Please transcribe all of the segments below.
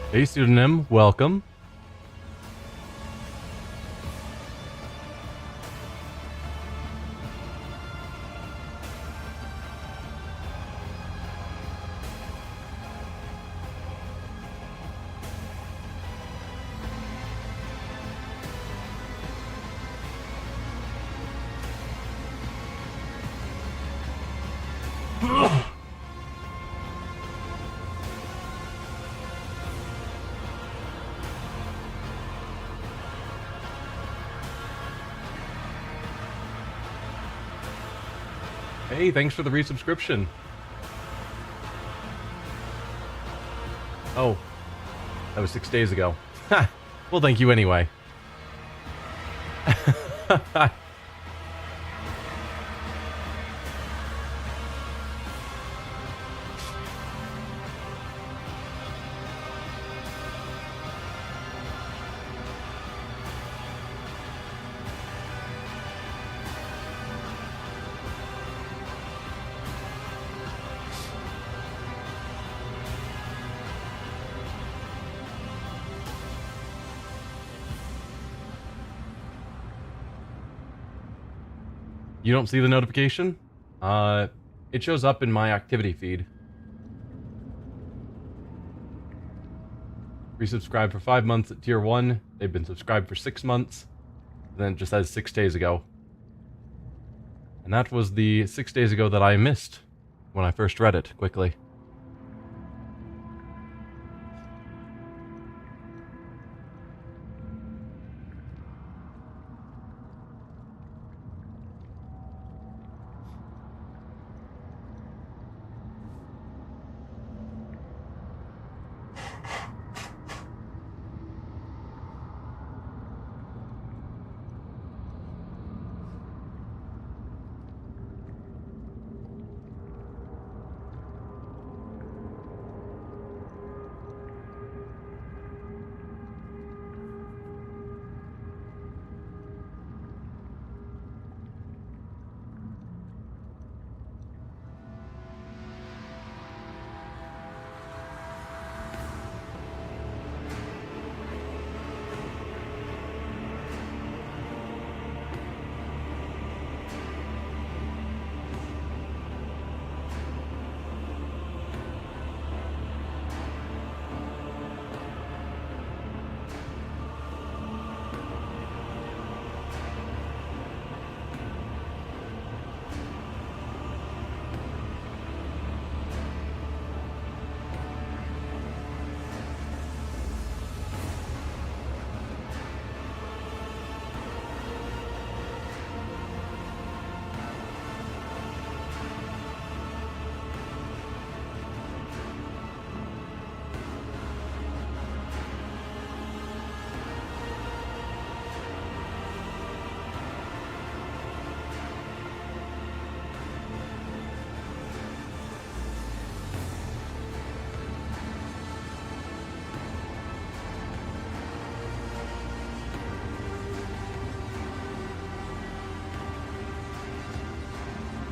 Hey, pseudonym, welcome. Hey, thanks for the resubscription. Oh, that was 6 days ago. Ha! Well, thank you anyway. You don't see the notification? It shows up in my activity feed. Resubscribed for 5 months at tier 1. They've been subscribed for 6 months. And then it just says 6 days ago. And that was the 6 days ago that I missed when I first read it quickly.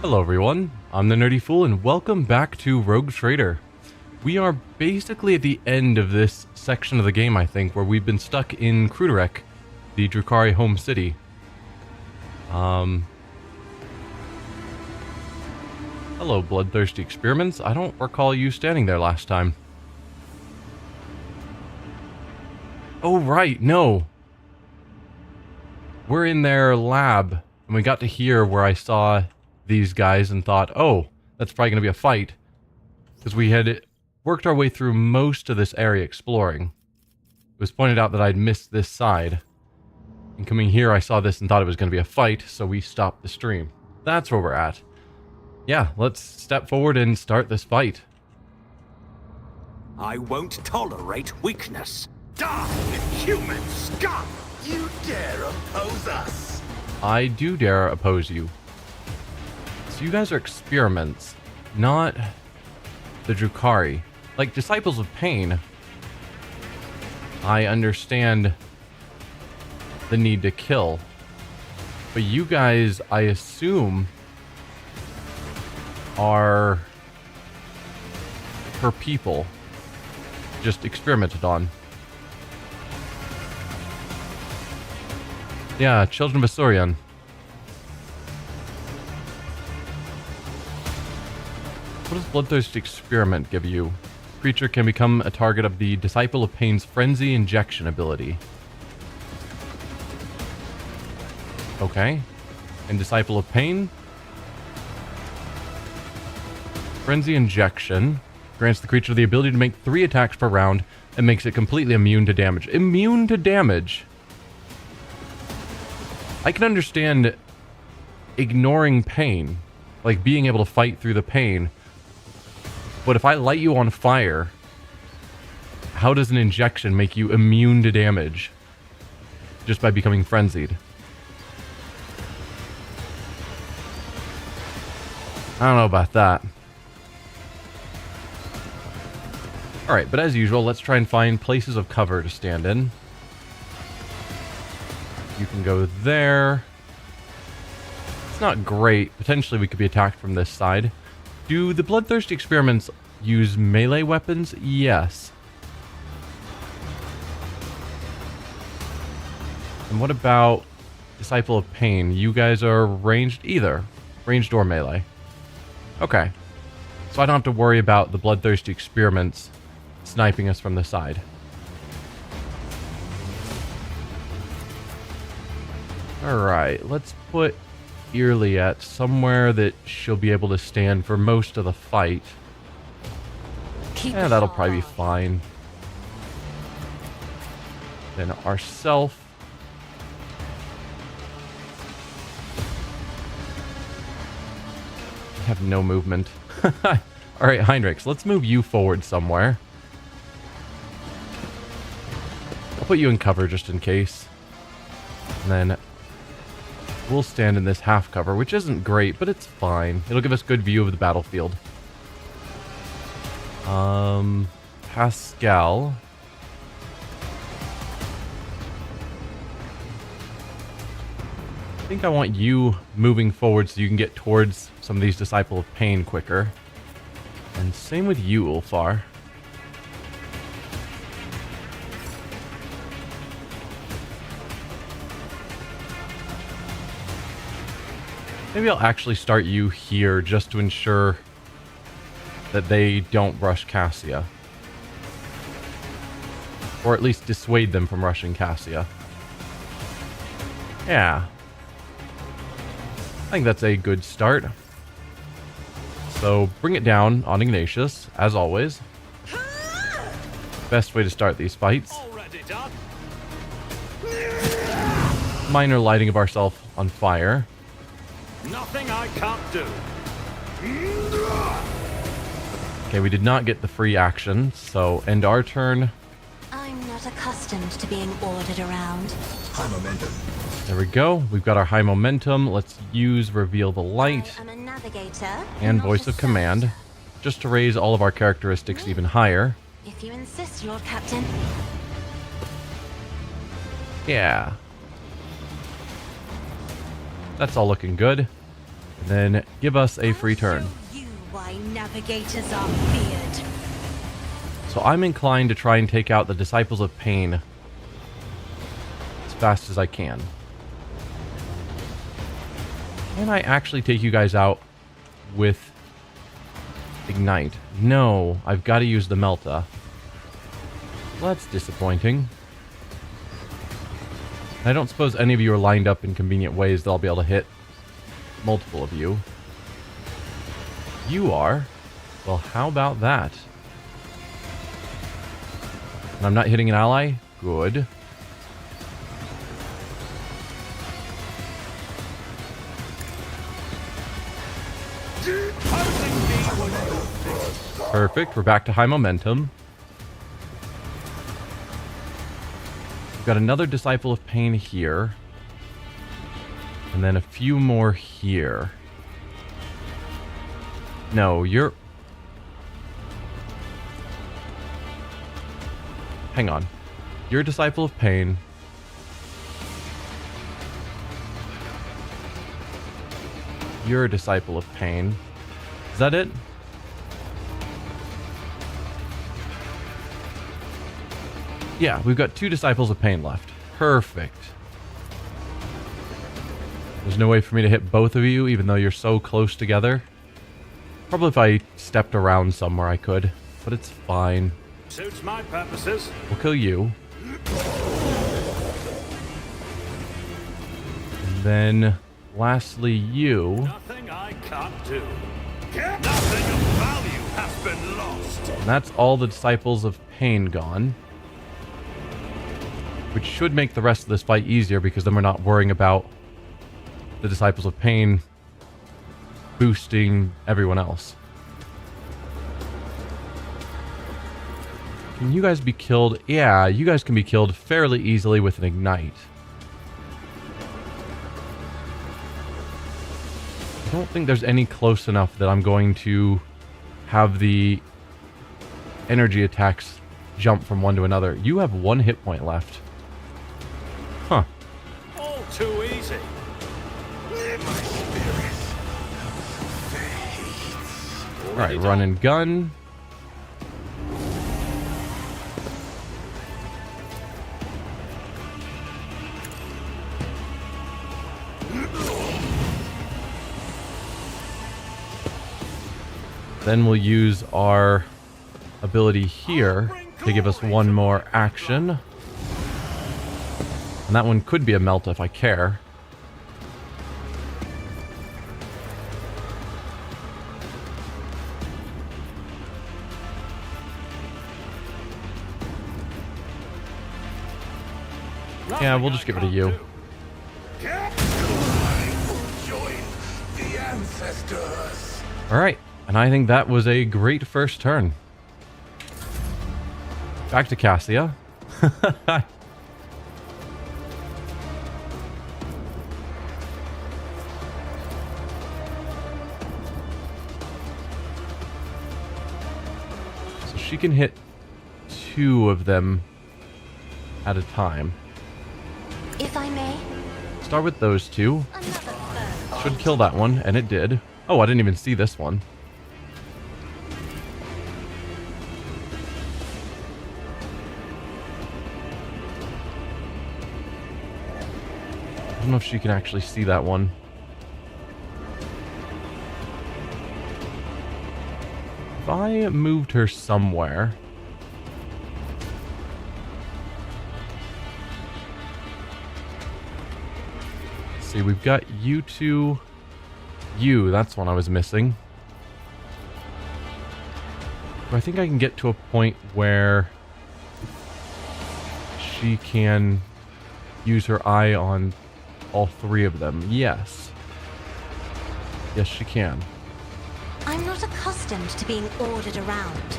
Hello everyone, I'm the Nerdy Fool and welcome back to Rogue Trader. We are basically at the end of this section of the game, I think, where we've been stuck in Cruderek, the Drukhari home city. Hello, bloodthirsty experiments. I don't recall you standing there last time. Oh right, no. We're in their lab, and we got to here where I saw these guys and thought, oh, that's probably going to be a fight, because we had worked our way through most of this area exploring. It was pointed out that I'd missed this side, and coming here I saw this and thought it was going to be a fight, so we stopped the stream. That's where we're at. Yeah, let's step forward and start this fight. I won't tolerate weakness. Die, human scum! You dare oppose us? I do dare oppose you. So you guys are experiments, not the Drukhari. Like Disciples of Pain, I understand the need to kill. But you guys, I assume, are her people. just experimented on. Yeah, Children of Asurion. What does Bloodthirst Experiment give you? Creature can become a target of the Disciple of Pain's Frenzy Injection ability. Okay. And Disciple of Pain? Frenzy Injection grants the creature the ability to make 3 attacks per round and makes it completely immune to damage. Immune to damage? I can understand ignoring pain, like being able to fight through the pain. But if I light you on fire, how does an injection make you immune to damage? Just by becoming frenzied. I don't know about that. Alright, but as usual, let's try and find places of cover to stand in. You can go there. It's not great. Potentially we could be attacked from this side. Do the Bloodthirst Experiments use melee weapons? Yes. And what about Disciple of Pain? You guys are ranged either. Ranged or melee. Okay. So I don't have to worry about the Bloodthirsty Experiments sniping us from the side. Alright, let's put Irliet somewhere that she'll be able to stand for most of the fight. Yeah, that'll probably be fine. Then ourself. Have no movement. Alright, Heinrichs, let's move you forward somewhere. I'll put you in cover just in case. And then we'll stand in this half cover, which isn't great, but it's fine. It'll give us good view of the battlefield. Pascal. I think I want you moving forward so you can get towards some of these Disciple of Pain quicker. And same with you, Ulfar. Maybe I'll actually start you here just to ensure that they don't rush Cassia. Or at least dissuade them from rushing Cassia. Yeah. I think that's a good start. So bring it down on Ignatius, as always. Best way to start these fights. Minor lighting of ourselves on fire. Nothing I can't do. Okay, we did not get the free action, so end our turn. I'm not accustomed to being ordered around. High momentum. There we go. We've got our high momentum. Let's use Reveal the Light I'm a navigator, and not Voice a of Command, servitor. just to raise all of our characteristics even higher. If you insist, Lord Captain. Yeah. That's all looking good. And then give us a free turn. I'll show you why navigators are feared. So I'm inclined to try and take out the Disciples of Pain as fast as I can. Can I actually take you guys out with Ignite? No, I've got to use the Melta. Well, that's disappointing. I don't suppose any of you are lined up in convenient ways that I'll be able to hit multiple of you. You are? Well, how about that? And I'm not hitting an ally? Good. Perfect. We're back to high momentum. We've got another Disciple of Pain here. And then a few more here. No, you're... Hang on. You're a Disciple of Pain. You're a Disciple of Pain. Is that it? Yeah, we've got 2 Disciples of Pain left. Perfect. There's no way for me to hit both of you, even though you're so close together. Probably if I stepped around somewhere I could, but it's fine. Suits my purposes. We'll kill you. And then, lastly, you. Nothing I can't do. Nothing of value has been lost. And that's all the Disciples of Pain gone. Which should make the rest of this fight easier, because then we're not worrying about the Disciples of Pain boosting everyone else. Can you guys be killed? Yeah, you guys can be killed fairly easily with an ignite. I don't think there's any close enough that I'm going to have the energy attacks jump from one to another. You have 1 hit point left. Huh. All too easy. Alright, run and gun. Then we'll use our ability here to give us 1 more action. And that one could be a melt if I care. Yeah, we'll just get rid of you. Alright, and I think that was a great first turn. Back to Cassia. So she can hit 2 of them at a time. If I may. Start with those 2. Should kill that one, and it did. Oh, I didn't even see this one. I don't know if she can actually see that one. If I moved her somewhere... See, we've got you 2. You, that's one I was missing. I think I can get to a point where she can use her eye on all 3 of them. Yes. Yes, she can. I'm not accustomed to being ordered around.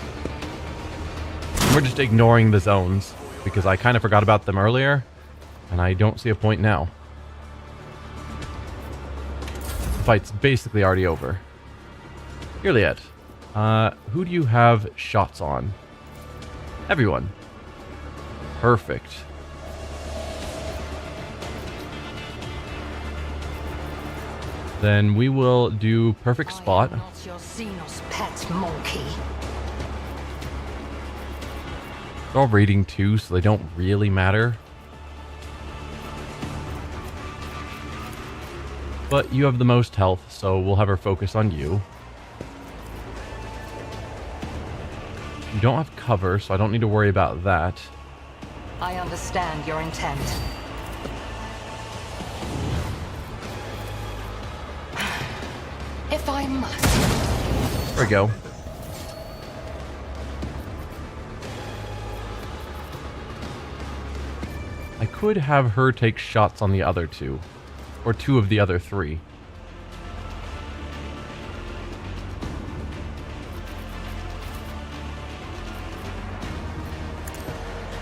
We're just ignoring the zones because I kind of forgot about them earlier, and I don't see a point now. The fight's basically already over. Iliad, who do you have shots on? Everyone. Perfect. Then we will do perfect spot. Not your xenos pet monkey. They're all rating 2, so they don't really matter. But you have the most health, so we'll have her focus on you. You don't have cover, so I don't need to worry about that. I understand your intent. If I must. There we go. I could have her take shots on the other 2. Or 2 of the other 3.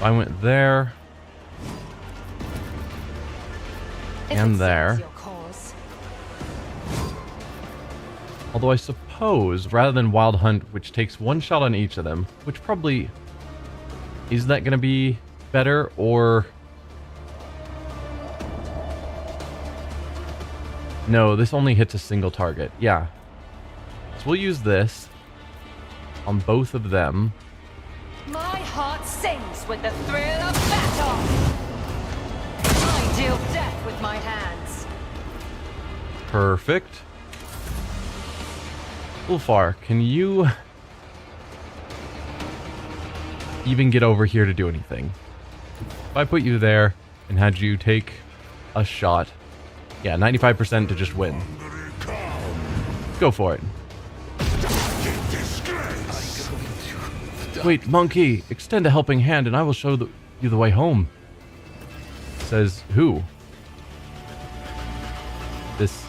I went there. And there. Although I suppose, rather than Wild Hunt, which takes 1 shot on each of them, which probably... Is that going to be better, or... No, this only hits a single target. Yeah. So we'll use this on both of them. My heart sings with the thrill of battle! I deal death with my hands. Perfect. Ulfar, can you even get over here to do anything? If I put you there and had you take a shot, yeah, 95% to just win. Go for it. Wait, monkey, extend a helping hand and I will show you the way home. Says who? This...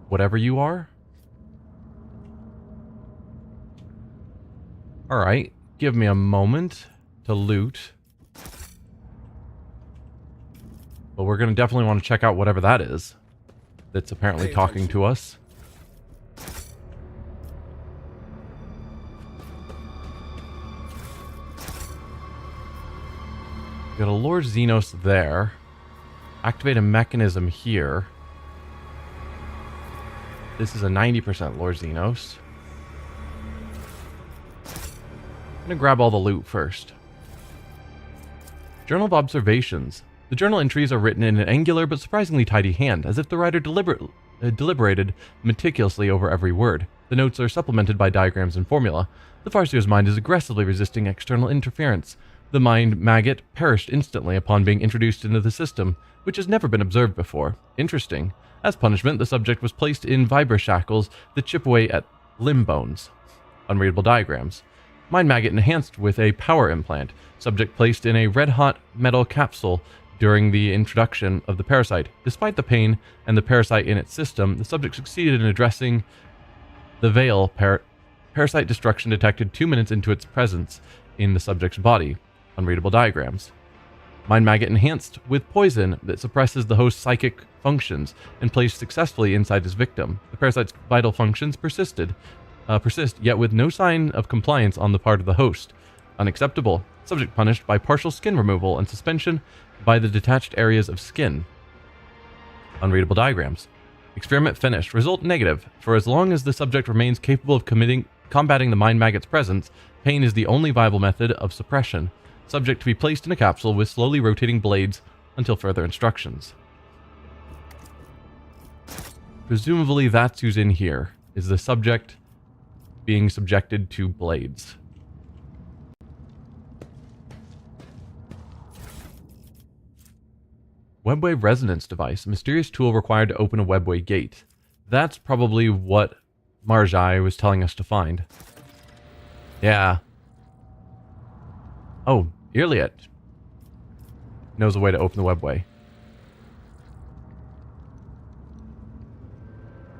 whatever you are? Alright, give me a moment to loot. But we're going to definitely want to check out whatever that is that's apparently talking to us. Got a Lord Xenos there. Activate a mechanism here. This is a 90% Lord Xenos. I'm going to grab all the loot first. Journal of Observations. The journal entries are written in an angular but surprisingly tidy hand, as if the writer deliberated meticulously over every word. The notes are supplemented by diagrams and formula. The Farseer's mind is aggressively resisting external interference. The mind maggot perished instantly upon being introduced into the system, which has never been observed before. Interesting. As punishment, the subject was placed in vibra shackles that chip away at limb bones. Unreadable diagrams. Mind maggot enhanced with a power implant. Subject placed in a red-hot metal capsule during the introduction of the parasite. Despite the pain and the parasite in its system, the subject succeeded in addressing the veil. Parasite destruction detected 2 minutes into its presence in the subject's body. Unreadable diagrams. Mind maggot enhanced with poison that suppresses the host's psychic functions and placed successfully inside his victim. The parasite's vital functions persist, yet with no sign of compliance on the part of the host. Unacceptable. Subject punished by partial skin removal and suspension by the detached areas of skin. Unreadable diagrams. Experiment finished. Result negative. For as long as the subject remains capable of combating the mind maggot's presence, pain is the only viable method of suppression. Subject to be placed in a capsule with slowly rotating blades until further instructions. Presumably that's who's in here, is the subject being subjected to blades. Webwave resonance device, a mysterious tool required to open a webway gate. That's probably what Marjai was telling us to find. Yeah. Oh, Irliet knows a way to open the webway.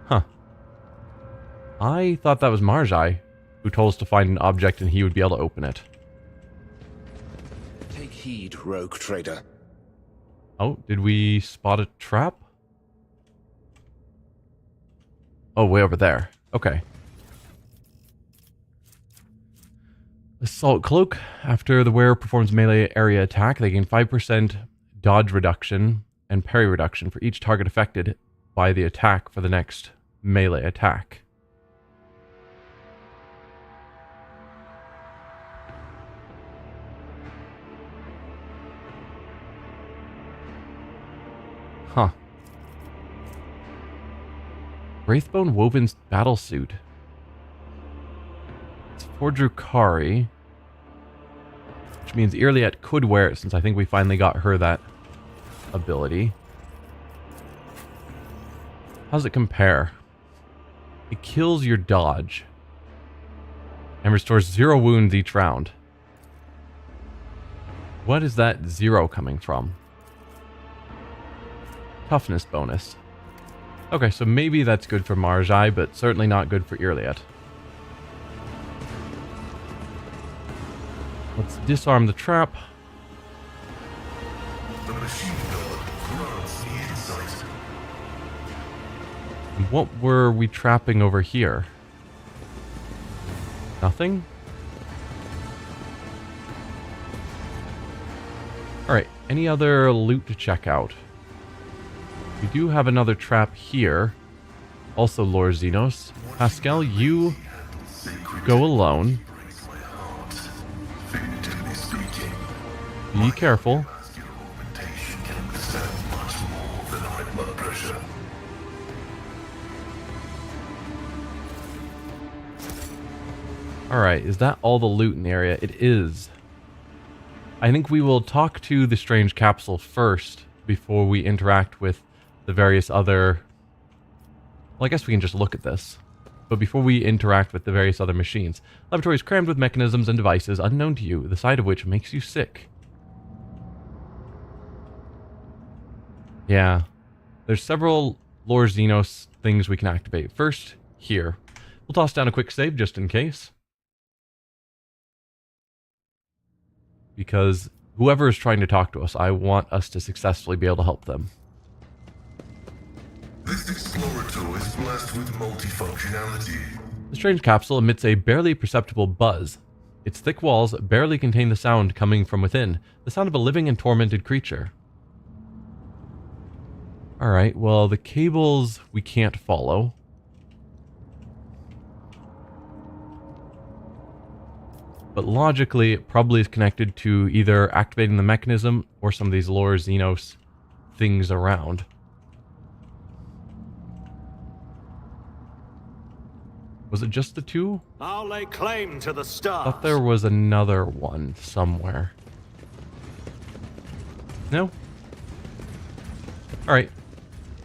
Huh. I thought that was Marjai who told us to find an object and he would be able to open it. Take heed, rogue trader. Oh, did we spot a trap? Oh, way over there. Okay. Assault Cloak. After the wearer performs melee area attack, they gain 5% dodge reduction and parry reduction for each target affected by the attack for the next melee attack. Huh. Wraithbone Woven's battlesuit. It's for Drukari, which means Irliet could wear it since I think we finally got her that ability. How's it compare? It kills your dodge and restores 0 wounds each round. What is that 0 coming from? Toughness bonus. Okay, so maybe that's good for Marjai, but certainly not good for Irliet. Let's disarm the trap. The machine god grants the insight. What were we trapping over here? Nothing? Alright, any other loot to check out? We do have another trap here. Also Lord Xenos. Pascal, you go alone. breaks my heart. Figuratively speaking, Be careful. muscular augmentation can withstand much more than high blood pressure. Alright, is that all the loot in the area? It is. I think we will talk to the strange capsule first before we interact with the various other... Well, I guess we can just look at this. But before we interact with the various other machines, laboratory is crammed with mechanisms and devices unknown to you, the sight of which makes you sick. Yeah. There's several lore xenos things we can activate. First, here. We'll toss down a quick save just in case. Because whoever is trying to talk to us, I want us to successfully be able to help them. This explorator is blessed with multifunctionality. The strange capsule emits a barely perceptible buzz. Its thick walls barely contain the sound coming from within, the sound of a living and tormented creature. Alright, well, the cables we can't follow. But logically, it probably is connected to either activating the mechanism or some of these lore xenos things around. Was it just the two? I'll lay claim to the I stars. thought there was another one somewhere. No? Alright.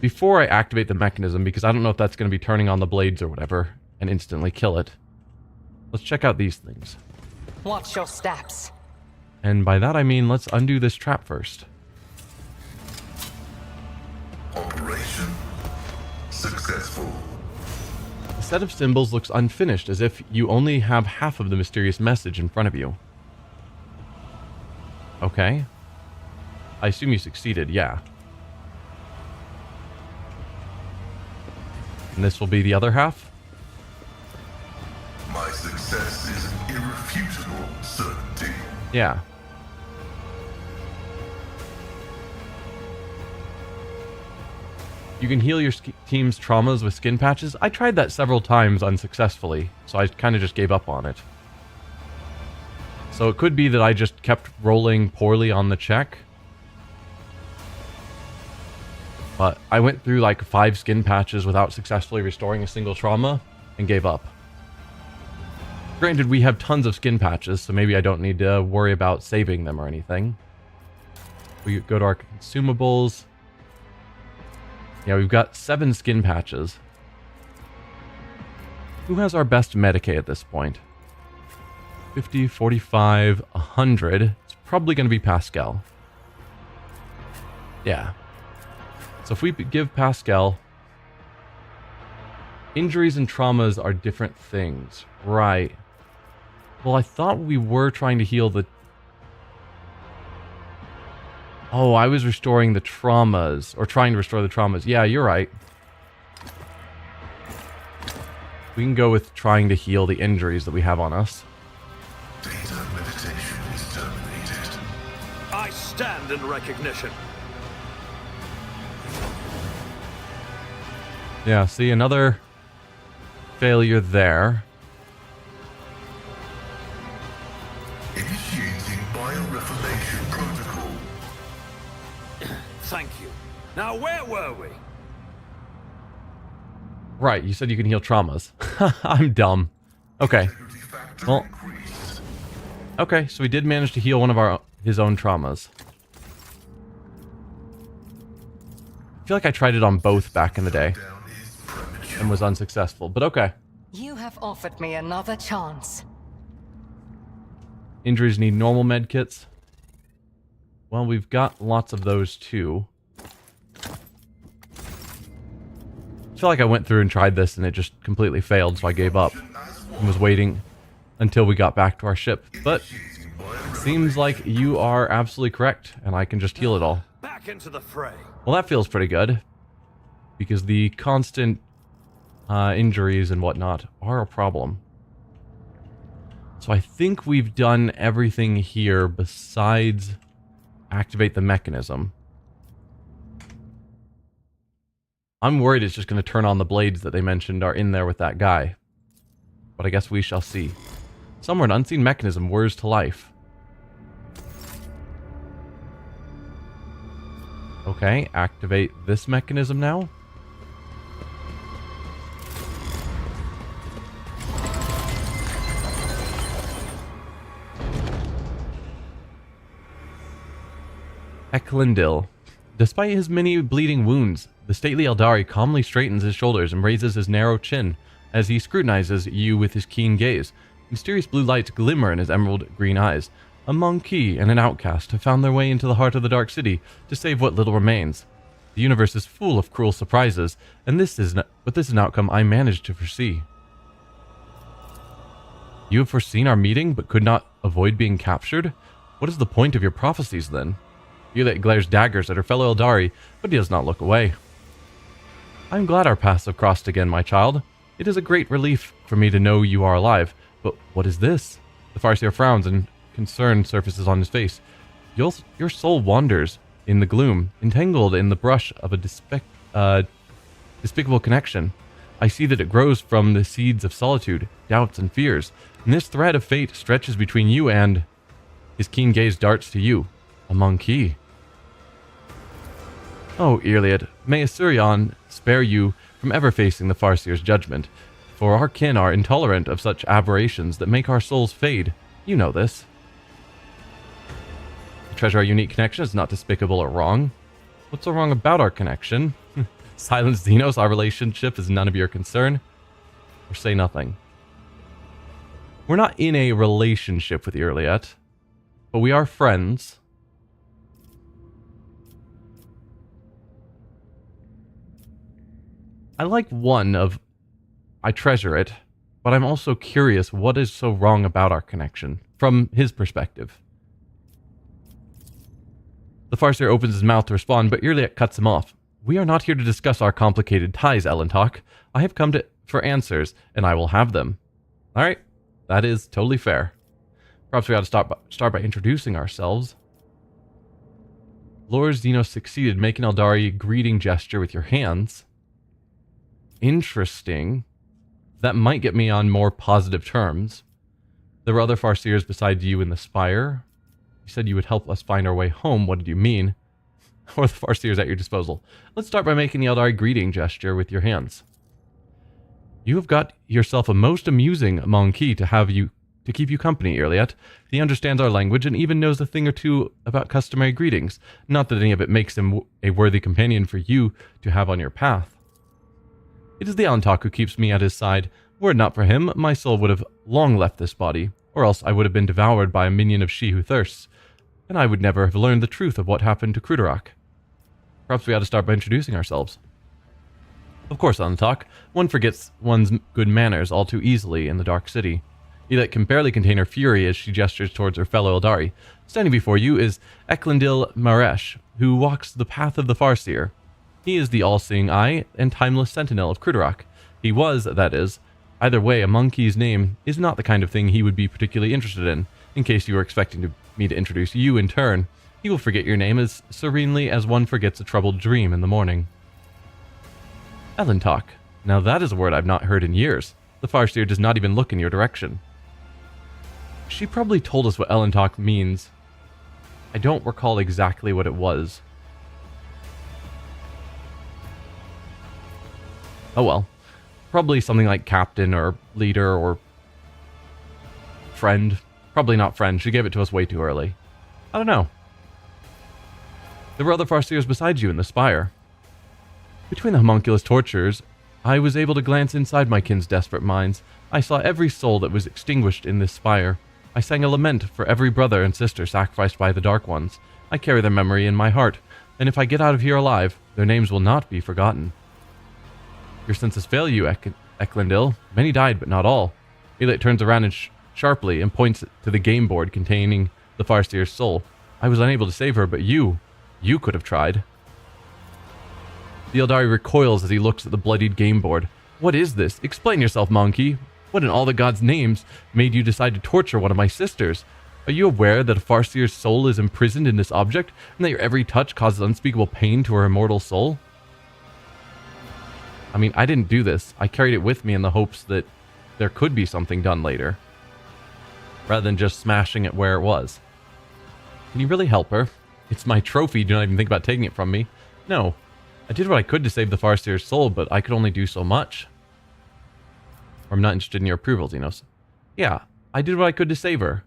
Before I activate the mechanism, because I don't know if that's going to be turning on the blades or whatever, and instantly kill it, let's check out these things. Watch your steps. And by that I mean let's undo this trap first. Operation successful. The set of symbols looks unfinished, as if you only have half of the mysterious message in front of you. Okay. I assume you succeeded, yeah. And this will be the other half? My success is an irrefutable certainty. Yeah. You can heal your team's traumas with skin patches. I tried that several times unsuccessfully, so I kind of just gave up on it. So it could be that I just kept rolling poorly on the check. But I went through like 5 skin patches without successfully restoring a single trauma and gave up. Granted, we have tons of skin patches, so maybe I don't need to worry about saving them or anything. We go to our consumables. Yeah, we've got 7 skin patches. Who has our best Medicaid at this point? 50, 45, 100. It's probably going to be Pascal. Yeah. So if we give Pascal... Injuries and traumas are different things. Right. Well, I thought we were trying to heal the... Oh, I was restoring the traumas. Or trying to restore the traumas. Yeah, you're right. We can go with trying to heal the injuries that we have on us. Data meditation is terminated. I stand in recognition. Yeah, see, another failure there. Initiating bioreformation protocol. Thank you. Now, where were we? Right, you said you can heal traumas. I'm dumb. Okay. Integrity factor Well- increased. Okay, so we did manage to heal one of his own traumas. I feel like I tried it on both back in the day Down is premature. and was unsuccessful, but okay. You have offered me another chance. Injuries need normal med kits. Well, we've got lots of those too. I feel like I went through and tried this and it just completely failed, so I gave up and was waiting until we got back to our ship. But Initiating bioreformation. seems like you are absolutely correct and I can just heal it all. Back into the fray. Well, that feels pretty good because the constant injuries and whatnot are a problem. So I think we've done everything here besides activate the mechanism. I'm worried it's just going to turn on the blades that they mentioned are in there with that guy. but I guess we shall see. Somewhere an unseen mechanism whirs to life. Okay, activate this mechanism now. Eklundil. Despite his many bleeding wounds, the stately Eldari calmly straightens his shoulders and raises his narrow chin as he scrutinizes you with his keen gaze. Mysterious blue lights glimmer in his emerald green eyes. A monkey and an outcast have found their way into the heart of the Dark City to save what little remains. The universe is full of cruel surprises, and this is an outcome I managed to foresee. You have foreseen our meeting, but could not avoid being captured? What is the point of your prophecies, then? Yulet glares daggers at her fellow Eldari, but he does not look away. I am glad our paths have crossed again, my child. It is a great relief for me to know you are alive. But what is this? The Farseer frowns and concern surfaces on his face. Your soul wanders in the gloom, entangled in the brush of a despicable connection. I see that it grows from the seeds of solitude, doubts, and fears. And this thread of fate stretches between you and... His keen gaze darts to you. A monkey. Oh, Iliad, may Asurion spare you from ever facing the Farseer's judgment, for our kin are intolerant of such aberrations that make our souls fade. You know this. To treasure our unique connection is not despicable or wrong. What's so wrong about our connection? Silence Xenos, our relationship is none of your concern. Or say nothing. We're not in a relationship with Iliad, but we are friends. I like one of, I treasure it, but I'm also curious what is so wrong about our connection, from his perspective. The Farseer opens his mouth to respond, but Iliad cuts him off. We are not here to discuss our complicated ties, Elentok. I have come for answers, and I will have them. Alright, that is totally fair. Perhaps we ought to start by introducing ourselves. Lord Xenos succeeded, make an Eldari greeting gesture with your hands. Interesting. That might get me on more positive terms. There were other Farseers besides you in the spire. You said you would help us find our way home. What did you mean? Or the Farseers at your disposal. Let's start by making the Eldari greeting gesture with your hands. You have got yourself a most amusing monkey to keep you company, Iliad. He understands our language and even knows a thing or two about customary greetings. Not that any of it makes him a worthy companion for you to have on your path. It is the Elentok who keeps me at his side. Were it not for him, my soul would have long left this body, or else I would have been devoured by a minion of She Who Thirsts, and I would never have learned the truth of what happened to Cruderak. Perhaps we ought to start by introducing ourselves. Of course, Elentok, one forgets one's good manners all too easily in the Dark City. Iliad can barely contain her fury as she gestures towards her fellow Eldari. Standing before you is Eklundil Maresh, who walks the path of the Farseer. He is the all-seeing eye and timeless sentinel of Cruderak. He was, that is. Either way, a monkey's name is not the kind of thing he would be particularly interested in case you were expecting me to introduce you in turn. He will forget your name as serenely as one forgets a troubled dream in the morning. Elentok. Now that is a word I've not heard in years. The Farseer does not even look in your direction. She probably told us what Elentok means. I don't recall exactly what it was. Oh well. Probably something like captain or leader or friend. Probably not friend. She gave it to us way too early. I don't know. There were other Farseers besides you in the spire. Between the homunculus tortures, I was able to glance inside my kin's desperate minds. I saw every soul that was extinguished in this spire. I sang a lament for every brother and sister sacrificed by the Dark Ones. I carry their memory in my heart, and if I get out of here alive, their names will not be forgotten. Your senses fail you, Eklundil. Many died, but not all. Iliad turns around and sharply and points to the game board containing the Farseer's soul. I was unable to save her, but you could have tried. The Eldari recoils as he looks at the bloodied game board. What is this? Explain yourself, monkey. What in all the gods' names made you decide to torture one of my sisters? Are you aware that a Farseer's soul is imprisoned in this object, and that your every touch causes unspeakable pain to her immortal soul? I mean, I didn't do this. I carried it with me in the hopes that there could be something done later, rather than just smashing it where it was. Can you really help her? It's my trophy. Do not even think about taking it from me. No. I did what I could to save the Farseer's soul, but I could only do so much. Or I'm not interested in your approval, Xenos. Yeah, I did what I could to save her.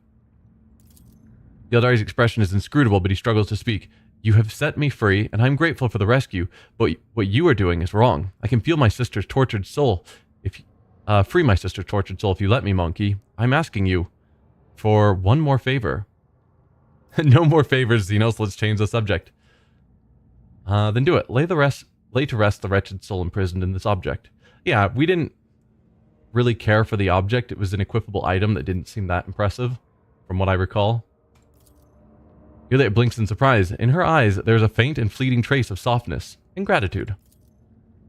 The Eldari's expression is inscrutable, but he struggles to speak. You have set me free, and I'm grateful for the rescue, but what you are doing is wrong. I can feel my sister's tortured soul. Free my sister's tortured soul if you let me, monkey. I'm asking you for one more favor. No more favors, Xenos. Let's change the subject. Then do it. Lay to rest the wretched soul imprisoned in this object. Yeah, we didn't really care for the object. It was an equipable item that didn't seem that impressive, from what I recall. Yulette blinks in surprise. In her eyes, there's a faint and fleeting trace of softness and gratitude.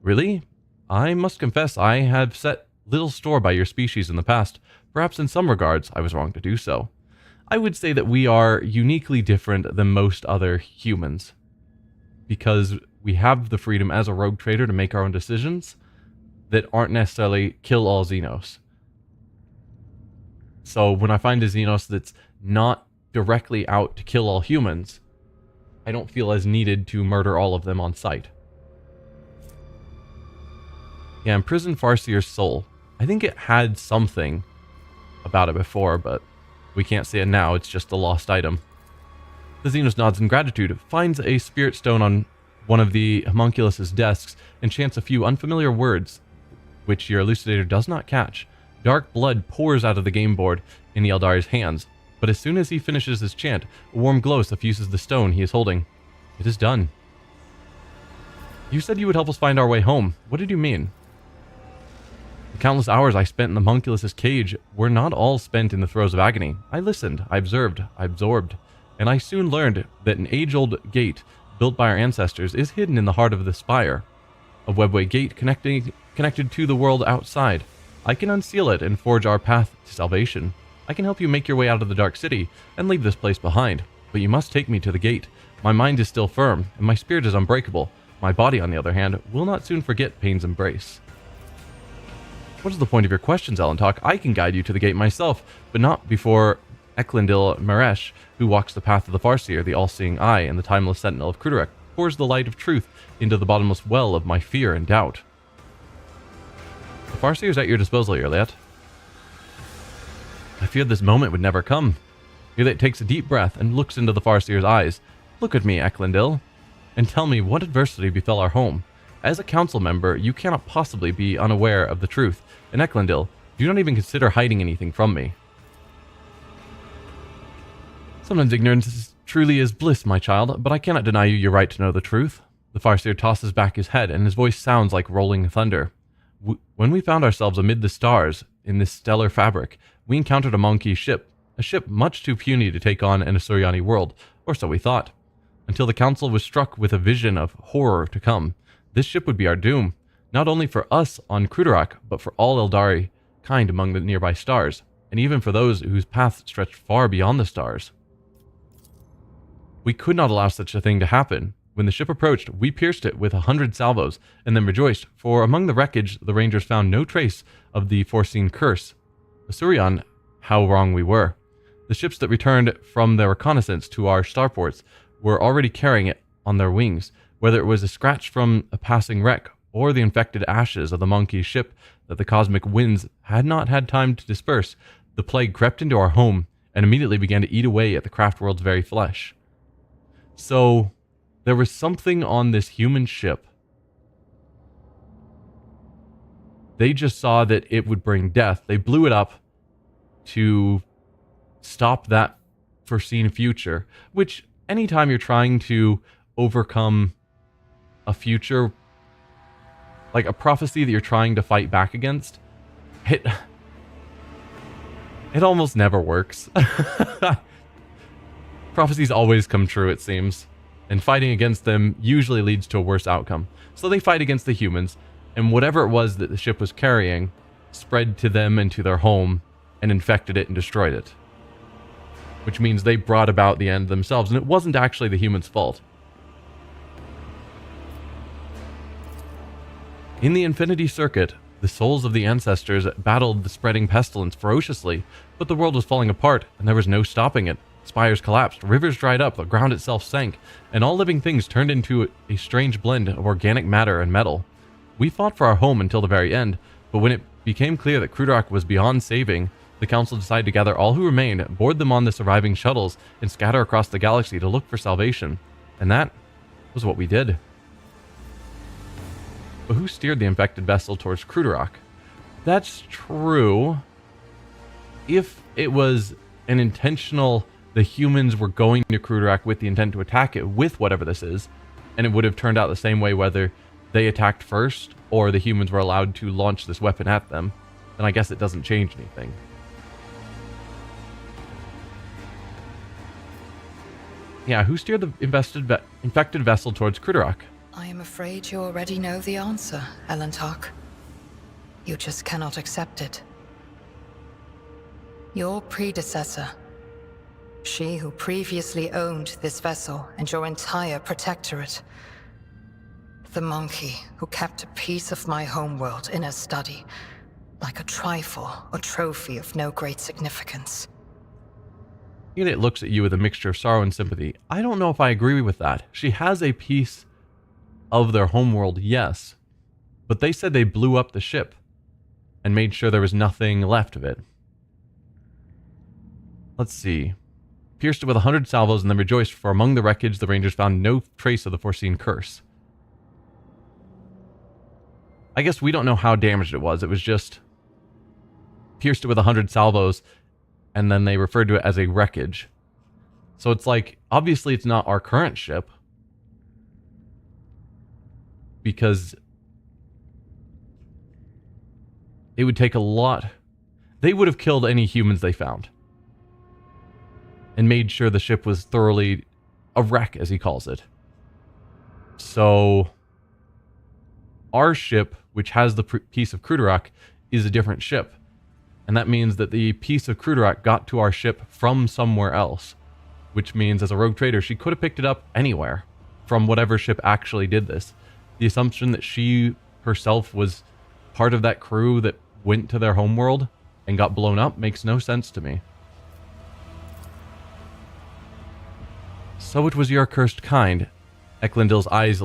Really? I must confess I have set little store by your species in the past. Perhaps in some regards, I was wrong to do so. I would say that we are uniquely different than most other humans, because we have the freedom as a rogue trader to make our own decisions that aren't necessarily kill all Xenos. So when I find a Xenos that's not directly out to kill all humans, I don't feel as needed to murder all of them on sight. Yeah, imprison Farseer's soul. I think it had something about it before, but we can't see it now. It's just a lost item. The Xenos nods in gratitude, finds a spirit stone on one of the homunculus's desks, and chants a few unfamiliar words, which your elucidator does not catch. Dark blood pours out of the game board in the Eldari's hands, but as soon as he finishes his chant, a warm glow suffuses the stone he is holding. It is done. You said you would help us find our way home. What did you mean? The countless hours I spent in the homunculus's cage were not all spent in the throes of agony. I listened, I observed, I absorbed, and I soon learned that an age-old gate built by our ancestors is hidden in the heart of the spire. A webway gate connected to the world outside. I can unseal it and forge our path to salvation. I can help you make your way out of the Dark City and leave this place behind, but you must take me to the gate. My mind is still firm, and my spirit is unbreakable. My body, on the other hand, will not soon forget pain's embrace. What is the point of your questions, Alantok? I can guide you to the gate myself, but not before Eklundil Maresh, who walks the path of the Farseer, the all-seeing eye, and the timeless sentinel of Krudarek, pours the light of truth into the bottomless well of my fear and doubt. The Farseer is at your disposal, Yulette. I feared this moment would never come. Yulette takes a deep breath and looks into the Farseer's eyes. Look at me, Eklundil, and tell me what adversity befell our home. As a council member, you cannot possibly be unaware of the truth, and Eklundil, do not even consider hiding anything from me. Sometimes ignorance truly is bliss, my child, but I cannot deny you your right to know the truth. The Farseer tosses back his head, and his voice sounds like rolling thunder. When we found ourselves amid the stars in this stellar fabric, we encountered a monkey ship, a ship much too puny to take on an Asuryani world, or so we thought, until the council was struck with a vision of horror to come. This ship would be our doom, not only for us on Krudarek, but for all Eldari kind among the nearby stars, and even for those whose paths stretched far beyond the stars. We could not allow such a thing to happen. When the ship approached, we pierced it with 100 salvos, and then rejoiced, for among the wreckage the Rangers found no trace of the foreseen curse. Asurion, how wrong we were. The ships that returned from their reconnaissance to our starports were already carrying it on their wings, whether it was a scratch from a passing wreck or the infected ashes of the monkey ship that the cosmic winds had not had time to disperse. The plague crept into our home and immediately began to eat away at the craft world's very flesh. So there was something on this human ship. They just saw that it would bring death. They blew it up to stop that foreseen future, which anytime you're trying to overcome a future, like a prophecy that you're trying to fight back against, it almost never works. Prophecies always come true, it seems, and fighting against them usually leads to a worse outcome. So they fight against the humans, and whatever it was that the ship was carrying spread to them and to their home and infected it and destroyed it. Which means they brought about the end themselves, and it wasn't actually the humans' fault. In the Infinity Circuit, The souls of the ancestors battled the spreading pestilence ferociously, but the world was falling apart, and there was no stopping it. Spires collapsed, rivers dried up, the ground itself sank, and all living things turned into a strange blend of organic matter and metal. We fought for our home until the very end, but when it became clear that Krudark was beyond saving, the council decided to gather all who remained, board them on the surviving shuttles, and scatter across the galaxy to look for salvation. And that was what we did. But who steered the infected vessel towards Krudark? That's true. If it was an intentional, the humans were going to Krudark with the intent to attack it with whatever this is, and it would have turned out the same way whether they attacked first or the humans were allowed to launch this weapon at them, then I guess it doesn't change anything. Yeah, who steered the infected vessel towards Krudark? I am afraid you already know the answer, Elentark. You just cannot accept it. Your predecessor, she who previously owned this vessel and your entire protectorate. The monkey who kept a piece of my homeworld in her study, like a trifle or trophy of no great significance. It looks at you with a mixture of sorrow and sympathy. I don't know if I agree with that. She has a piece of their homeworld, yes, but they said they blew up the ship and made sure there was nothing left of it. Let's see. Pierced it with 100 salvos and then rejoiced, for among the wreckage the Rangers found no trace of the foreseen curse. I guess we don't know how damaged it was. It was just pierced it with 100 salvos, and then they referred to it as a wreckage. So it's like, obviously it's not our current ship, because it would take a lot. They would have killed any humans they found and made sure the ship was thoroughly a wreck, as he calls it. So our ship, which has the piece of Krudark, is a different ship. And that means that the piece of Krudark got to our ship from somewhere else, which means as a rogue trader, she could have picked it up anywhere from whatever ship actually did this. The assumption that she herself was part of that crew that went to their homeworld and got blown up makes no sense to me. So it was your cursed kind. Eklundil's eyes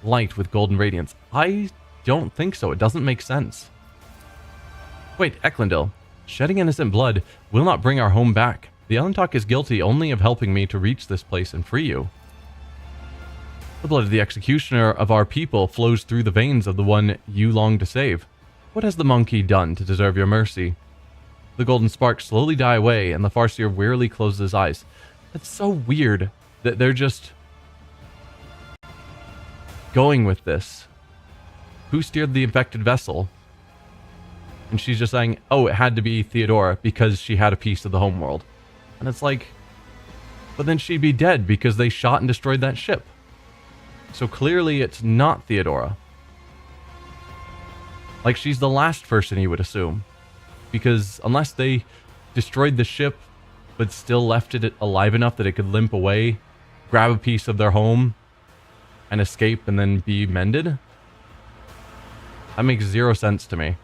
light with golden radiance. I don't think so. It doesn't make sense. Wait, Eklundil. Shedding innocent blood will not bring our home back. The Elentark is guilty only of helping me to reach this place and free you. The blood of the executioner of our people flows through the veins of the one you long to save. What has the monkey done to deserve your mercy? The golden sparks slowly die away, and the Farseer wearily closes his eyes. That's so weird that they're just going with this. Who steered the infected vessel? And she's just saying, oh, it had to be Theodora because she had a piece of the homeworld. And it's like, but then she'd be dead because they shot and destroyed that ship. So clearly it's not Theodora. Like, she's the last person you would assume. Because unless they destroyed the ship but still left it alive enough that it could limp away, grab a piece of their home, and escape and then be mended, that makes zero sense to me.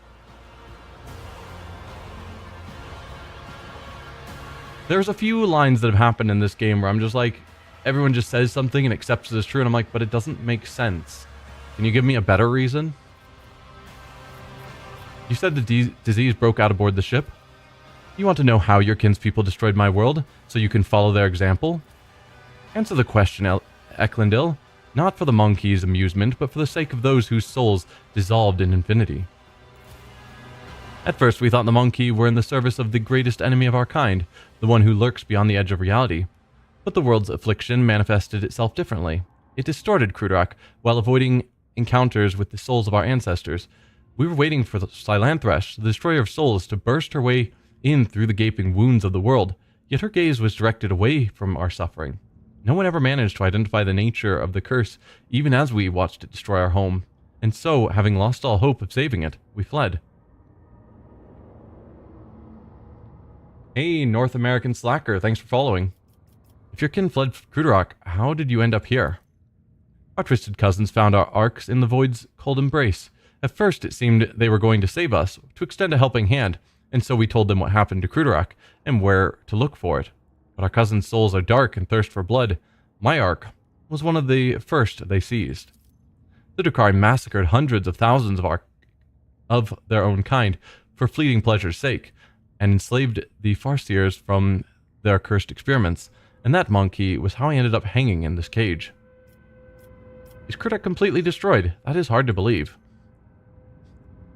There's a few lines that have happened in this game where I'm just like, everyone just says something and accepts it as true, and I'm like, but it doesn't make sense. Can you give me a better reason? You said the disease broke out aboard the ship. You want to know how your kinspeople destroyed my world, so you can follow their example? Answer the question, Eklundil. Not for the monkey's amusement, but for the sake of those whose souls dissolved in infinity. At first, we thought the monkey were in the service of the greatest enemy of our kind, the one who lurks beyond the edge of reality. But the world's affliction manifested itself differently. It distorted Krudark while avoiding encounters with the souls of our ancestors. We were waiting for the Silanthresh, the destroyer of souls, to burst her way in through the gaping wounds of the world, yet her gaze was directed away from our suffering. No one ever managed to identify the nature of the curse, even as we watched it destroy our home. And so, having lost all hope of saving it, we fled. Hey, North American Slacker, thanks for following. If your kin fled Krudark, how did you end up here? Our twisted cousins found our arks in the void's cold embrace. At first, it seemed they were going to save us, to extend a helping hand, and so we told them what happened to Krudorak and where to look for it. But our cousins' souls are dark and thirst for blood. My ark was one of the first they seized. The Drukhari massacred hundreds of thousands of their own kind for fleeting pleasure's sake, and enslaved the Farseers from their cursed experiments, and that monkey was how I ended up hanging in this cage. Is Krudorak completely destroyed? That is hard to believe.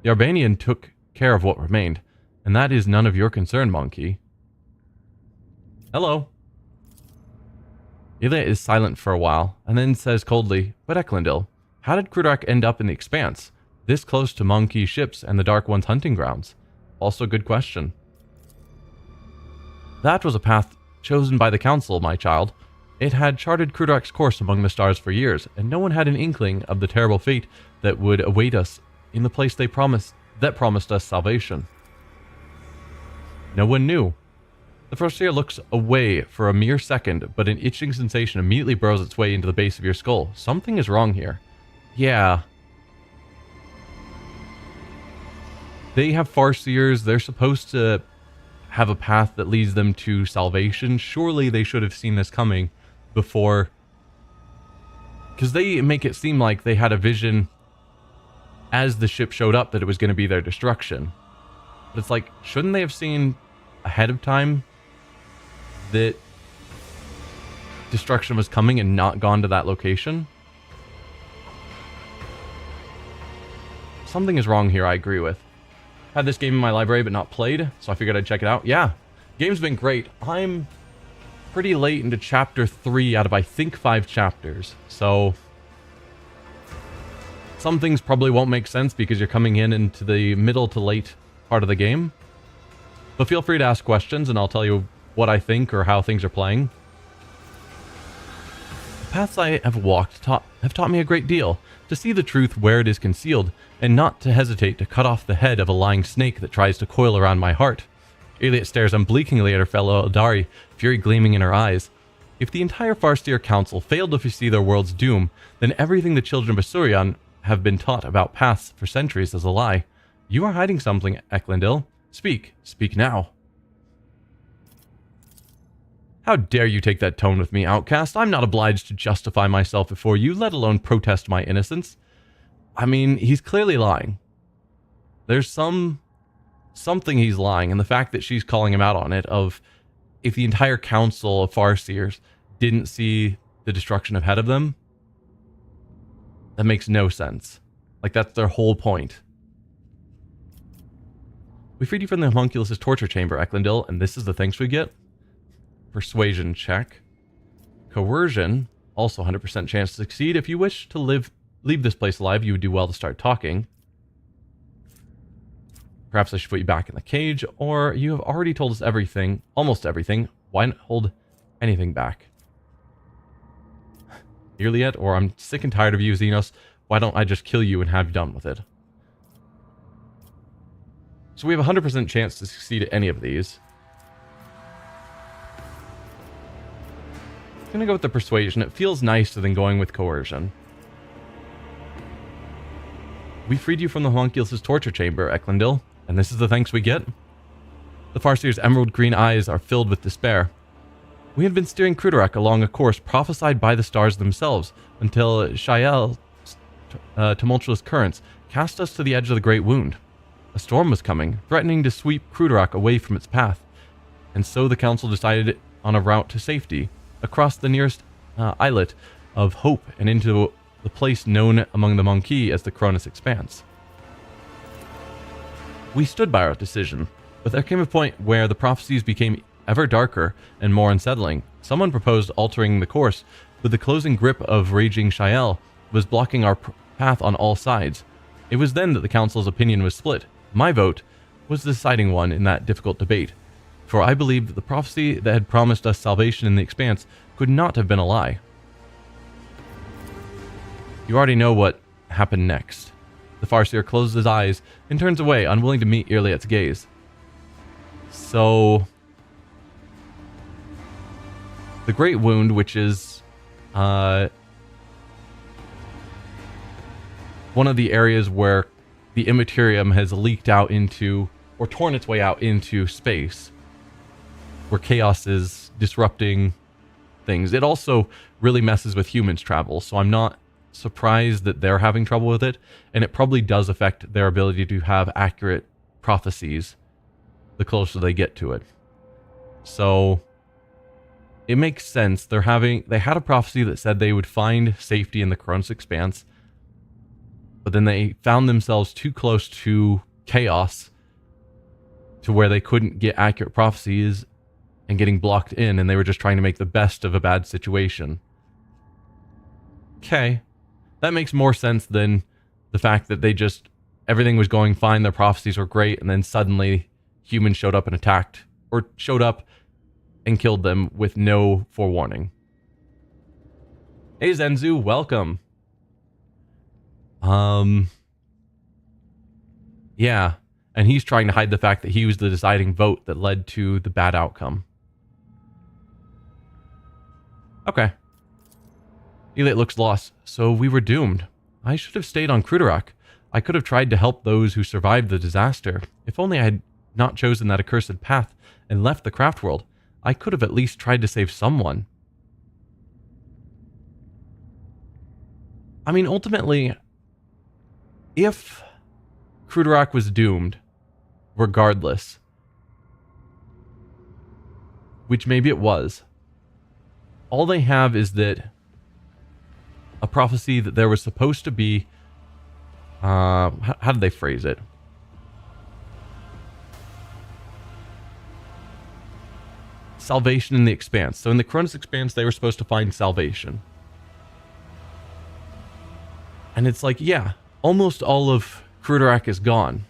The Arbanian took care of what remained, and that is none of your concern, monkey. Hello. Ilya is silent for a while, and then says coldly, but Eklundil, how did Krudorak end up in the Expanse, this close to monkey ships and the Dark One's hunting grounds? Also a good question. That was a path chosen by the Council, my child. It had charted Krudorak's course among the stars for years, and no one had an inkling of the terrible fate that would await us in the place that promised us salvation. No one knew. The Farseer looks away for a mere second, but an itching sensation immediately burrows its way into the base of your skull. Something is wrong here. Yeah. They have Farseers. They're supposed to have a path that leads them to salvation. Surely they should have seen this coming before. Because they make it seem like they had a vision as the ship showed up that it was going to be their destruction. But it's like, shouldn't they have seen ahead of time that destruction was coming and not gone to that location? Something is wrong here, I agree with. Had this game in my library but not played, so I figured I'd check it out. Yeah, game's been great. I'm pretty late into chapter 3 out of, I think, 5 chapters. So some things probably won't make sense because you're coming into the middle to late part of the game. But feel free to ask questions and I'll tell you what I think or how things are playing. The paths I have walked have taught me a great deal. To see the truth where it is concealed, and not to hesitate to cut off the head of a lying snake that tries to coil around my heart. Aliet stares unblinkingly at her fellow Eldari, fury gleaming in her eyes. If the entire Farseer Council failed to foresee their world's doom, then everything the children of Asurion have been taught about paths for centuries is a lie. You are hiding something, Eklundil. Speak. Speak now. How dare you take that tone with me, outcast? I'm not obliged to justify myself before you, let alone protest my innocence. I mean, he's clearly lying. There's something he's lying, and the fact that she's calling him out on it of if the entire council of Farseers didn't see the destruction ahead of them, that makes no sense. Like, that's their whole point. We freed you from the homunculus' torture chamber, Eklundil, and this is the thanks we get. Persuasion check. Coercion, also 100% chance to succeed. If you wish to leave this place alive, you would do well to start talking. Perhaps I should put you back in the cage, or you have already told us everything, almost everything. Why not hold anything back? Iliad, or I'm sick and tired of you, Xenos. Why don't I just kill you and have you done with it? So we have a 100% chance to succeed at any of these. I'm going to go with the persuasion. It feels nicer than going with coercion. We freed you from the homunculus' torture chamber, Eklundil, and this is the thanks we get. The Farseer's emerald green eyes are filled with despair. We had been steering Krudorak along a course prophesied by the stars themselves until Shael's tumultuous currents cast us to the edge of the Great Wound. A storm was coming, threatening to sweep Krudorak away from its path, and so the council decided on a route to safety, across the nearest islet of hope and into the place known among the Monkey as the Koronus Expanse. We stood by our decision, but there came a point where the prophecies became ever darker and more unsettling. Someone proposed altering the course, but the closing grip of raging Shael was blocking our path on all sides. It was then that the council's opinion was split. My vote was the deciding one in that difficult debate, for I believed that the prophecy that had promised us salvation in the Expanse could not have been a lie. You already know what happened next. The Farseer closes his eyes and turns away, unwilling to meet Iliet's gaze. So, the Great Wound, which is one of the areas where the Imperium has leaked out into, or torn its way out into space, where chaos is disrupting things. It also really messes with humans' travel, so I'm not surprised that they're having trouble with it, and it probably does affect their ability to have accurate prophecies the closer they get to it. So it makes sense. They had a prophecy that said they would find safety in the Koronus Expanse, but then they found themselves too close to chaos to where they couldn't get accurate prophecies and getting blocked in, and they were just trying to make the best of a bad situation. Okay. That makes more sense than the fact that everything was going fine, their prophecies were great, and then suddenly humans showed up and attacked, or showed up and killed them with no forewarning. Hey Zenzu, welcome. Yeah, and he's trying to hide the fact that he was the deciding vote that led to the bad outcome. Okay. Elite looks lost, so we were doomed. I should have stayed on Crudorak. I could have tried to help those who survived the disaster. If only I had not chosen that accursed path and left the craft world, I could have at least tried to save someone. I mean, ultimately, if Crudorak was doomed, regardless, which maybe it was, all they have is that a prophecy that there was supposed to be, how did they phrase it? Salvation in the Expanse. So in the Koronus Expanse, they were supposed to find salvation. And it's like, yeah, almost all of Crudorak is gone.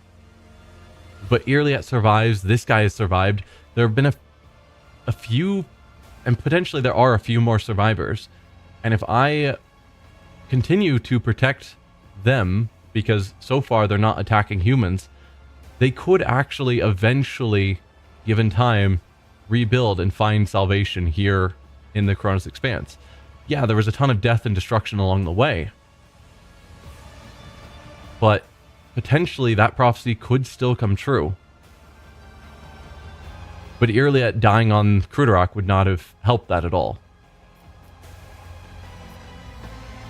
But Irliet survives. This guy has survived. There have been a few, and potentially there are a few more survivors. And if I continue to protect them, because so far they're not attacking humans, they could actually eventually, given time, rebuild and find salvation here in the Koronus Expanse. Yeah, there was a ton of death and destruction along the way, but potentially that prophecy could still come true. But Irliet dying on Crudorak would not have helped that at all.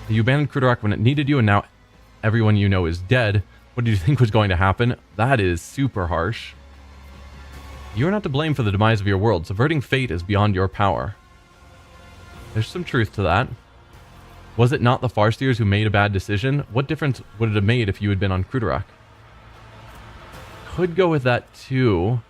You abandoned Crudorak when it needed you, and now everyone you know is dead. What did you think was going to happen? That is super harsh. You are not to blame for the demise of your world. Subverting fate is beyond your power. There's some truth to that. Was it not the Farseers who made a bad decision? What difference would it have made if you had been on Crudorak? Could go with that too.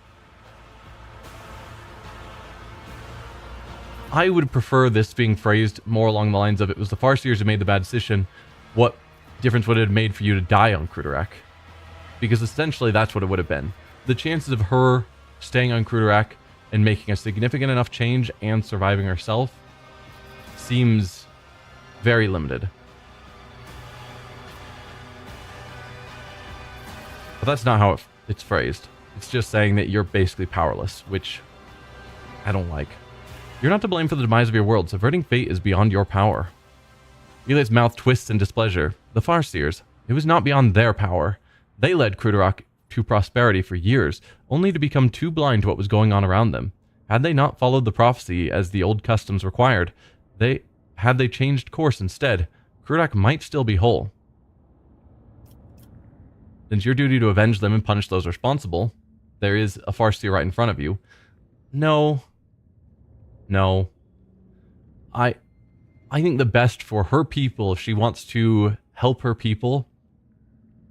I would prefer this being phrased more along the lines of, it was the Farseers who made the bad decision. What difference would it have made for you to die on Crudorak? Because essentially that's what it would have been. The chances of her staying on Crudorak and making a significant enough change and surviving herself seems very limited. But that's not how it's phrased. It's just saying that you're basically powerless, which I don't like. You're not to blame for the demise of your world. Subverting fate is beyond your power. Eli's mouth twists in displeasure. The Farseers, it was not beyond their power. They led Crudorak to prosperity for years, only to become too blind to what was going on around them. Had they not followed the prophecy as the old customs required, had they changed course instead, Crudorak might still be whole. Then it's your duty to avenge them and punish those responsible. There is a Farseer right in front of you. No. I think the best for her people, if she wants to help her people,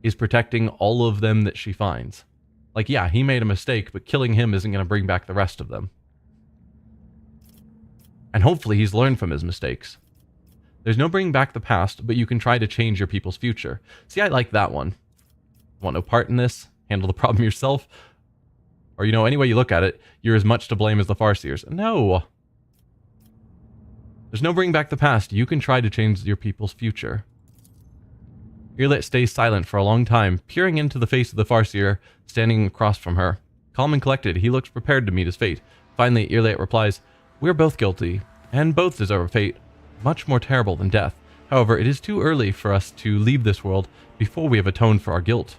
is protecting all of them that she finds. Like, yeah, he made a mistake, but killing him isn't going to bring back the rest of them. And hopefully he's learned from his mistakes. There's no bringing back the past, but you can try to change your people's future. See, I like that one. Want no part in this? Handle the problem yourself? Or, any way you look at it, you're as much to blame as the Farseers. No. There's no bringing back the past. You can try to change your people's future. Irliet stays silent for a long time, peering into the face of the Farseer standing across from her. Calm and collected, he looks prepared to meet his fate. Finally, Irliet replies, "We're both guilty, and both deserve a fate much more terrible than death. However, it is too early for us to leave this world before we have atoned for our guilt."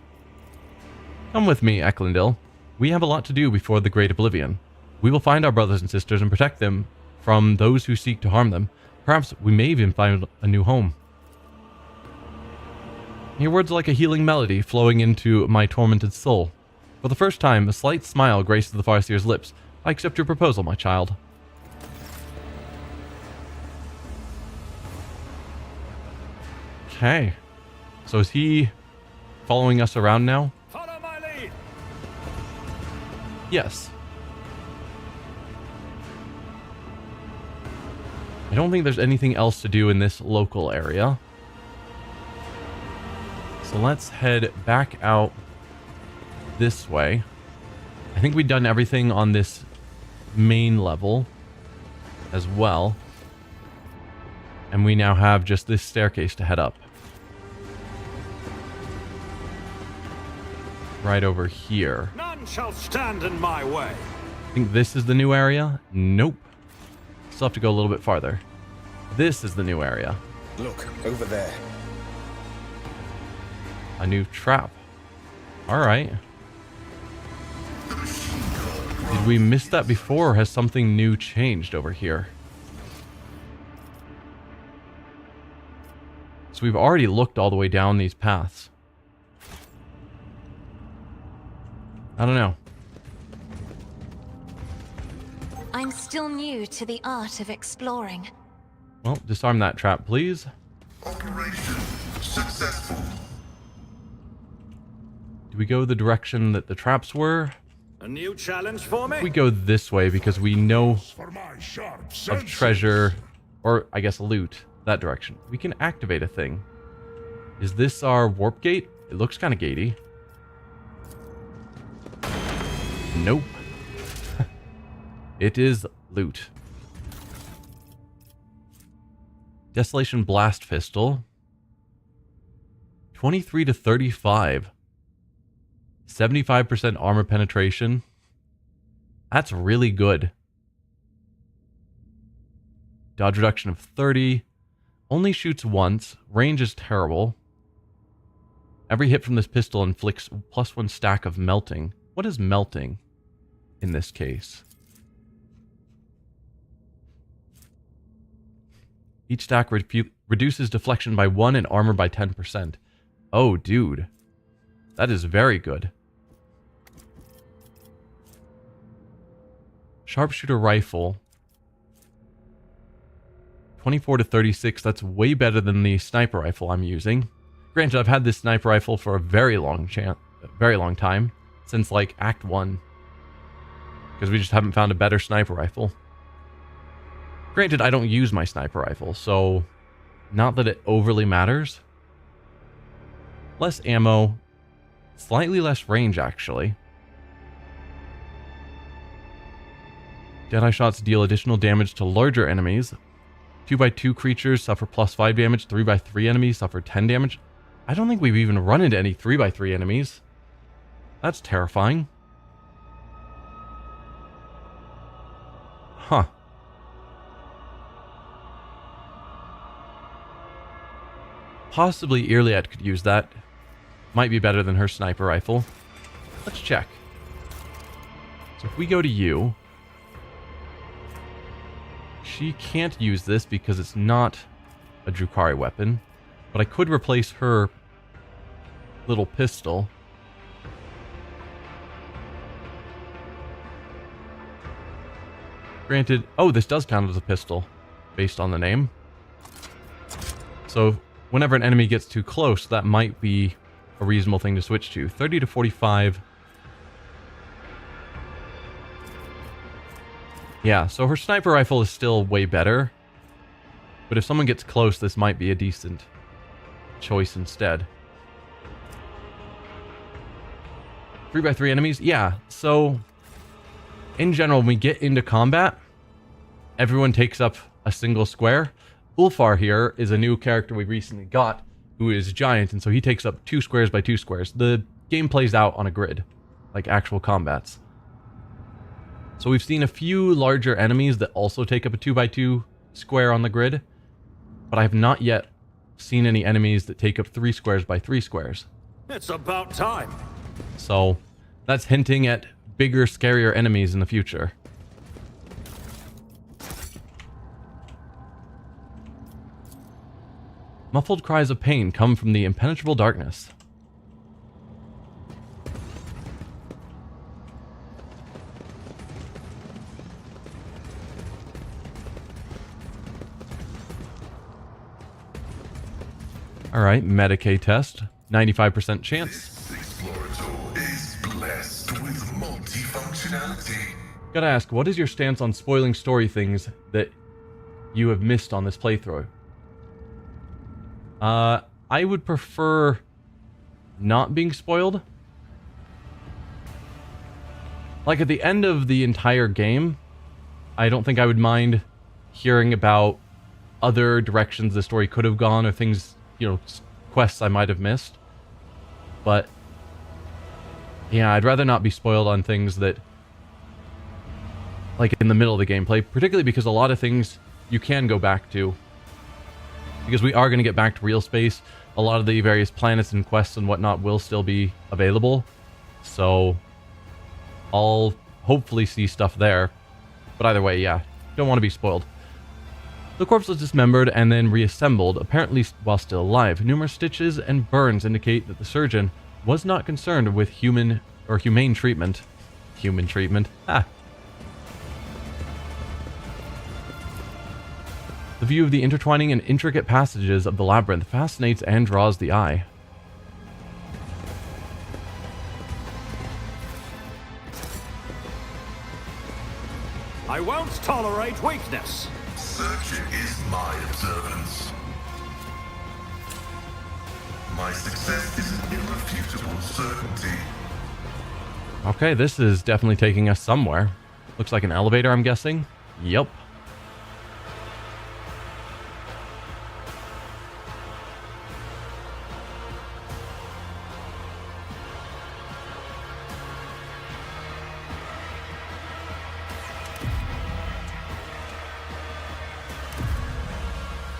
Come with me, Eklundil. We have a lot to do before the Great Oblivion. We will find our brothers and sisters and protect them from those who seek to harm them. Perhaps we may even find a new home. Your words are like a healing melody flowing into my tormented soul. For the first time, a slight smile graces the Farseer's lips. I accept your proposal, my child. Okay. So is he following us around now? Follow my lead. Yes. I don't think there's anything else to do in this local area. So let's head back out this way. I think we've done everything on this main level as well. And we now have just this staircase to head up. Right over here. None shall stand in my way. I think this is the new area. Nope. Still have to go a little bit farther. This is the new area. Look, over there. A new trap. Alright. Did we miss that before, or has something new changed over here? So we've already looked all the way down these paths. I don't know. I'm still new to the art of exploring. Well, disarm that trap, please. Operation successful. Do we go the direction that the traps were? A new challenge for me? We go this way because we know For my sharp of senses. treasure, or I guess loot, that direction. We can activate a thing. Is this our warp gate? It looks kind of gatey. Nope. It is loot. Desolation Blast Pistol. 23 to 35. 75% armor penetration. That's really good. Dodge reduction of 30. Only shoots once. Range is terrible. Every hit from this pistol inflicts +1 stack of melting. What is melting in this case? Each stack reduces deflection by 1 and armor by 10%. Oh, dude. That is very good. Sharpshooter rifle. 24 to 36. That's way better than the sniper rifle I'm using. Granted, I've had this sniper rifle for a very long time. Since like Act 1. Because we just haven't found a better sniper rifle. Granted, I don't use my sniper rifle, so not that it overly matters. Less ammo. Slightly less range, actually. Deadeye shots deal additional damage to larger enemies. 2x2 creatures suffer +5 damage. 3x3 enemies suffer 10 damage. I don't think we've even run into any 3x3 enemies. That's terrifying. Huh. Possibly Irliet could use that. Might be better than her sniper rifle. Let's check. So if we go to you... She can't use this because it's not a Drukhari weapon. But I could replace her little pistol. Granted... Oh, this does count as a pistol. Based on the name. So... Whenever an enemy gets too close, that might be a reasonable thing to switch to. 30 to 45. Yeah, so her sniper rifle is still way better. But if someone gets close, this might be a decent choice instead. 3x3 enemies? Yeah, so... In general, when we get into combat, everyone takes up a single square. Ulfar here is a new character we recently got, who is giant, and so he takes up 2 squares by 2 squares. The game plays out on a grid, like actual combats. So we've seen a few larger enemies that also take up a 2x2 square on the grid, but I have not yet seen any enemies that take up 3 squares by 3 squares. It's about time. So that's hinting at bigger, scarier enemies in the future. Muffled cries of pain come from the impenetrable darkness. Alright, Medicaid test. 95% chance. This explorator is blessed with multifunctionality. Gotta ask, what is your stance on spoiling story things that you have missed on this playthrough? I would prefer not being spoiled. Like at the end of the entire game, I don't think I would mind hearing about other directions the story could have gone or things, you know, quests I might have missed. But yeah, I'd rather not be spoiled on things that, like in the middle of the gameplay, particularly because a lot of things you can go back to. Because we are going to get back to real space. A lot of the various planets and quests and whatnot will still be available. So I'll hopefully see stuff there. But either way, yeah, don't want to be spoiled. The corpse was dismembered and then reassembled, apparently while still alive. Numerous stitches and burns indicate that the surgeon was not concerned with humane treatment. Human treatment. Ha! The view of the intertwining and intricate passages of the labyrinth fascinates and draws the eye. I won't tolerate weakness. Searching is my observance. My success is an irrefutable certainty. Okay, this is definitely taking us somewhere. Looks like an elevator, I'm guessing. Yep.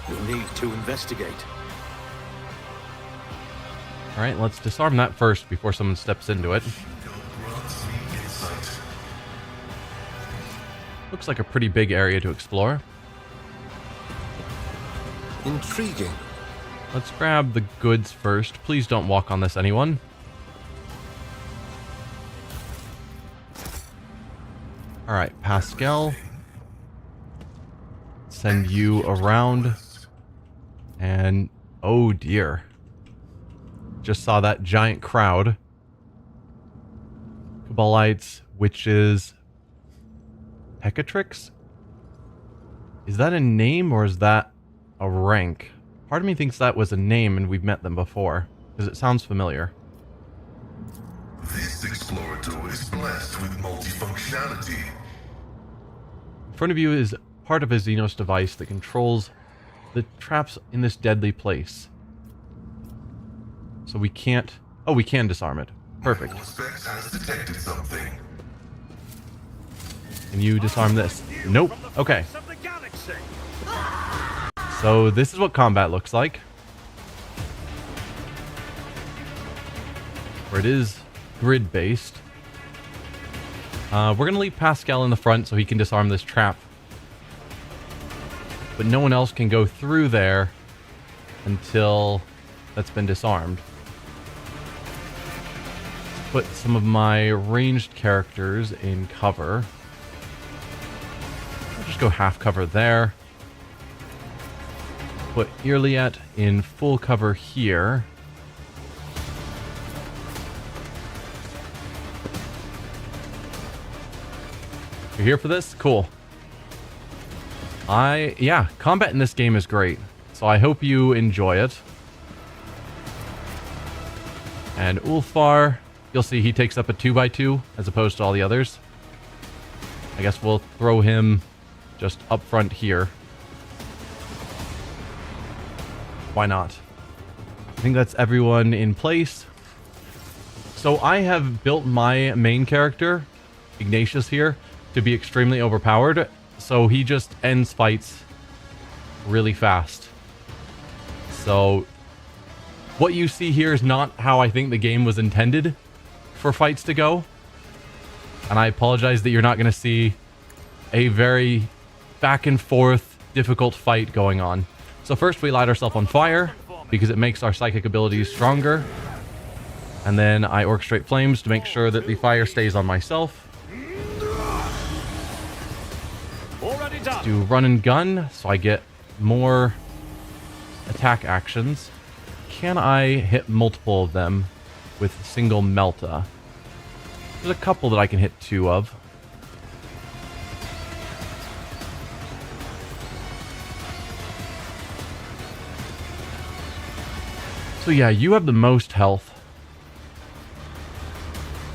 We need to investigate. Alright, let's disarm that first before someone steps into it. Grants me insight. Looks like a pretty big area to explore. Intriguing. Let's grab the goods first. Please don't walk on this, anyone. Alright, Pascal. Send you around. And, oh dear. Just saw that giant crowd. Cabalites, witches, Pecatrix? Is that a name or is that a rank? Part of me thinks that was a name and we've met them before, because it sounds familiar. This explorator is blessed with multifunctionality. In front of you is part of a xenos device that controls the traps in this deadly place. So we can't... Oh, we can disarm it. Perfect. Auspex has detected something. Can you disarm this? Nope. Okay. So this is what combat looks like. Where it is grid-based. We're going to leave Pascal in the front so he can disarm this trap. But no one else can go through there until that's been disarmed. Put some of my ranged characters in cover. I'll just go half cover there. Put Irliet in full cover here. You're here for this? Cool. Yeah, combat in this game is great. So I hope you enjoy it. And Ulfar, you'll see he takes up a 2x2 as opposed to all the others. I guess we'll throw him just up front here. Why not? I think that's everyone in place. So I have built my main character, Ignatius here, to be extremely overpowered. So he just ends fights really fast. So what you see here is not how I think the game was intended for fights to go. And I apologize that you're not going to see a very back and forth difficult fight going on. So first we light ourselves on fire because it makes our psychic abilities stronger. And then I orchestrate flames to make sure that the fire stays on myself. Let's do run and gun so I get more attack actions. Can I hit multiple of them with a single melta? There's a couple that I can hit 2 of. So yeah, you have the most health.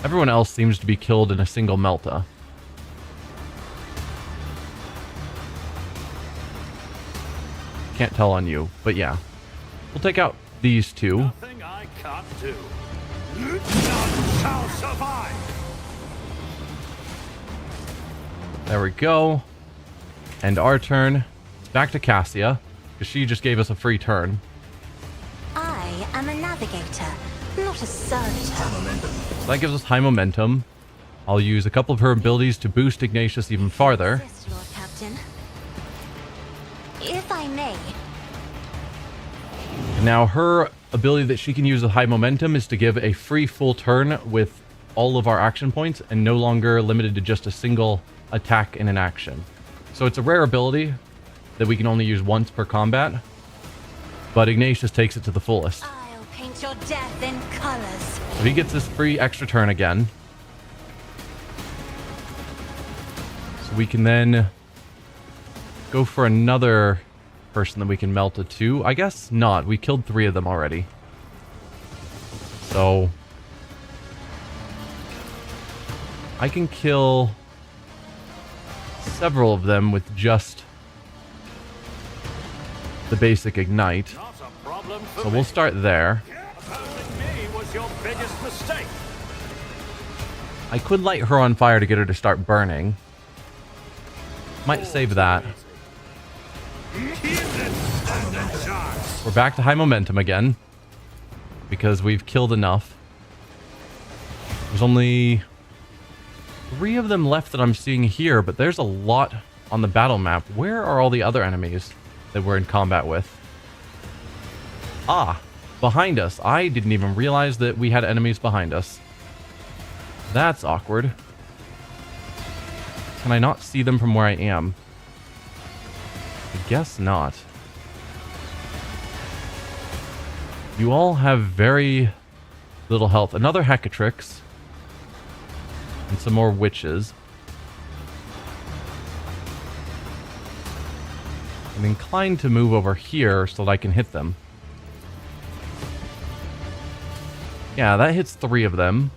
Everyone else seems to be killed in a single melta. Can't tell on you, but yeah. We'll take out these 2. Nothing I can't do. None shall survive. There we go. And our turn. It's back to Cassia, because she just gave us a free turn. I am a navigator, not a servitor. So that gives us high momentum. I'll use a couple of her abilities to boost Ignatius even farther. Assist, Lord Captain. If I may. Now her ability that she can use with high momentum is to give a free full turn with all of our action points and no longer limited to just a single attack in an action. So it's a rare ability that we can only use once per combat, but Ignatius takes it to the fullest. I'll paint your death in colors. So he gets this free extra turn again. So we can then go for another person that we can melt it to. I guess not. We killed 3 of them already. So I can kill several of them with just the basic ignite. Not a problem for So me. we'll start there. Opposing me was your biggest mistake. I could light her on fire to get her to start burning. Might save that. We're back to high momentum again, because we've killed enough. There's only 3 of them left that I'm seeing here, but there's a lot on the battle map. Where are all the other enemies that we're in combat with? Ah, behind us. I didn't even realize that we had enemies behind us. That's awkward. Can I not see them from where I am? I guess not. You all have very little health. Another Hecatrix. And some more witches. I'm inclined to move over here so that I can hit them. Yeah, that hits 3 of them.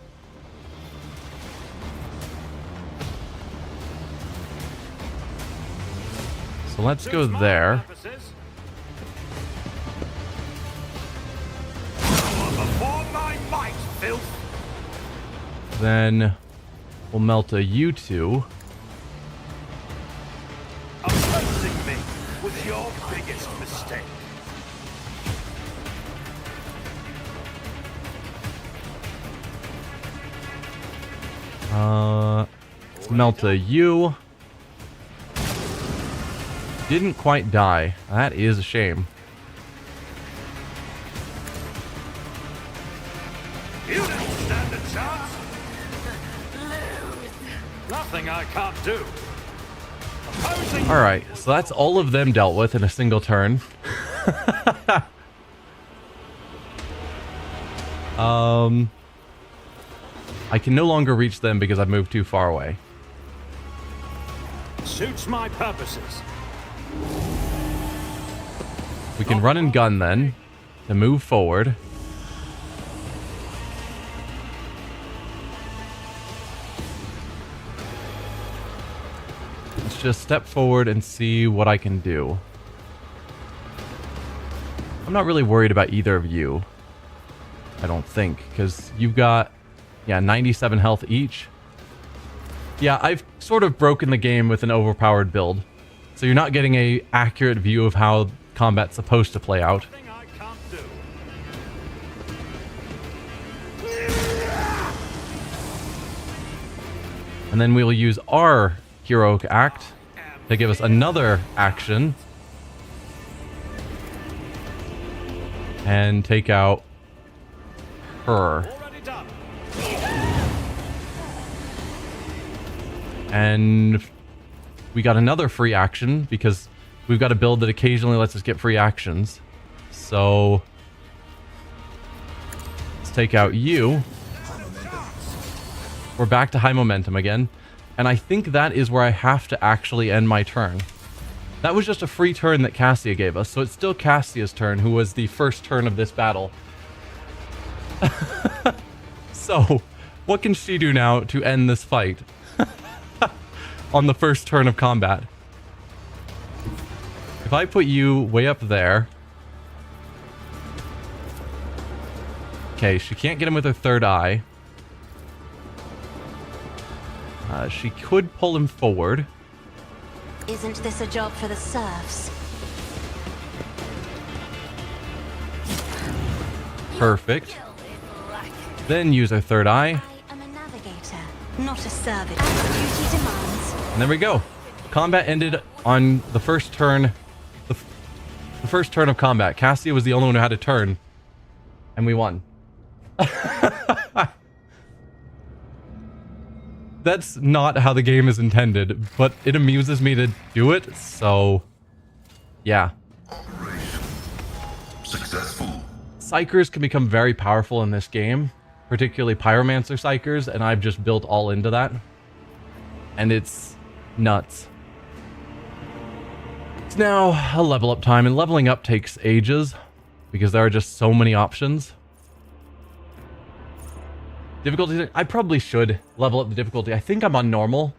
So let's go there. Before my might, filth. Then we'll melt a you 2. Opposing me was your biggest mistake. Let's melt a you. Didn't quite die. That is a shame. You didn't stand a chance. Nothing I can't do. Opposing Alright, so that's all of them dealt with in a single turn. I can no longer reach them because I've moved too far away. suits my purposes. We can run and gun then to move forward. Let's just step forward and see what I can do. I'm not really worried about either of you. I don't think, because you've got, 97 health each. Yeah, I've sort of broken the game with an overpowered build. So you're not getting a accurate view of how combat's supposed to play out. Nothing I can't do. And then we'll use our heroic act to give us another action. And take out her. And we got another free action because we've got a build that occasionally lets us get free actions. So let's take out you. We're back to high momentum again. And I think that is where I have to actually end my turn. That was just a free turn that Cassia gave us. So it's still Cassia's turn, who was the first turn of this battle. So what can she do now to end this fight? On the first turn of combat. If I put you way up there. Okay, she can't get him with her third eye. She could pull him forward. Isn't this a job for the serfs? Perfect. Then use her third eye. I am a navigator, not a servant. As duty demands. And there we go. Combat ended on the first turn. The first turn of combat. Cassia was the only one who had a turn. And we won. That's not how the game is intended, but it amuses me to do it, so yeah. Operation successful. Psykers can become very powerful in this game, particularly pyromancer psykers, and I've just built all into that. And it's nuts. It's now a level up time, and leveling up takes ages because there are just so many options. Difficulty, I probably should level up the difficulty. I think I'm on normal,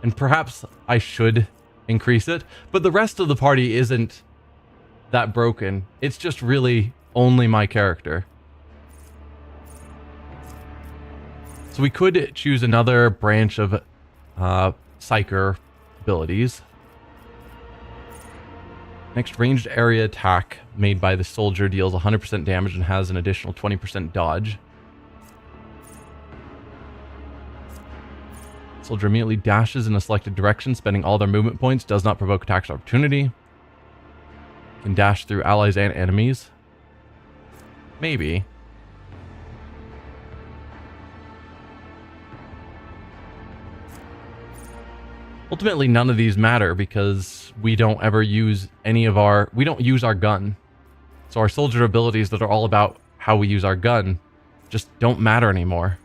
and perhaps I should increase it, but the rest of the party isn't that broken. It's just really only my character. So we could choose another branch of psyker abilities. Next, ranged area attack made by the soldier deals 100% damage and has an additional 20% dodge. Soldier immediately dashes in a selected direction, spending all their movement points, does not provoke attacks of opportunity. Can dash through allies and enemies. Maybe. Ultimately, none of these matter because we don't ever use any of our... We don't use our gun. So our soldier abilities that are all about how we use our gun just don't matter anymore.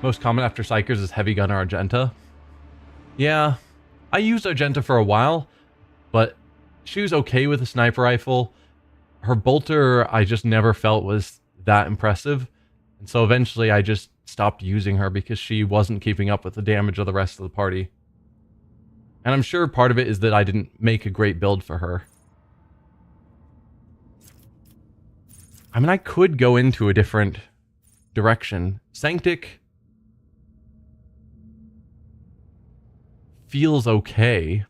Most common after Psykers is Heavy Gun or Argenta. Yeah, I used Argenta for a while, but she was okay with a sniper rifle. Her bolter I just never felt was that impressive. And so eventually I just stopped using her because she wasn't keeping up with the damage of the rest of the party. And I'm sure part of it is that I didn't make a great build for her. I mean, I could go into a different direction. Sanctic feels okay.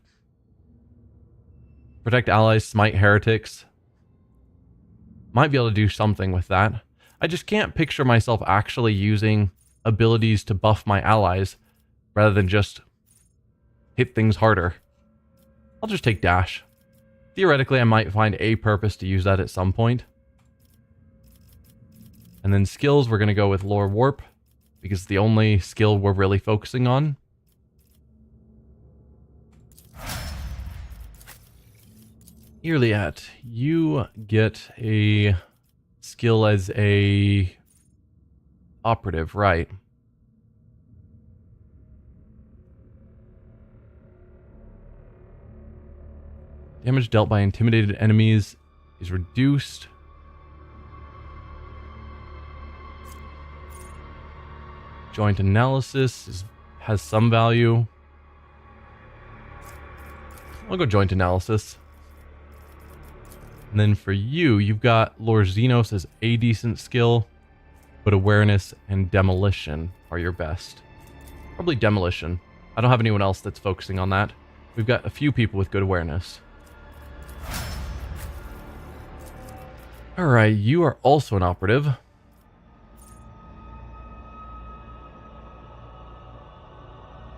Protect allies, smite heretics. Might be able to do something with that. I just can't picture myself actually using abilities to buff my allies rather than just hit things harder. I'll just take dash. Theoretically, I might find a purpose to use that at some point. And then skills, we're going to go with Lore Warp because it's the only skill we're really focusing on. Earliat, you get a skill as a operative, right? Damage dealt by intimidated enemies is reduced. Joint analysis has some value. I'll go joint analysis. And then for you, you've got Lord Xenos as a decent skill, but awareness and demolition are your best. Probably demolition. I don't have anyone else that's focusing on that. We've got a few people with good awareness. Alright, you are also an operative.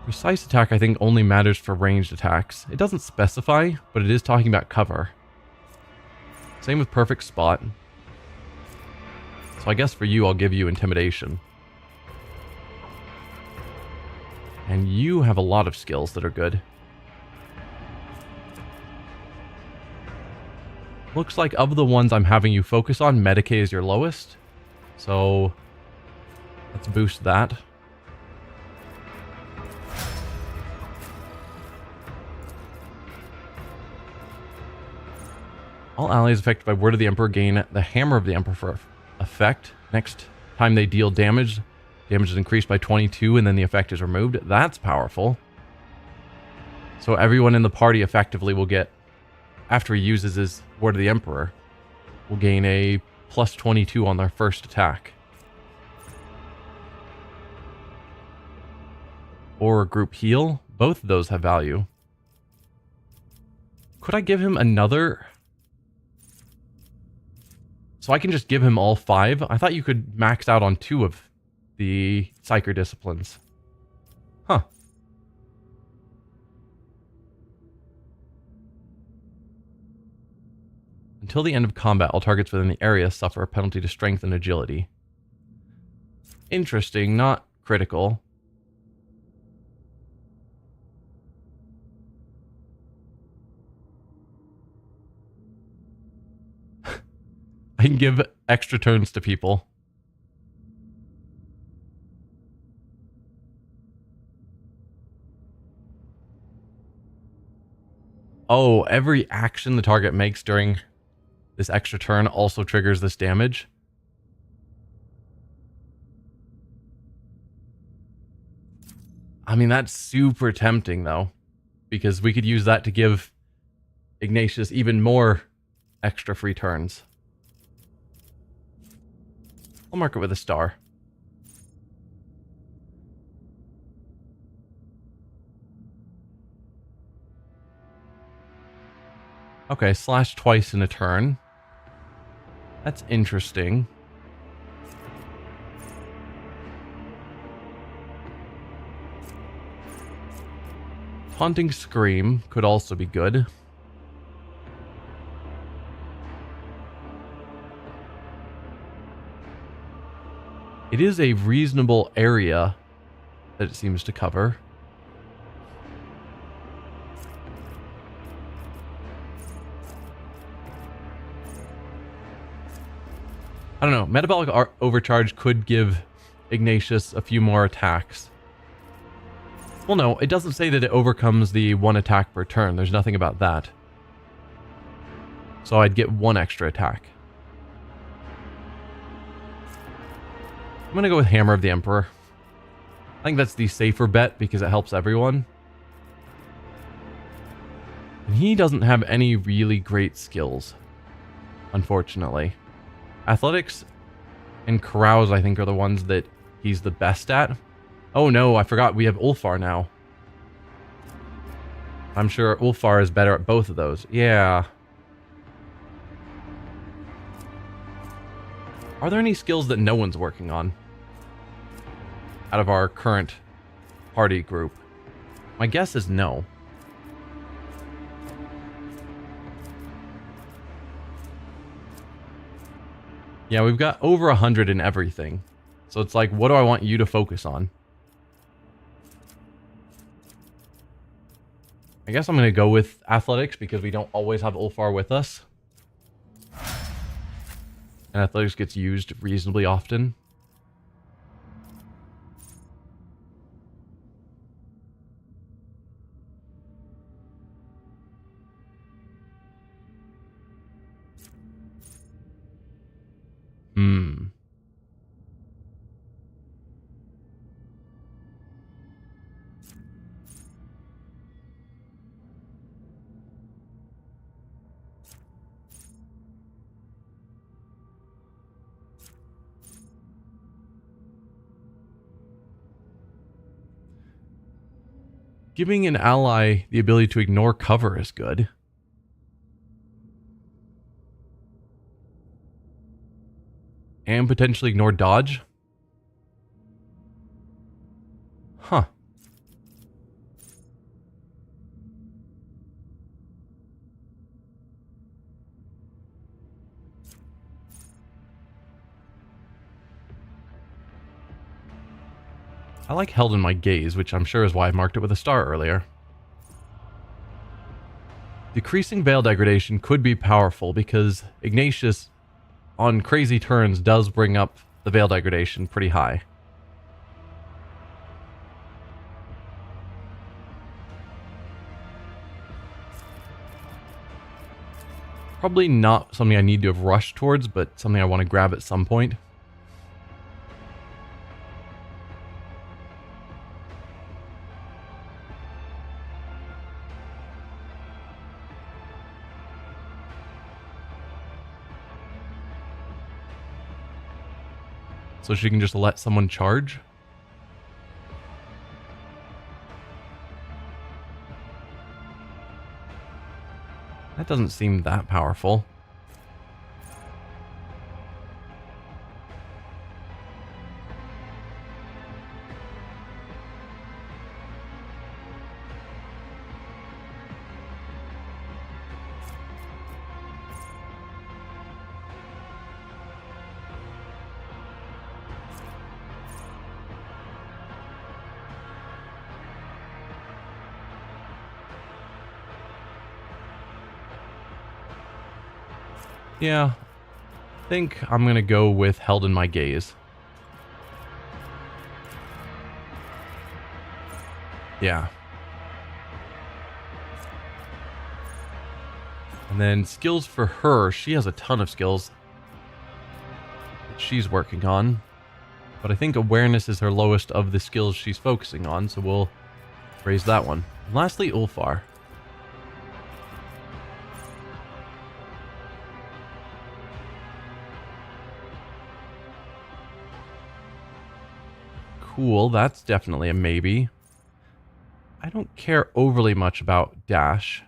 Precise attack, I think, only matters for ranged attacks. It doesn't specify, but it is talking about cover. Same with perfect spot. So I guess for you, I'll give you intimidation. And you have a lot of skills that are good. Looks like of the ones I'm having you focus on, Medicae is your lowest. So let's boost that. All allies affected by Word of the Emperor gain the Hammer of the Emperor for effect. Next time they deal damage, damage is increased by 22 and then the effect is removed. That's powerful. So everyone in the party effectively will get, after he uses his Word of the Emperor, will gain a plus 22 on their first attack. Or group heal. Both of those have value. Could I give him another? So I can just give him all 5? I thought you could max out on 2 of the psyker disciplines. Huh. Until the end of combat, all targets within the area suffer a penalty to strength and agility. Interesting, not critical. I can give extra turns to people. Oh, every action the target makes during this extra turn also triggers this damage. I mean, that's super tempting, though, because we could use that to give Ignatius even more extra free turns. I'll mark it with a star. Okay, slash twice in a turn. That's interesting. Taunting Scream could also be good. It is a reasonable area that it seems to cover. I don't know. Metabolic Overcharge could give Ignatius a few more attacks. Well, no, it doesn't say that it overcomes the 1 attack per turn. There's nothing about that. So I'd get 1 extra attack. I'm going to go with Hammer of the Emperor. I think that's the safer bet because it helps everyone. And he doesn't have any really great skills, unfortunately. Athletics and Carouse, I think, are the ones that he's the best at. Oh no, I forgot we have Ulfar now. I'm sure Ulfar is better at both of those. Yeah. Are there any skills that no one's working on out of our current party group? My guess is no. Yeah, we've got over 100 in everything. So it's like, what do I want you to focus on? I guess I'm going to go with athletics because we don't always have Ulfar with us. And athletics gets used reasonably often. Giving an ally the ability to ignore cover is good. And potentially ignore dodge. Huh. I like held in my gaze, which I'm sure is why I marked it with a star earlier. Decreasing veil degradation could be powerful because Ignatius, on crazy turns, does bring up the veil degradation pretty high. Probably not something I need to have rushed towards, but something I want to grab at some point. So she can just let someone charge? That doesn't seem that powerful. Yeah, I think I'm gonna go with held in my gaze. Yeah. And then skills for her, she has a ton of skills that she's working on. But I think awareness is her lowest of the skills she's focusing on, so we'll raise that one. And lastly, Ulfar. Cool, that's definitely a maybe. I don't care overly much about dash.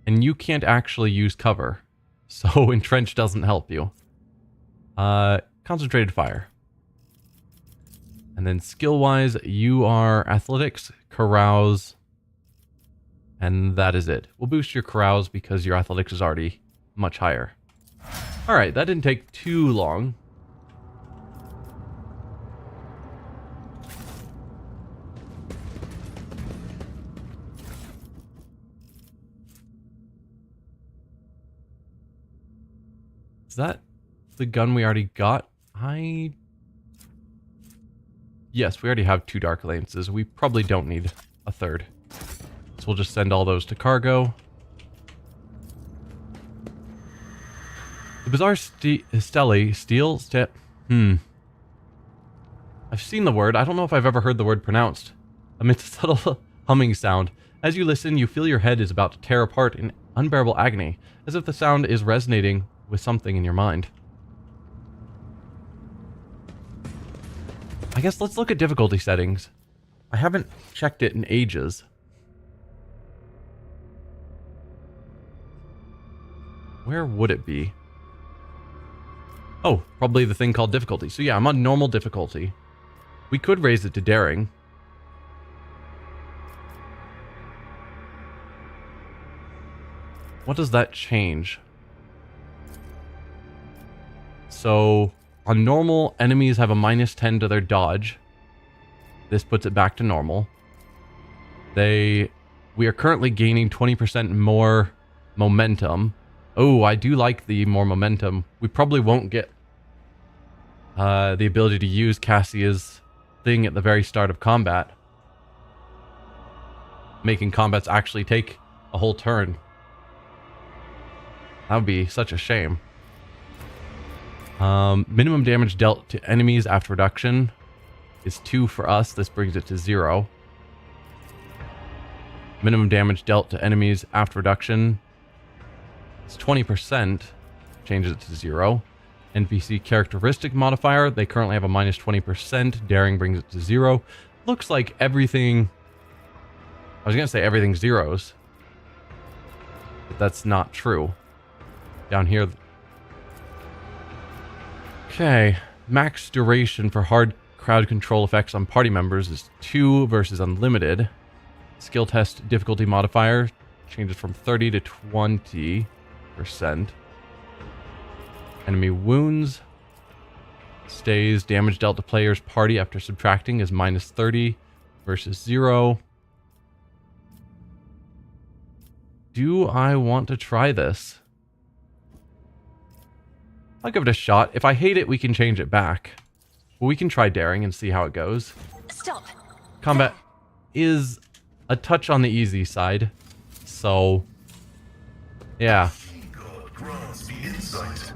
And you can't actually use cover, so entrench doesn't help you. Concentrated fire. And then skill-wise, you are athletics, carouse, and that is it. We'll boost your carouse because your athletics is already much higher. Alright, that didn't take too long. Is that the gun we already got? Yes, we already have 2 Dark Lances. We probably don't need a third. So we'll just send all those to cargo. The bizarre steel. I've seen the word. I don't know if I've ever heard the word pronounced. Amidst a subtle humming sound. As you listen, you feel your head is about to tear apart in unbearable agony, as if the sound is resonating with something in your mind. I guess let's look at difficulty settings. I haven't checked it in ages. Where would it be? Oh, probably the thing called difficulty. So yeah, I'm on normal difficulty. We could raise it to daring. What does that change? So, on normal, enemies have a -10 to their dodge. This puts it back to normal. We are currently gaining 20% more momentum. Oh, I do like the more momentum. We probably won't get the ability to use Cassia's thing at the very start of combat, making combats actually take a whole turn. That would be such a shame. Minimum damage dealt to enemies after reduction is 2 for us. This brings it to 0. Minimum damage dealt to enemies after reduction is 20%. Changes it to 0. NPC characteristic modifier. They currently have a minus 20%. Daring brings it to 0. Looks like everything... I was going to say everything zeros. But that's not true. Down here... Okay. Max duration for hard crowd control effects on party members is 2 versus unlimited. Skill test difficulty modifier changes from 30 to 20%. Enemy wounds stays. Damage dealt to player's party after subtracting is minus 30 versus 0. Do I want to try this? I'll give it a shot. If I hate it, we can change it back. But we can try daring and see how it goes. Stop. Combat is a touch on the easy side. So, yeah. God grants me insight.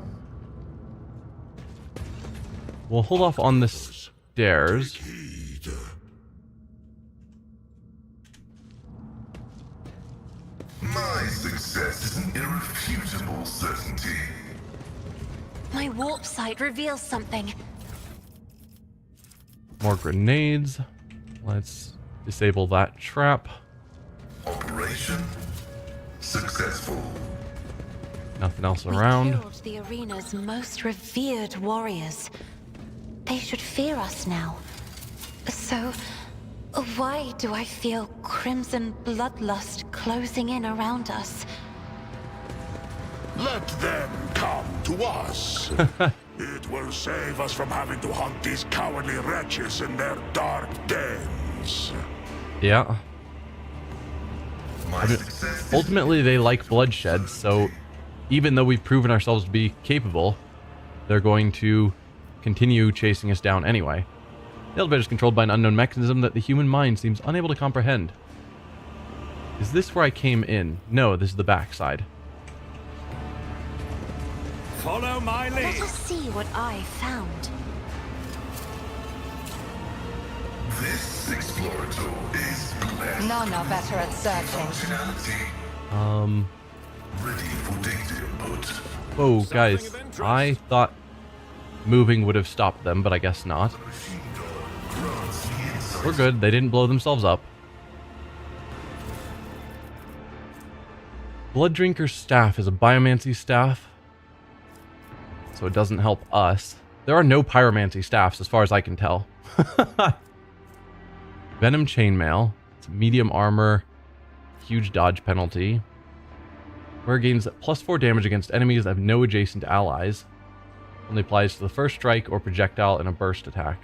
We'll hold off on the stairs. My success is an irrefutable certainty. My warp sight reveals something. More grenades. Let's disable that trap. Operation successful. Nothing else We around. killed the arena's most revered warriors. They should fear us now. So, why do I feel crimson bloodlust closing in around us? Let them come to us. It will save us from having to hunt these cowardly wretches in their dark dens. Yeah. My success is Ultimately, they like bloodshed, so even though we've proven ourselves to be capable, they're going to continue chasing us down anyway. The elevator is controlled by an unknown mechanism that the human mind seems unable to comprehend. Is this where I came in? No, this is the backside. Follow my Let lead. us see what I found. this explorator is blessed. None are better at searching. Functionality ready for data input. Whoa, guys. I thought moving would have stopped them, but I guess not. Machine God grants me insight. We're good. They didn't blow themselves up. Blood Drinker's staff is a biomancy staff, so it doesn't help us. There are no pyromancy staffs as far as I can tell. Venom Chainmail. It's medium armor, huge dodge penalty. Where gains plus 4 damage against enemies that have no adjacent allies. Only applies to the first strike or projectile in a burst attack.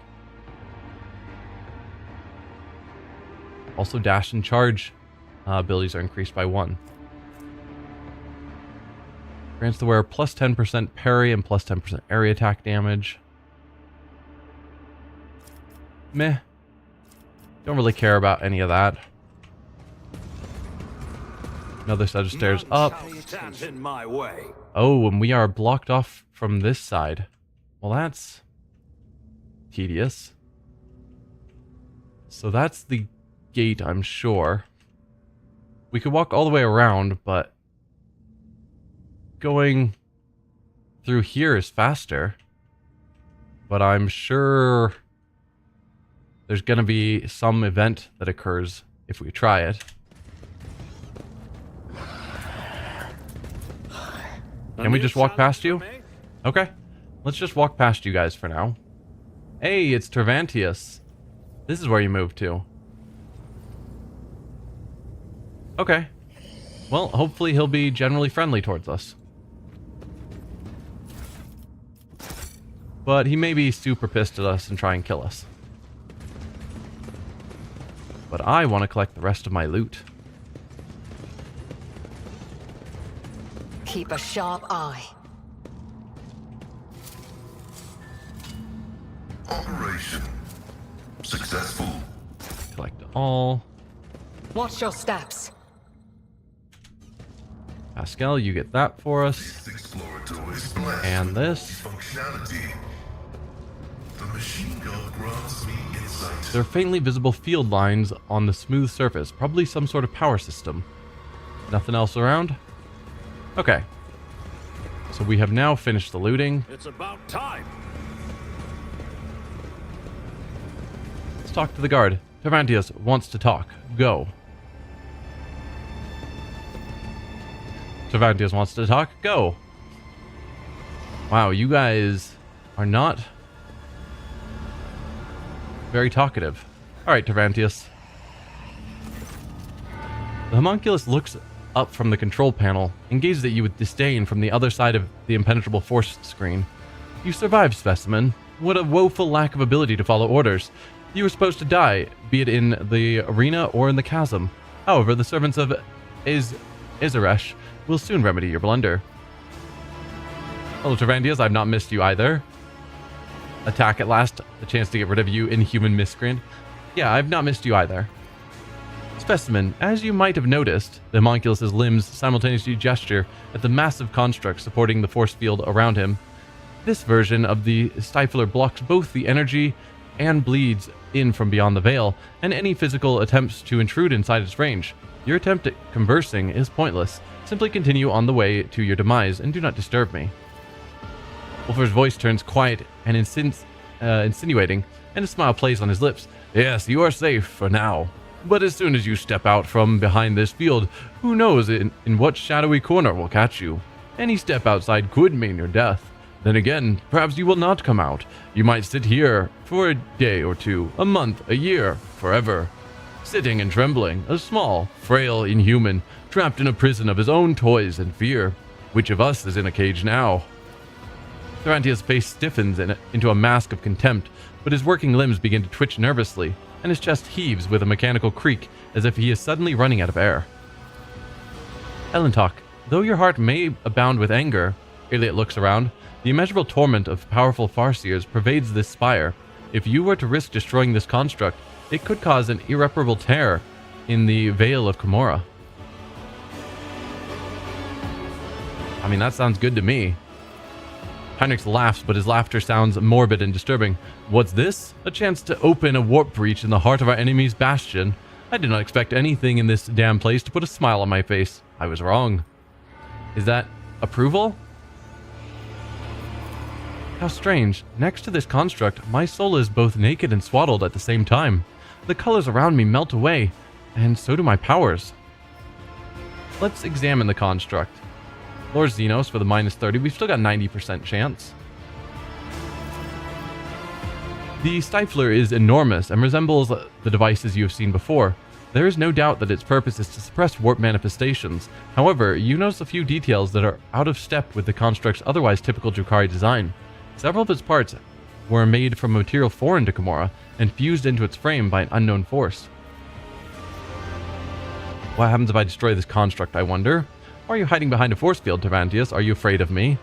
Also, dash and charge abilities are increased by 1. Grants the wearer plus 10% parry and plus 10% area attack damage. Meh. Don't really care about any of that. Another set of stairs up. Stand in my way. Oh, and we are blocked off from this side. Well, that's tedious. So that's the gate, I'm sure. We could walk all the way around, but going through here is faster. But I'm sure there's going to be some event that occurs if we try it. Can we just walk past you? Okay. Let's just walk past you guys for now. Hey, it's Tervantius. This is where you moved to. Okay. Well, hopefully he'll be generally friendly towards us. But he may be super pissed at us and try and kill us. But I want to collect the rest of my loot. Keep a sharp eye. Operation successful. Collect all. Watch your steps. Pascal, you get that for us. This explorator is blessed And with this. functionality. The machine god grants me insight. There are faintly visible field lines on the smooth surface. Probably some sort of power system. Nothing else around? Okay. So So we have now finished the looting. It's about time. Let's talk to the guard. Tervantius wants to talk. Go. Tervantius wants to talk. Go. Wow, you guys are not very talkative. Alright, Tervantius. The homunculus looks up from the control panel and gazes at you with disdain from the other side of the impenetrable force screen. You survived, specimen. What a woeful lack of ability to follow orders. You were supposed to die, be it in the arena or in the chasm. However, the servants of Izaresh will soon remedy your blunder. Hello, Tervantius. I've not missed you either. Attack at last. A chance to get rid of you, inhuman miscreant. Yeah, I've not missed you either. Specimen, as you might have noticed, the homunculus's limbs simultaneously gesture at the massive construct supporting the force field around him. This version of the stifler blocks both the energy and bleeds in from beyond the veil, and any physical attempts to intrude inside its range. Your attempt at conversing is pointless. Simply continue on the way to your demise, and do not disturb me. Wolfer's voice turns quiet and insinuating, and a smile plays on his lips. Yes, you are safe for now. But as soon as you step out from behind this field, who knows in what shadowy corner will catch you. Any step outside could mean your death. Then again, perhaps you will not come out. You might sit here for a day or two, a month, a year, forever. Sitting and trembling, a small, frail inhuman, trapped in a prison of his own toys and fear. Which of us is in a cage now? Tervantius' face stiffens into a mask of contempt, but his working limbs begin to twitch nervously, and his chest heaves with a mechanical creak as if he is suddenly running out of air. Elentok, though your heart may abound with anger, Elliot looks around, the immeasurable torment of powerful farseers pervades this spire. If you were to risk destroying this construct, it could cause an irreparable tear in the Vale of Komorra. I mean, that sounds good to me. Heinrich laughs, but his laughter sounds morbid and disturbing. What's this? A chance to open a warp breach in the heart of our enemy's bastion. I did not expect anything in this damn place to put a smile on my face. I was wrong. Is that approval? How strange. Next to this construct, my soul is both naked and swaddled at the same time. The colors around me melt away, and so do my powers. Let's examine the construct. Lord Xenos for the -30. We've still got 90% chance. The stifler is enormous and resembles the devices you have seen before. There is no doubt that its purpose is to suppress warp manifestations. However, you notice a few details that are out of step with the construct's otherwise typical Drukhari design. Several of its parts were made from material foreign to Komorra and fused into its frame by an unknown force. What happens if I destroy this construct, I wonder? Or are you hiding behind a force field, Tervantius? Are you afraid of me?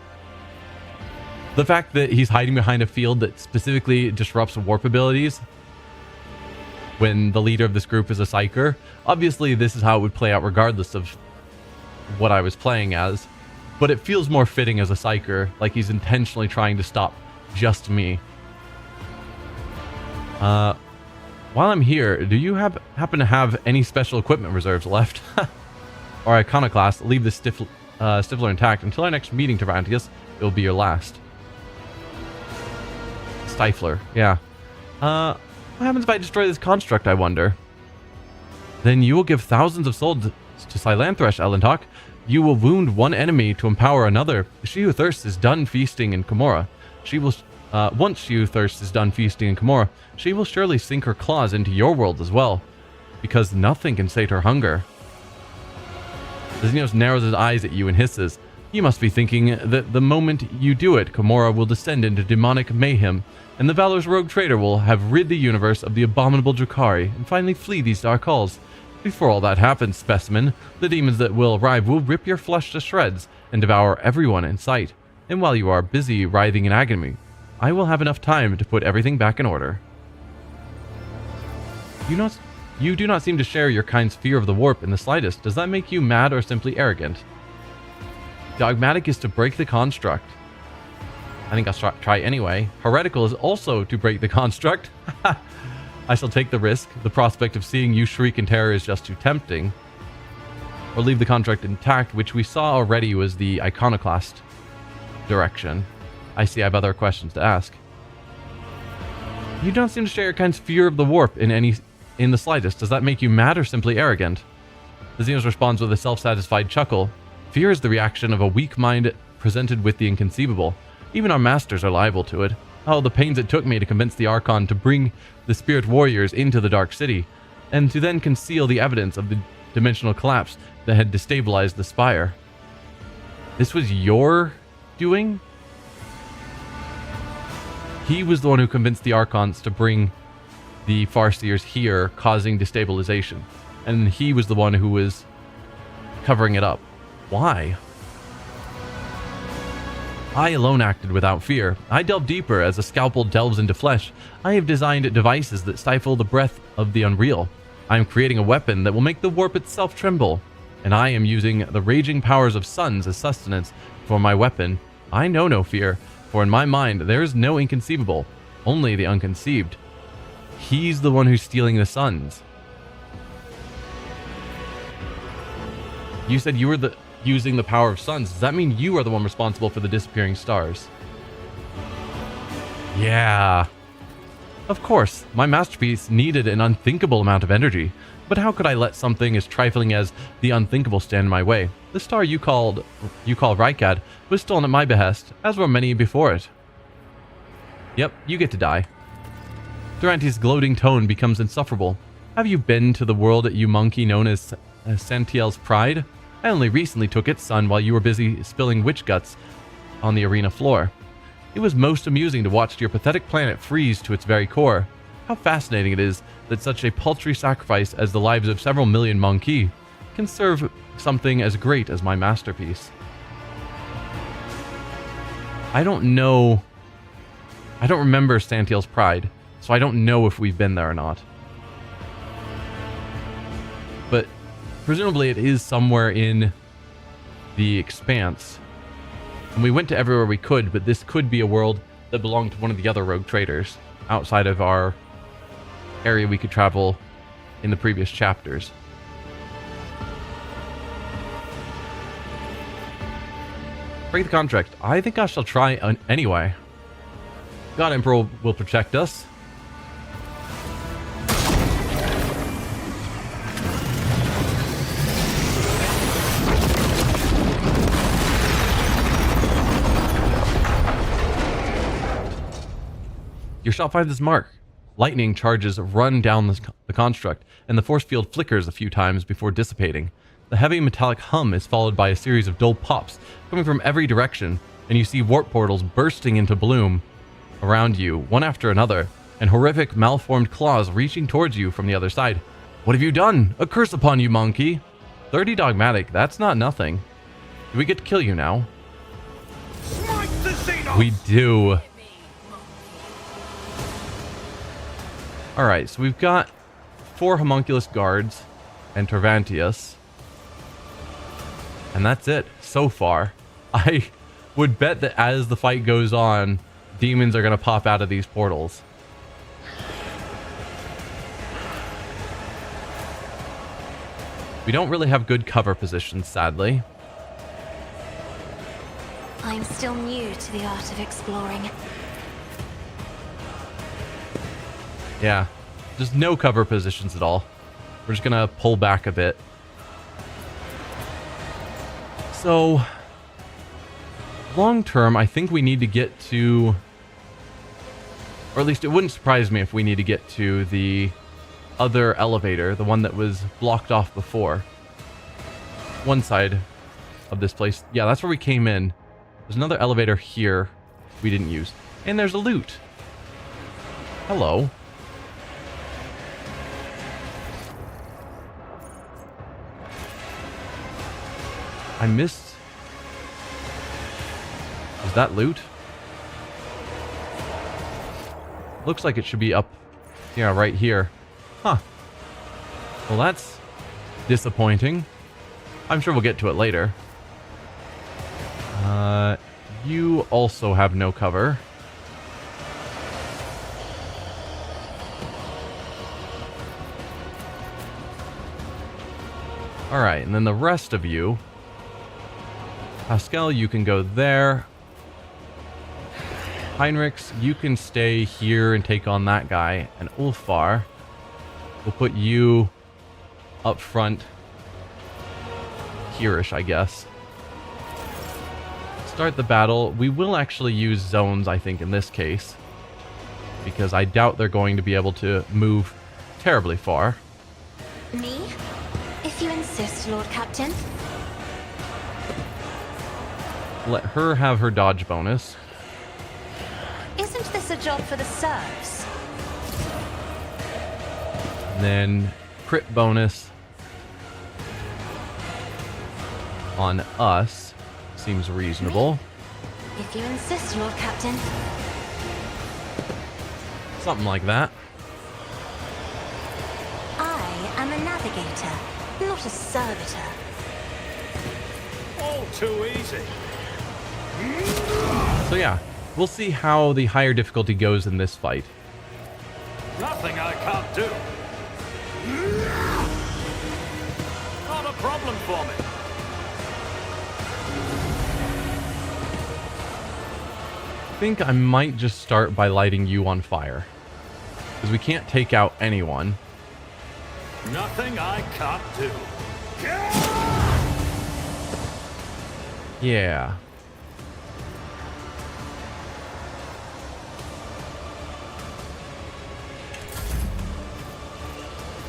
The fact that he's hiding behind a field that specifically disrupts warp abilities when the leader of this group is a psyker. Obviously, this is how it would play out regardless of what I was playing as. But it feels more fitting as a psyker, like he's intentionally trying to stop just me. While I'm here, do you happen to have any special equipment reserves left? Or iconoclast, leave the stifler intact until our next meeting, Tervantius. It will be your last. Stifler, yeah. What happens if I destroy this construct, I wonder? Then you will give thousands of souls to Silanthresh, Elentok. You will wound one enemy to empower another. She who thirsts is done feasting in Komorra. Once she who thirsts is done feasting in Komorra, she will surely sink her claws into your world as well, because nothing can sate her hunger. The Xenos narrows his eyes at you and hisses. You must be thinking that the moment you do it, Komorra will descend into demonic mayhem, and the valorous rogue trader will have rid the universe of the abominable Drukhari and finally flee these dark halls. Before all that happens, specimen, the demons that will arrive will rip your flesh to shreds and devour everyone in sight. And while you are busy writhing in agony, I will have enough time to put everything back in order. You do not seem to share your kind's fear of the warp in the slightest. Does that make you mad or simply arrogant? Dogmatic is to break the construct. I think I'll try anyway. Heretical is also to break the construct. I shall take the risk. The prospect of seeing you shriek in terror is just too tempting. Or leave the contract intact, which we saw already was the iconoclast. direction. I see I have other questions to ask. You don't seem to share your kind's fear of the warp in the slightest. Does that make you mad or simply arrogant? The xenos responds with a self-satisfied chuckle. Fear is the reaction of a weak mind presented with the inconceivable. Even our masters are liable to it. Oh, the pains it took me to convince the Archon to bring the spirit warriors into the Dark City, and to then conceal the evidence of the dimensional collapse that had destabilized the spire. This was your doing? He was the one who convinced the Archons to bring the Farseers here, causing destabilization. And he was the one who was covering it up. Why? I alone acted without fear. I delve deeper as a scalpel delves into flesh. I have designed devices that stifle the breath of the unreal. I am creating a weapon that will make the warp itself tremble. And I am using the raging powers of suns as sustenance for my weapon. I know no fear, for in my mind there is no inconceivable, only the unconceived. He's the one who's stealing the suns. You said you were using the power of suns. Does that mean you are the one responsible for the disappearing stars? Yeah. Of course, my masterpiece needed an unthinkable amount of energy, but how could I let something as trifling as the unthinkable stand in my way? The star you call Rykad was stolen at my behest, as were many before it. Yep, you get to die. Durante's gloating tone becomes insufferable. Have you been to the world you monkey known as Santiel's Pride? I only recently took it, son, while you were busy spilling witch guts on the arena floor. It was most amusing to watch your pathetic planet freeze to its very core. How fascinating it is that such a paltry sacrifice as the lives of several million monkey can serve something as great as my masterpiece. I don't know. I don't remember Santiel's Pride, so I don't know if we've been there or not. But presumably it is somewhere in the Expanse. And we went to everywhere we could, but this could be a world that belonged to one of the other rogue traders outside of our area we could travel in the previous chapters. Break the contract. I think I shall try anyway. God Emperor will protect us. You shall find this mark. Lightning charges run down the construct, and the force field flickers a few times before dissipating. The heavy metallic hum is followed by a series of dull pops coming from every direction, and you see warp portals bursting into bloom around you, one after another, and horrific malformed claws reaching towards you from the other side. What have you done? A curse upon you, monkey! 30 dogmatic, that's not nothing. Do we get to kill you now? Smite the xenos! We do. Alright, so we've got 4 homunculus guards and Tervantius. And that's it so far. I would bet that as the fight goes on, demons are going to pop out of these portals. We don't really have good cover positions, sadly. I'm still new to the art of exploring. Yeah, just no cover positions at all. We're just going to pull back a bit. So, long term, I think we need to get to, or at least it wouldn't surprise me if we need to get to the other elevator, the one that was blocked off before. One side of this place. Yeah, that's where we came in. There's another elevator here we didn't use. And there's a loot. Hello. I missed. Is that loot? Looks like it should be up. Yeah, right here. Huh. Well, that's disappointing. I'm sure we'll get to it later. You also have no cover. Alright, and then the rest of you. Pascal, you can go there. Heinrichs, you can stay here and take on that guy. And Ulfar, we'll put you up front. Here-ish, I guess. Start the battle. We will actually use zones, I think, in this case. Because I doubt they're going to be able to move terribly far. Me? If you insist, Lord Captain. Let her have her dodge bonus. Isn't this a job for the serfs? And then crit bonus on us. Seems reasonable. If you insist, Lord Captain. Something like that. I am a navigator, not a servitor. All too easy. So yeah, we'll see how the higher difficulty goes in this fight. Nothing I can't do. Not a problem for me. I think I might just start by lighting you on fire. Because we can't take out anyone. Nothing I can't do. Yeah.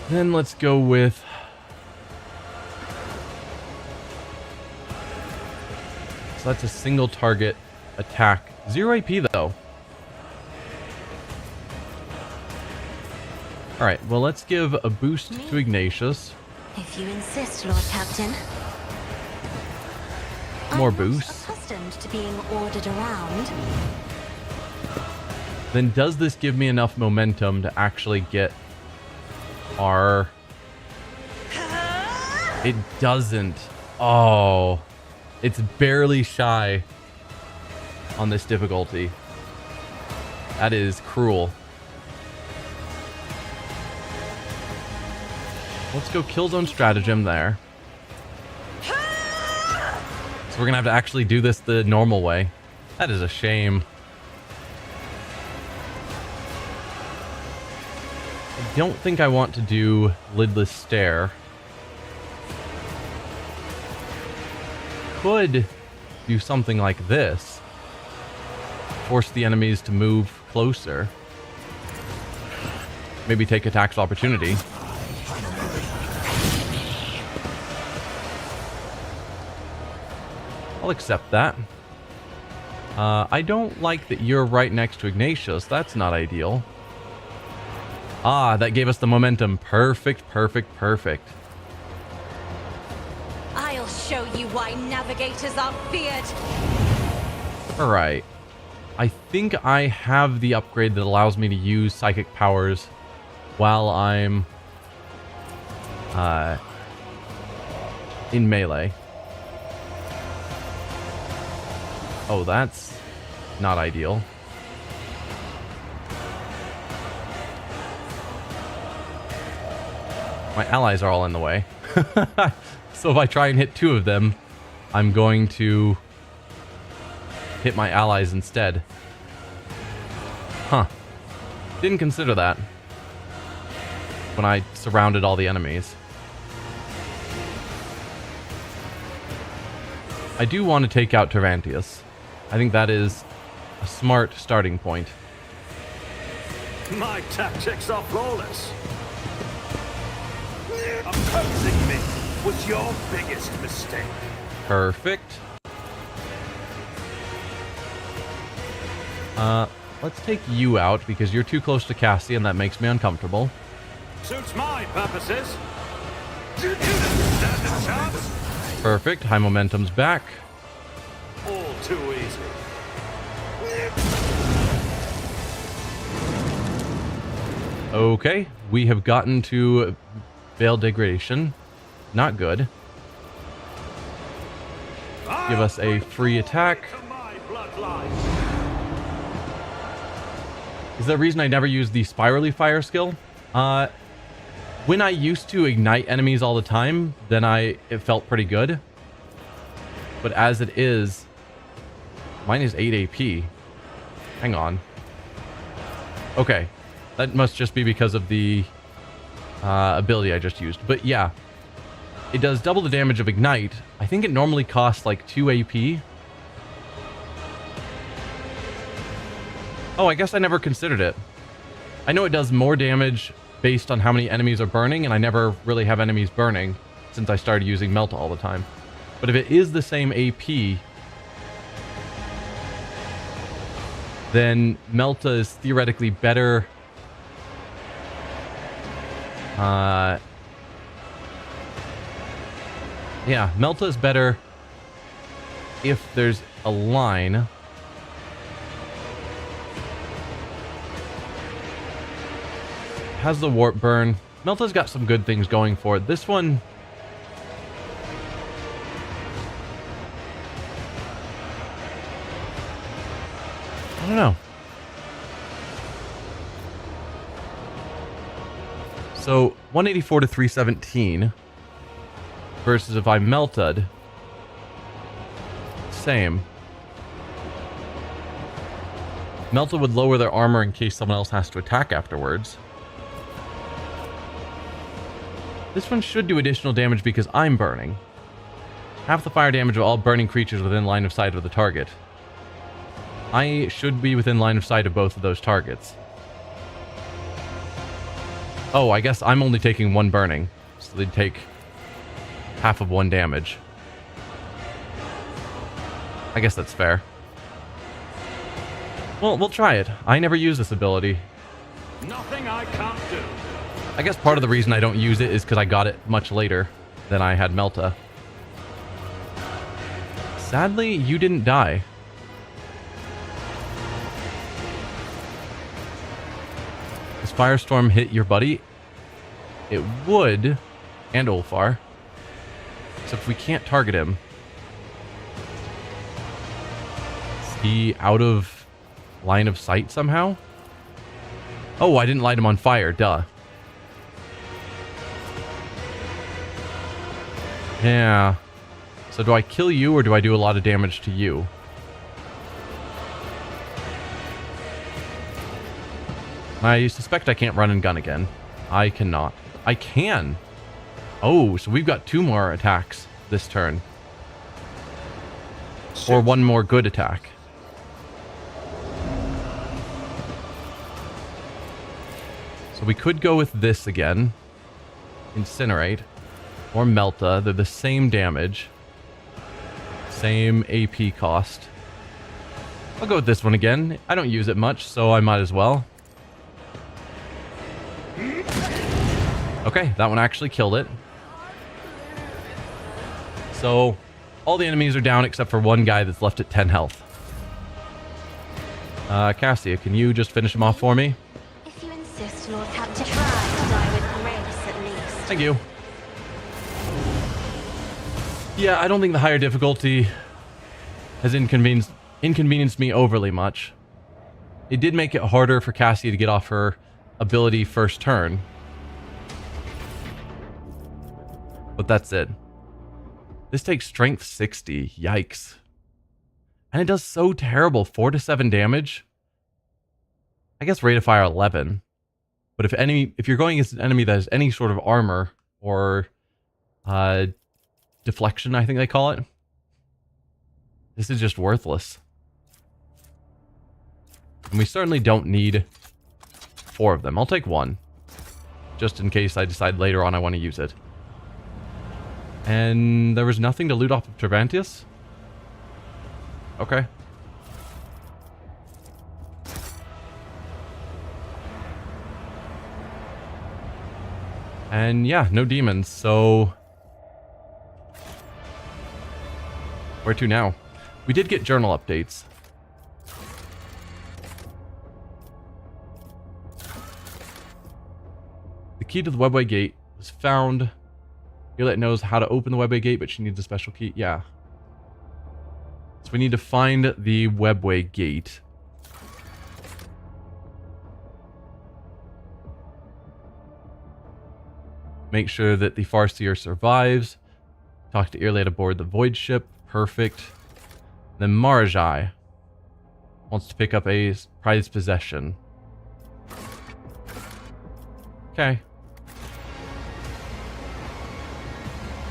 Then let's go with... So that's a single target attack. 0 AP though. Alright, well let's give a boost to Ignatius. If you insist, Lord Captain. More I'm boosts. not accustomed to being ordered around. Then does this give me enough momentum to actually get our... It doesn't. Oh. It's barely shy on this difficulty. That is cruel. Let's go kill zone stratagem there. So we're gonna have to actually do this the normal way. That is a shame. I don't think I want to do lidless stare. Could do something like this. Force the enemies to move closer. Maybe take attacks of opportunity. I'll accept that. I don't like that you're right next to Ignatius. That's not ideal. Ah, that gave us the momentum. Perfect, perfect, perfect. I'll show you why navigators are feared. Alright. I think I have the upgrade that allows me to use psychic powers while I'm in melee. Oh, that's not ideal. My allies are all in the way. So if I try and hit 2 of them, I'm going to hit my allies instead. Huh. Didn't consider that when I surrounded all the enemies. I do want to take out Tyrantius. I think that is a smart starting point. My tactics are flawless. Opposing me was your biggest mistake. Perfect. Let's take you out because you're too close to Cassie and that makes me uncomfortable. Suits my purposes. You didn't stand a chance. Perfect. High momentum's back. All too easy. Okay, we have gotten to Veil Degradation. Not good. Give us a free attack. Is there a reason I never used the Spirally Fire skill? When I used to ignite enemies all the time, then it felt pretty good. But as it is, mine is 8 AP. Hang on. Okay. That must just be because of the ability I just used. But yeah. It does double the damage of Ignite. I think it normally costs like 2 AP. Oh, I guess I never considered it. I know it does more damage based on how many enemies are burning, and I never really have enemies burning since I started using Melta all the time. But if it is the same AP, then Melta is theoretically better. Yeah, Melta is better if there's a line. Has the warp burn. Melta's got some good things going for it. This one... I don't know. So, 184 to 317 versus if I melted. Same. Melta would lower their armor in case someone else has to attack afterwards. This one should do additional damage because I'm burning. Half the fire damage of all burning creatures within line of sight of the target. I should be within line of sight of both of those targets. Oh, I guess I'm only taking 1 burning. So they'd take half of 1 damage. I guess that's fair. Well, we'll try it. I never use this ability. Nothing I can't do. I guess part of the reason I don't use it is because I got it much later than I had Melta. Sadly, you didn't die. Does Firestorm hit your buddy? It would. And Ulfar. Except we can't target him. Is he out of line of sight somehow? Oh, I didn't light him on fire. Duh. Yeah. So do I kill you or do I do a lot of damage to you? I suspect I can't run and gun again. I cannot. I can. Oh, so we've got 2 more attacks this turn. Or 1 more good attack. So we could go with this again. Incinerate. Or Melta. They're the same damage. Same AP cost. I'll go with this one again. I don't use it much, so I might as well. Okay, that one actually killed it. So, all the enemies are down except for 1 guy that's left at 10 health. Cassia, can you just finish him off for me? If you insist, Lord Captain, try to die with grace at least. Thank you. Yeah, I don't think the higher difficulty has inconvenienced me overly much. It did make it harder for Cassia to get off her ability first turn. But that's it. This takes strength 60. Yikes. And it does so terrible. 4 to 7 damage. I guess rate of fire 11. But if you're going against an enemy that has any sort of armor or deflection, I think they call it, this is just worthless. And we certainly don't need 4 of them. I'll take 1. Just in case I decide later on I want to use it. And there was nothing to loot off of Tervantius? Okay. And yeah, no demons, so... where to now? We did get journal updates. The key to the webway gate was found. Violet knows how to open the webway gate, but she needs a special key. Yeah. So we need to find the webway gate. Make sure that the Farseer survives. Talk to Irlate aboard the void ship. Perfect. Then Marajai. wants to pick up a prized possession. Okay.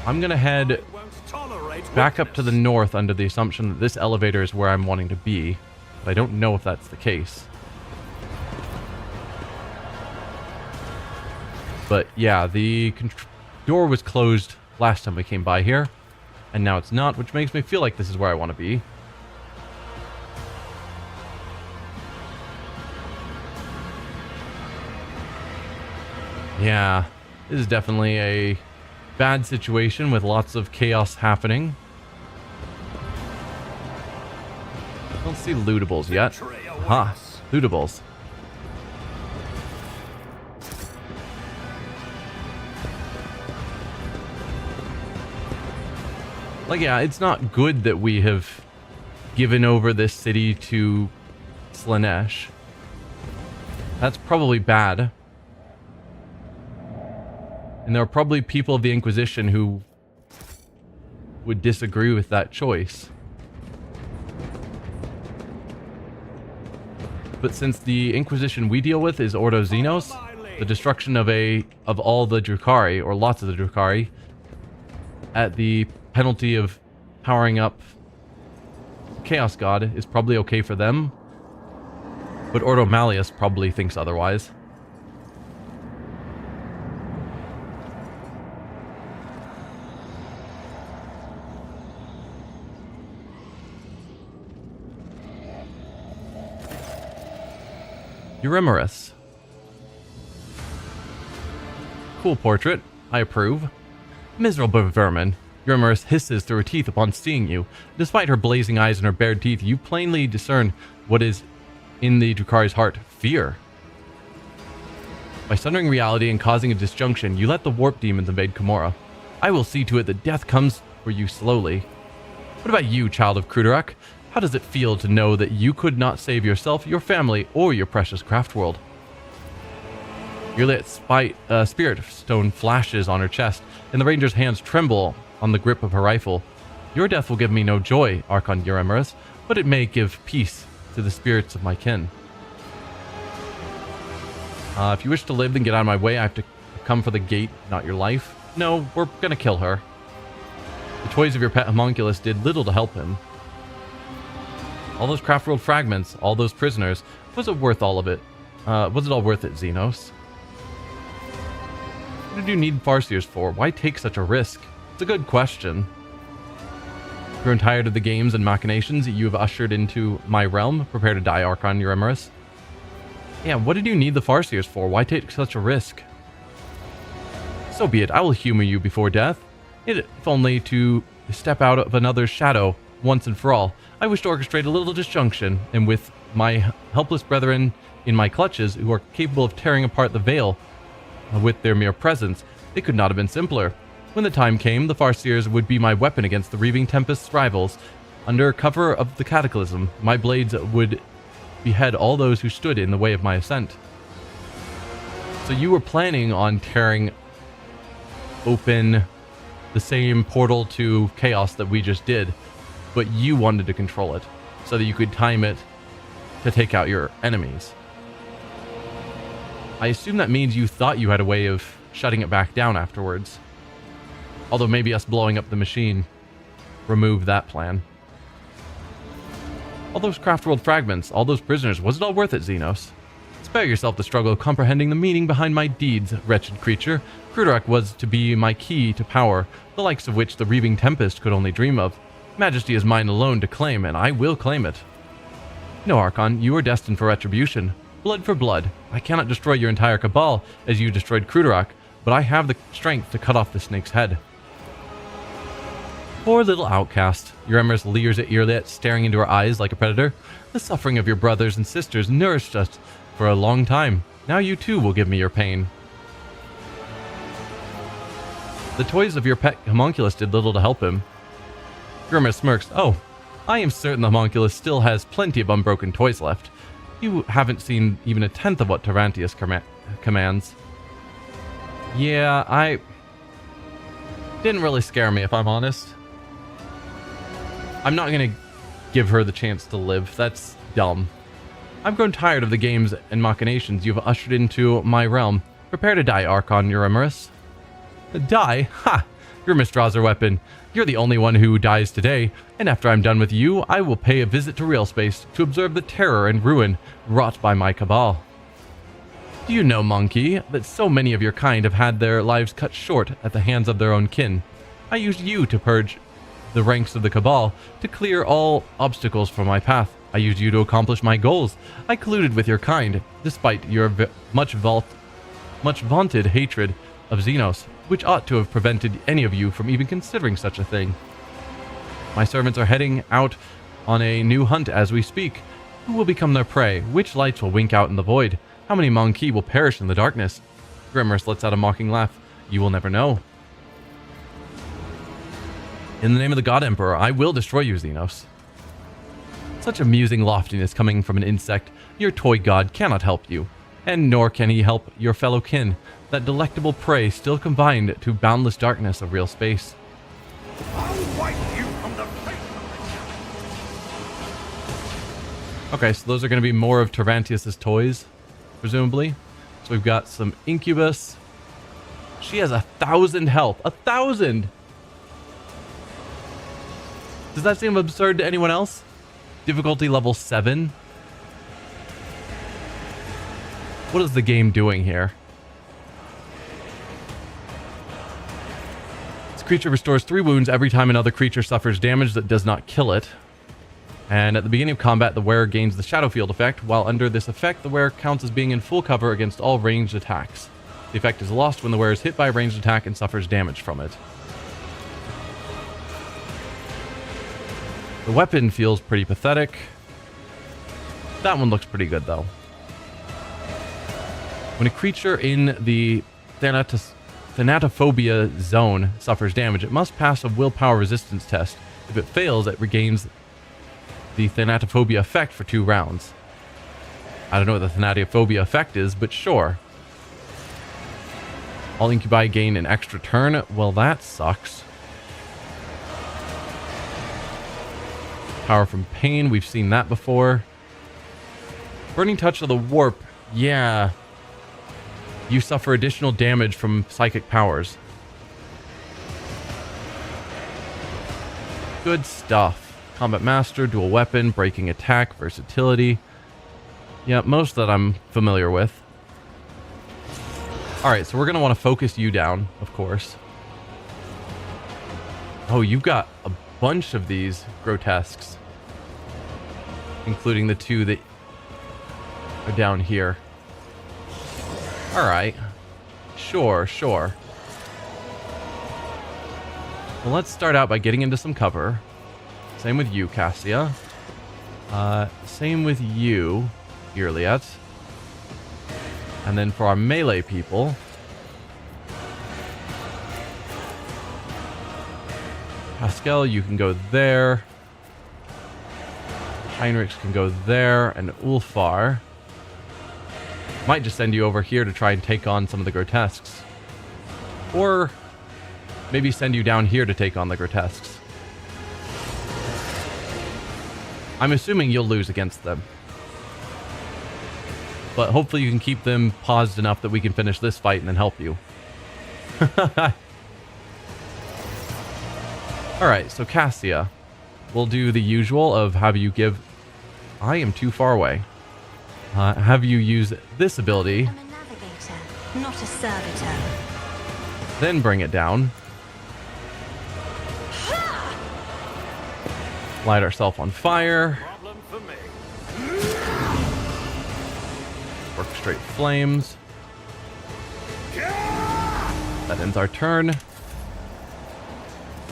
I'm gonna head Won't tolerate back up to the weakness. north under the assumption that this elevator is where I'm wanting to be, but I don't know if that's the case. But yeah, the door was closed last time we came by here, and now it's not, which makes me feel like this is where I want to be. Yeah, this is definitely a bad situation with lots of chaos happening. I don't see lootables yet. Victory Huh, awaits. lootables. Like, yeah, it's not good that we have given over this city to Slaanesh. That's probably bad. And there are probably people of the Inquisition who would disagree with that choice. But since the Inquisition we deal with is Ordo Xenos, the destruction of all the Drukhari, or lots of the Drukhari, at the penalty of powering up Chaos God is probably okay for them. But Ordo Malleus probably thinks otherwise. Eurymerus. Cool portrait. I approve. Miserable vermin. Eurymerus hisses through her teeth upon seeing you. Despite her blazing eyes and her bared teeth, you plainly discern what is in the Drukhari's heart. Fear. By sundering reality and causing a disjunction, you let the warp demons invade Komorra. I will see to it that death comes for you slowly. What about you, child of Kruderak? How does it feel to know that you could not save yourself, your family, or your precious craft world? Your lit spirit stone flashes on her chest, and the ranger's hands tremble on the grip of her rifle. Your death will give me no joy, Archon Eurymerus, but it may give peace to the spirits of my kin. If you wish to live, then get out of my way. I have to come for the gate, not your life. No, we're gonna kill her. The toys of your pet homunculus did little to help him. All those craft world fragments, all those prisoners, was it worth all of it? Was it all worth it, Xenos? What did you need Farseers for? Why take such a risk? It's a good question. Grown tired of the games and machinations you have ushered into my realm? Prepare to die, Archon Eurymerus. Yeah, what did you need the Farseers for? Why take such a risk? So be it, I will humor you before death. If only to step out of another's shadow once and for all. I wish to orchestrate a little disjunction, and with my helpless brethren in my clutches who are capable of tearing apart the veil with their mere presence, it could not have been simpler. When the time came, the Farseers would be my weapon against the Reaving Tempest's rivals. Under cover of the Cataclysm, my blades would behead all those who stood in the way of my ascent. So you were planning on tearing open the same portal to chaos that we just did, but you wanted to control it so that you could time it to take out your enemies. I assume that means you thought you had a way of shutting it back down afterwards. Although maybe us blowing up the machine removed that plan. All those craft world fragments, all those prisoners, was it all worth it, Xenos? Spare yourself the struggle of comprehending the meaning behind my deeds, wretched creature. Kruderak was to be my key to power, the likes of which the Reaving Tempest could only dream of. Majesty is mine alone to claim, and I will claim it. No, Archon, you are destined for retribution. Blood for blood. I cannot destroy your entire cabal as you destroyed Kruderak, but I have the strength to cut off the snake's head. Poor little outcast. Eurymerus leers at Earlit, staring into her eyes like a predator. The suffering of your brothers and sisters nourished us for a long time. Now you too will give me your pain. The toys of your pet homunculus did little to help him. Eurymerus smirks. Oh, I am certain the homunculus still has plenty of unbroken toys left. You haven't seen even a tenth of what Tarantius commands. Yeah, I... didn't really scare me, if I'm honest. I'm not going to give her the chance to live. That's dumb. I've grown tired of the games and machinations you've ushered into my realm. Prepare to die, Archon Eurymerus. Die? Ha! Eurymerus draws her weapon. You're the only one who dies today, and after I'm done with you, I will pay a visit to real space to observe the terror and ruin wrought by my cabal. Do you know, monkey, that so many of your kind have had their lives cut short at the hands of their own kin? I used you to purge the ranks of the cabal, to clear all obstacles from my path. I used you to accomplish my goals. I colluded with your kind, despite your much vaunted hatred of Xenos, which ought to have prevented any of you from even considering such a thing. My servants are heading out on a new hunt as we speak. Who will become their prey? Which lights will wink out in the void? How many Monkey will perish in the darkness? Eurymerus lets out a mocking laugh. You will never know. In the name of the God Emperor, I will destroy you, Xenos. Such amusing loftiness coming from an insect. Your toy god cannot help you, and nor can he help your fellow kin, that delectable prey still confined to boundless darkness of real space. I'll wipe you from the face of Okay, so those are going to be more of Tarantius's toys, presumably. So we've got some Incubus. She has 1,000 health. 1,000! Does that seem absurd to anyone else? Difficulty level 7? What is the game doing here? This creature restores 3 wounds every time another creature suffers damage that does not kill it. And at the beginning of combat, the wearer gains the Shadow Field effect, while under this effect, the wearer counts as being in full cover against all ranged attacks. The effect is lost when the wearer is hit by a ranged attack and suffers damage from it. The weapon feels pretty pathetic. That one looks pretty good, though. When a creature in the Thanatophobia zone suffers damage, it must pass a willpower resistance test. If it fails, it regains the Thanatophobia effect for 2 rounds. I don't know what the Thanatophobia effect is, but sure. All incubi gain an extra turn. Well, that sucks. Power from pain, we've seen that before. Burning touch of the warp, yeah. You suffer additional damage from psychic powers. Good stuff. Combat master, dual weapon, breaking attack, versatility. Yeah, most of that I'm familiar with. Alright, so we're going to want to focus you down, of course. Oh, you've got a bunch of these grotesques, including the 2 that are down here. Alright. Sure. Well, let's start out by getting into some cover. Same with you, Cassia. Same with you, Irliet. And then for our melee people, Pascal, you can go there. Heinrichs can go there, and Ulfar might just send you over here to try and take on some of the grotesques. Or maybe send you down here to take on the grotesques. I'm assuming you'll lose against them. But hopefully you can keep them paused enough that we can finish this fight and then help you. Alright, so Cassia. We'll do the usual of have you give... I am too far away. Have you use this ability. I'm a navigator, not a servitor. Then bring it down. Light ourselves on fire. problem for me. Orchestrate flames. That ends our turn.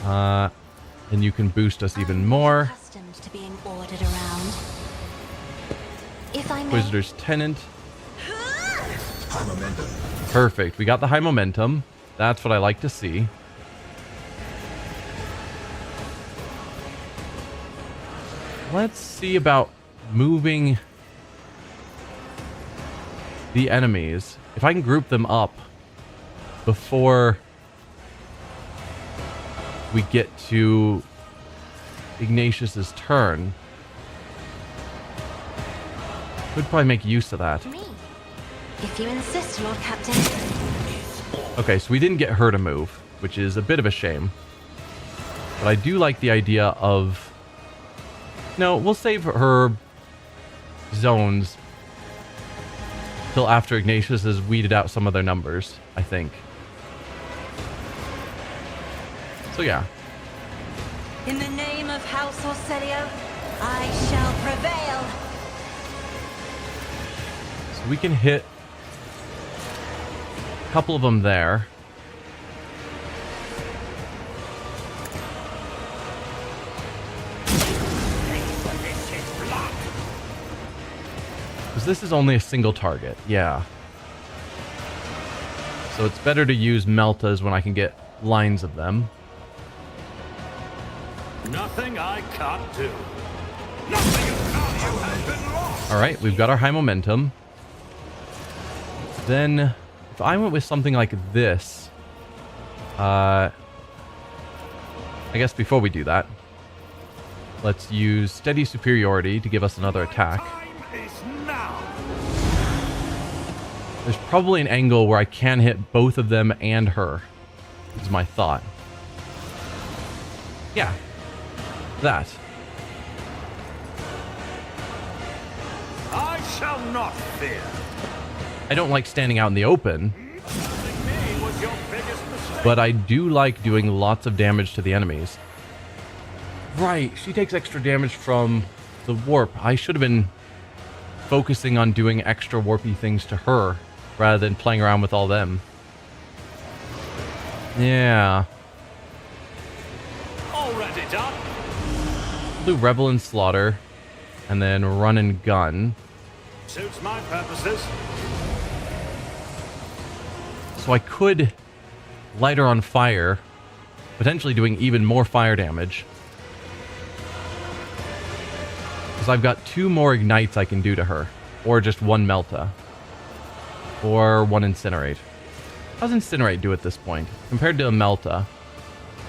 And you can boost us even more. Accustomed to being ordered around. If I may. Inquisitor's Tenant. Perfect. We got the high momentum. That's what I like to see. Let's see about moving the enemies. If I can group them up before we get to Ignatius's turn. Could probably make use of that. Me. If you insist, Lord Captain. Okay, so we didn't get her to move, which is a bit of a shame. But I do like the idea of... No, we'll save her zones till after Ignatius has weeded out some of their numbers, I think. So yeah. In the name of House Orselio, I shall prevail. So we can hit a couple of them there. Because this is only a single target, yeah. So it's better to use Meltas when I can get lines of them. Nothing I can't do. Nothing of value has been lost. Alright, we've got our high momentum. Then, if I went with something like this... I guess before we do that, let's use Steady Superiority to give us another attack. Time is now. There's probably an angle where I can hit both of them and her, is my thought. Yeah. That. I shall not fear. I don't like standing out in the open, Trusting me was your biggest mistake. but I do like doing lots of damage to the enemies. Right, she takes extra damage from the warp. I should have been focusing on doing extra warpy things to her rather than playing around with all them. Yeah. Already done. Do Revel and Slaughter, and then Run and Gun. Suits my purposes. So I could light her on fire, potentially doing even more fire damage. Because I've got 2 more ignites I can do to her, or just 1 Melta, or 1 Incinerate. How does Incinerate do at this point? Compared to a Melta,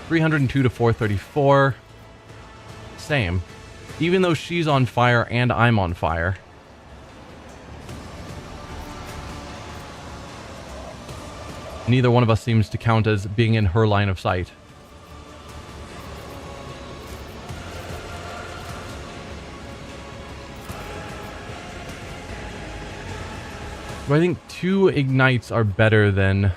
302 to 434. Same. Even though she's on fire and I'm on fire. Neither one of us seems to count as being in her line of sight. So I think 2 ignites are better than...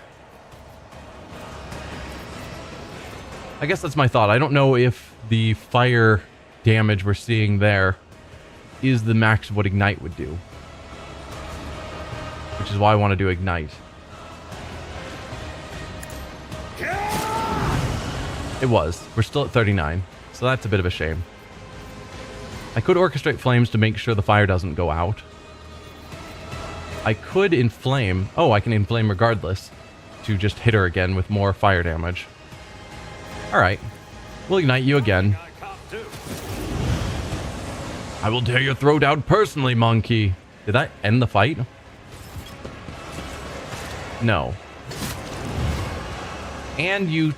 I guess that's my thought. I don't know if the fire damage we're seeing there is the max of what Ignite would do. Which is why I want to do Ignite. It was. We're still at 39, so that's a bit of a shame. I could orchestrate flames to make sure the fire doesn't go out. I could inflame. Oh, I can inflame regardless to just hit her again with more fire damage. Alright. We'll ignite you again. I can't do. I will tear your throat out personally, monkey. Did that end the fight? No. And you...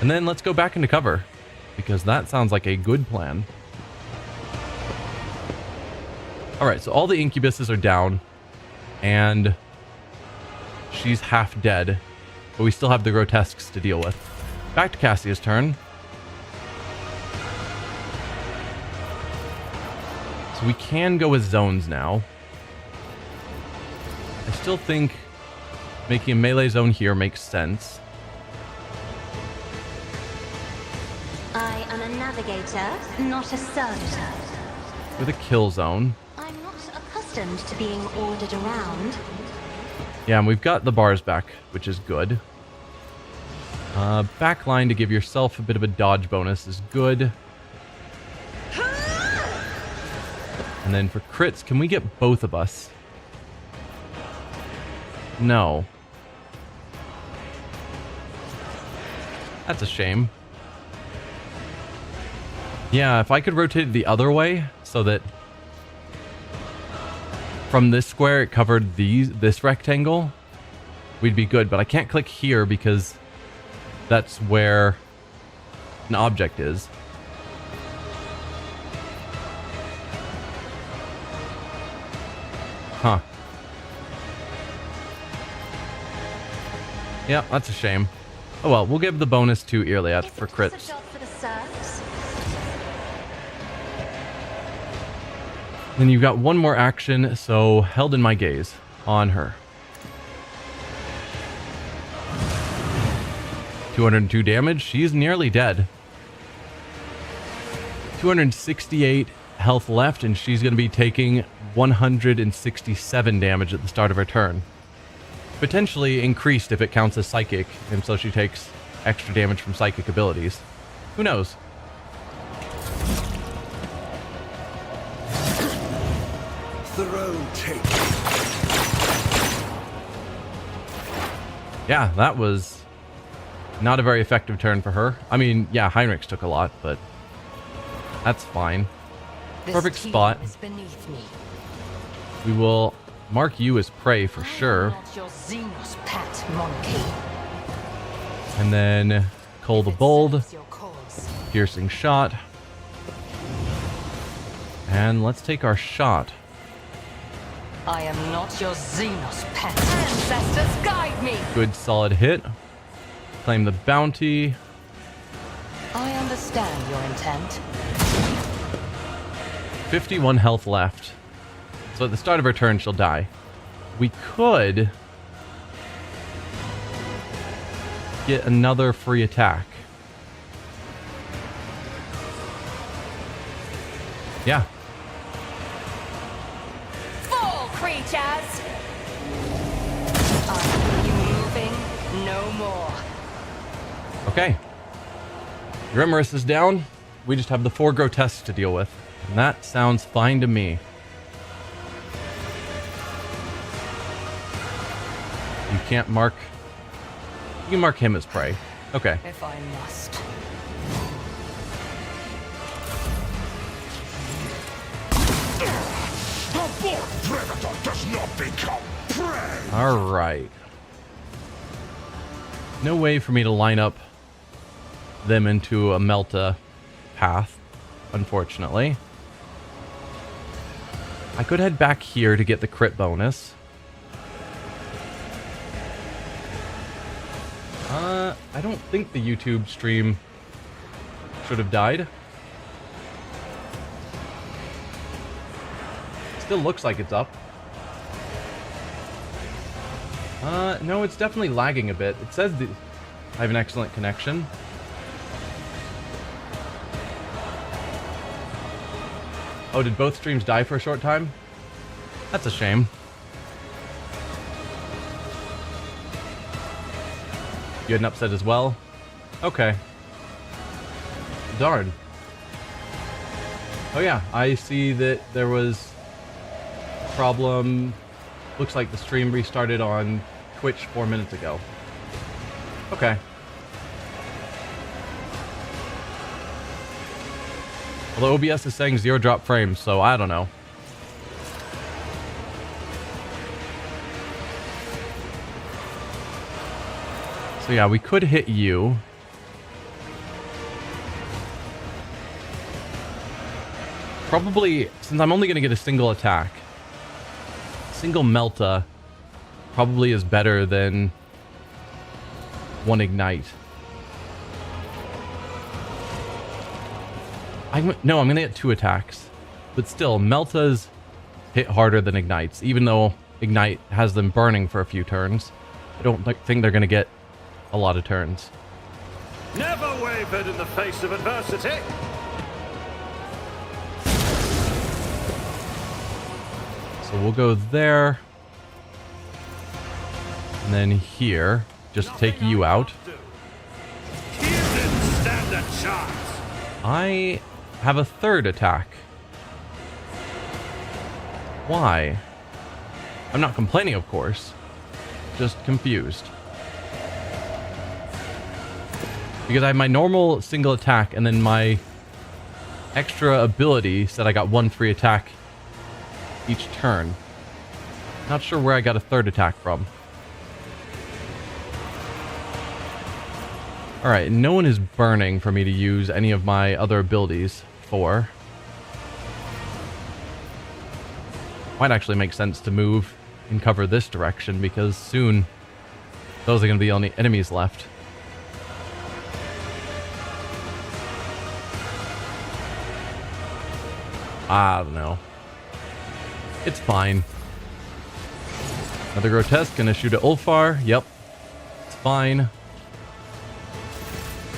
And then let's go back into cover, because that sounds like a good plan. Alright, so all the incubuses are down, and she's half dead, but we still have the grotesques to deal with. Back to Cassia's turn. So we can go with zones now. I still think making a melee zone here makes sense. I am a navigator, not a servitor. With a kill zone. I'm not accustomed to being ordered around. Yeah, and we've got the bars back, which is good. Backline to give yourself a bit of a dodge bonus is good. And then for crits, can we get both of us? No. That's a shame. Yeah, if I could rotate it the other way so that from this square it covered this rectangle, we'd be good. But I can't click here because that's where an object is. Huh. Yeah, that's a shame. Oh well, we'll give the bonus to Irliat for crits. Then you've got one more action, so held in my gaze on her. 202 damage. She's nearly dead. 268 health left, and she's going to be taking 167 damage at the start of her turn. Potentially increased if it counts as psychic, and so she takes extra damage from psychic abilities. Who knows? Throne take. Yeah, that was not a very effective turn for her. I mean, yeah, Heinrich's took a lot, but that's fine. Perfect spot. Is beneath me. We will mark you as prey for sure. Not your xenos pet monkey. And then Cole the Bold, Serves your cause. piercing shot. And let's take our shot. I am not your xenos pet. Ancestors guide me. Good solid hit. Claim the bounty. I understand your intent. 51 health left. So at the start of her turn, she'll die. We could get another free attack. Yeah. Fall, creatures! Are you moving? No more. Okay. Grimmerus is down. We just have the 4 grotesques to deal with. And that sounds fine to me. You can't mark... You can mark him as prey. Okay. If I must. The born predator does not become prey. Alright. No way for me to line up them into a Melta path, unfortunately. I could head back here to get the crit bonus. I don't think the YouTube stream should have died. Still looks like it's up. No, it's definitely lagging a bit. It says that I have an excellent connection. Oh, did both streams die for a short time? That's a shame. You had an upset as well? Okay. Darn. Oh yeah, I see that there was a problem. Looks like the stream restarted on Twitch 4 minutes ago. Okay. Although OBS is saying 0 drop frames, so I don't know. So yeah, we could hit you. Probably, since I'm only going to get a single attack, single Melta probably is better than one Ignite. No, I'm going to get 2 attacks. But still, Meltas hit harder than Ignites, even though Ignite has them burning for a few turns. I don't think they're going to get a lot of turns. Never wavered in the face of adversity. So we'll go there. And then here, just to take you out. You didn't stand a chance. I have a 3rd attack. Why? I'm not complaining, of course. Just confused. Because I have my normal single attack and then my extra ability said I got 1 free attack each turn. Not sure where I got a 3rd attack from. Alright, no one is burning for me to use any of my other abilities for. Might actually make sense to move and cover this direction because soon those are going to be the only enemies left. I don't know. It's fine. Another grotesque, gonna shoot at Ulfar. Yep. It's fine.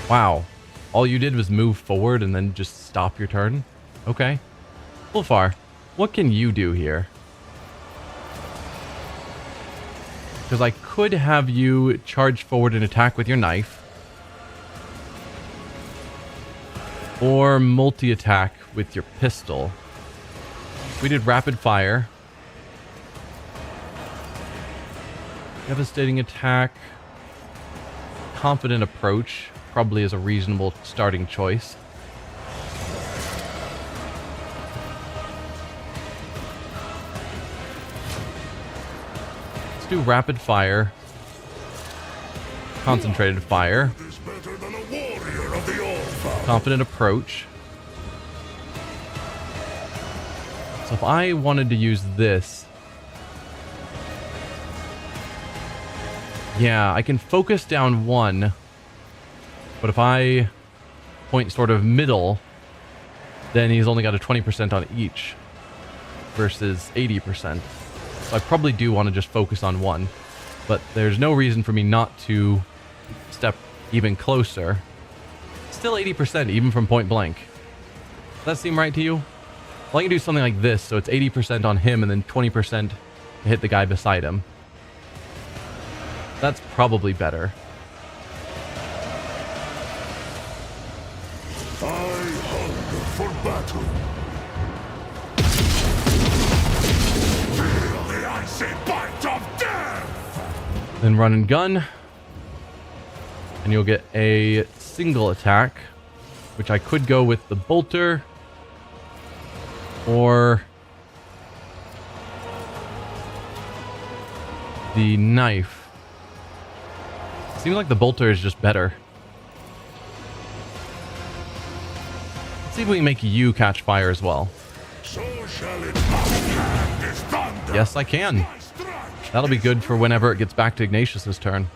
Wow. All you did was move forward and then just stop your turn? Okay. Ulfar, what can you do here? Because I could have you charge forward and attack with your knife. Or multi-attack with your pistol. We did rapid fire. Devastating attack. Confident approach. Probably is a reasonable starting choice. Let's do rapid fire. Concentrated fire. Is better than a warrior of the All-Father. Confident approach. So if I wanted to use this... Yeah, I can focus down 1. But if I point sort of middle, then he's only got a 20% on each. Versus 80%. So I probably do want to just focus on 1. But there's no reason for me not to step even closer. Still 80% even from point blank. Does that seem right to you? Well, I can do something like this, so it's 80% on him and then 20% to hit the guy beside him. That's probably better. I hunger for battle. Feel the icy bite of death! Then run and gun. And you'll get a single attack, which I could go with the bolter. Or the knife. Seems like the bolter is just better. Let's see if we can make you catch fire as well. So shall it hand this thunder. Yes, I can. My strike. That'll be good for whenever it gets back to Ignatius's turn.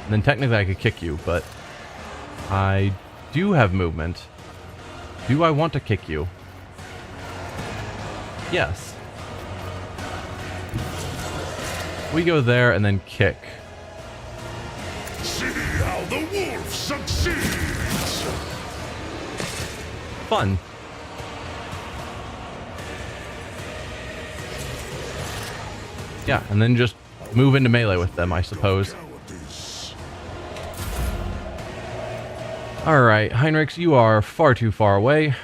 And then technically I could kick you, but I do have movement. Do I want to kick you? Yes. We go there and then kick. See how the wolf succeeds. Fun. Yeah, and then just move into melee with them, I suppose. Cowardice. Alright, Heinrichs, you are far too far away.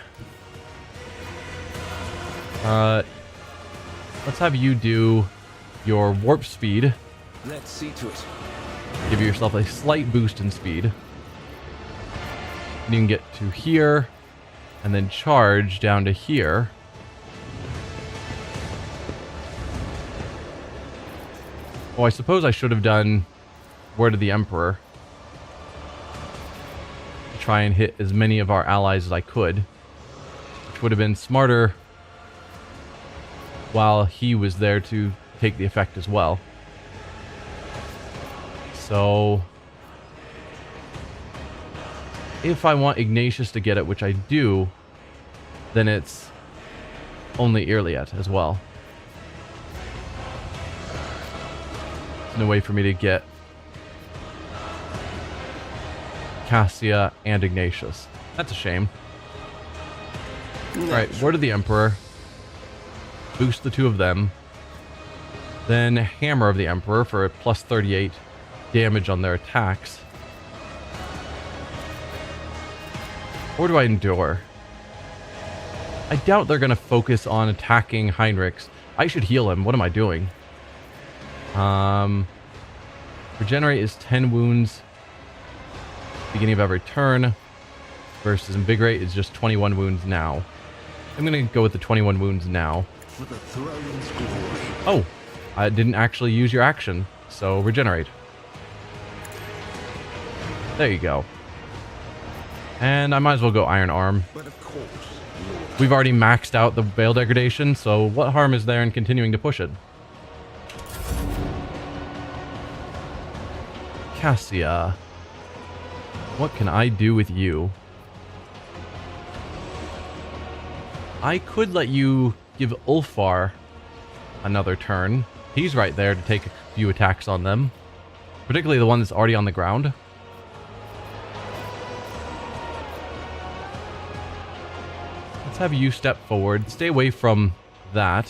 Let's have you do your warp speed. Let's see to it. Give yourself a slight boost in speed. And you can get to here, and then charge down to here. Oh, I suppose I should have done Word of the Emperor. To try and hit as many of our allies as I could. Which would have been smarter while he was there to take the effect as well. So if I want Ignatius to get it, which I do, then it's only Irliet as well. There's no way for me to get Cassia and Ignatius. That's a shame. Alright, Word of the Emperor. Boost the 2 of them. Then Hammer of the Emperor for a plus 38 damage on their attacks. Or do I endure? I doubt they're going to focus on attacking Heinrichs. I should heal him. What am I doing? Regenerate is 10 wounds. Beginning of every turn. versus invigorate is just 21 wounds now. I'm going to go with the 21 wounds now. For the throne's glory. Oh, I didn't actually use your action, so regenerate. There you go. And I might as well go Iron Arm. But of course, We've already maxed out the Veil degradation, so what harm is there in continuing to push it? Cassia. What can I do with you? I could let you give Ulfar another turn. He's right there to take a few attacks on them. Particularly the one that's already on the ground. Let's have you step forward. Stay away from that.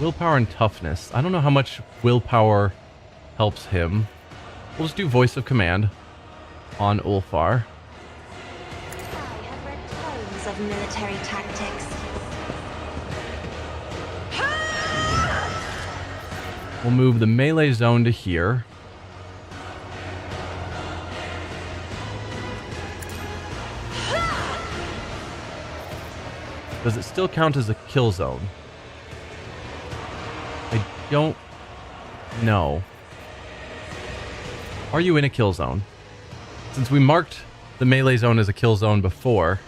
Willpower and toughness. I don't know how much willpower helps him. We'll just do voice of command on Ulfar. I have read tomes of military tactics. We'll move the melee zone to here. Does it still count as a kill zone? I don't know. Are you in a kill zone? Since we marked the melee zone as a kill zone before,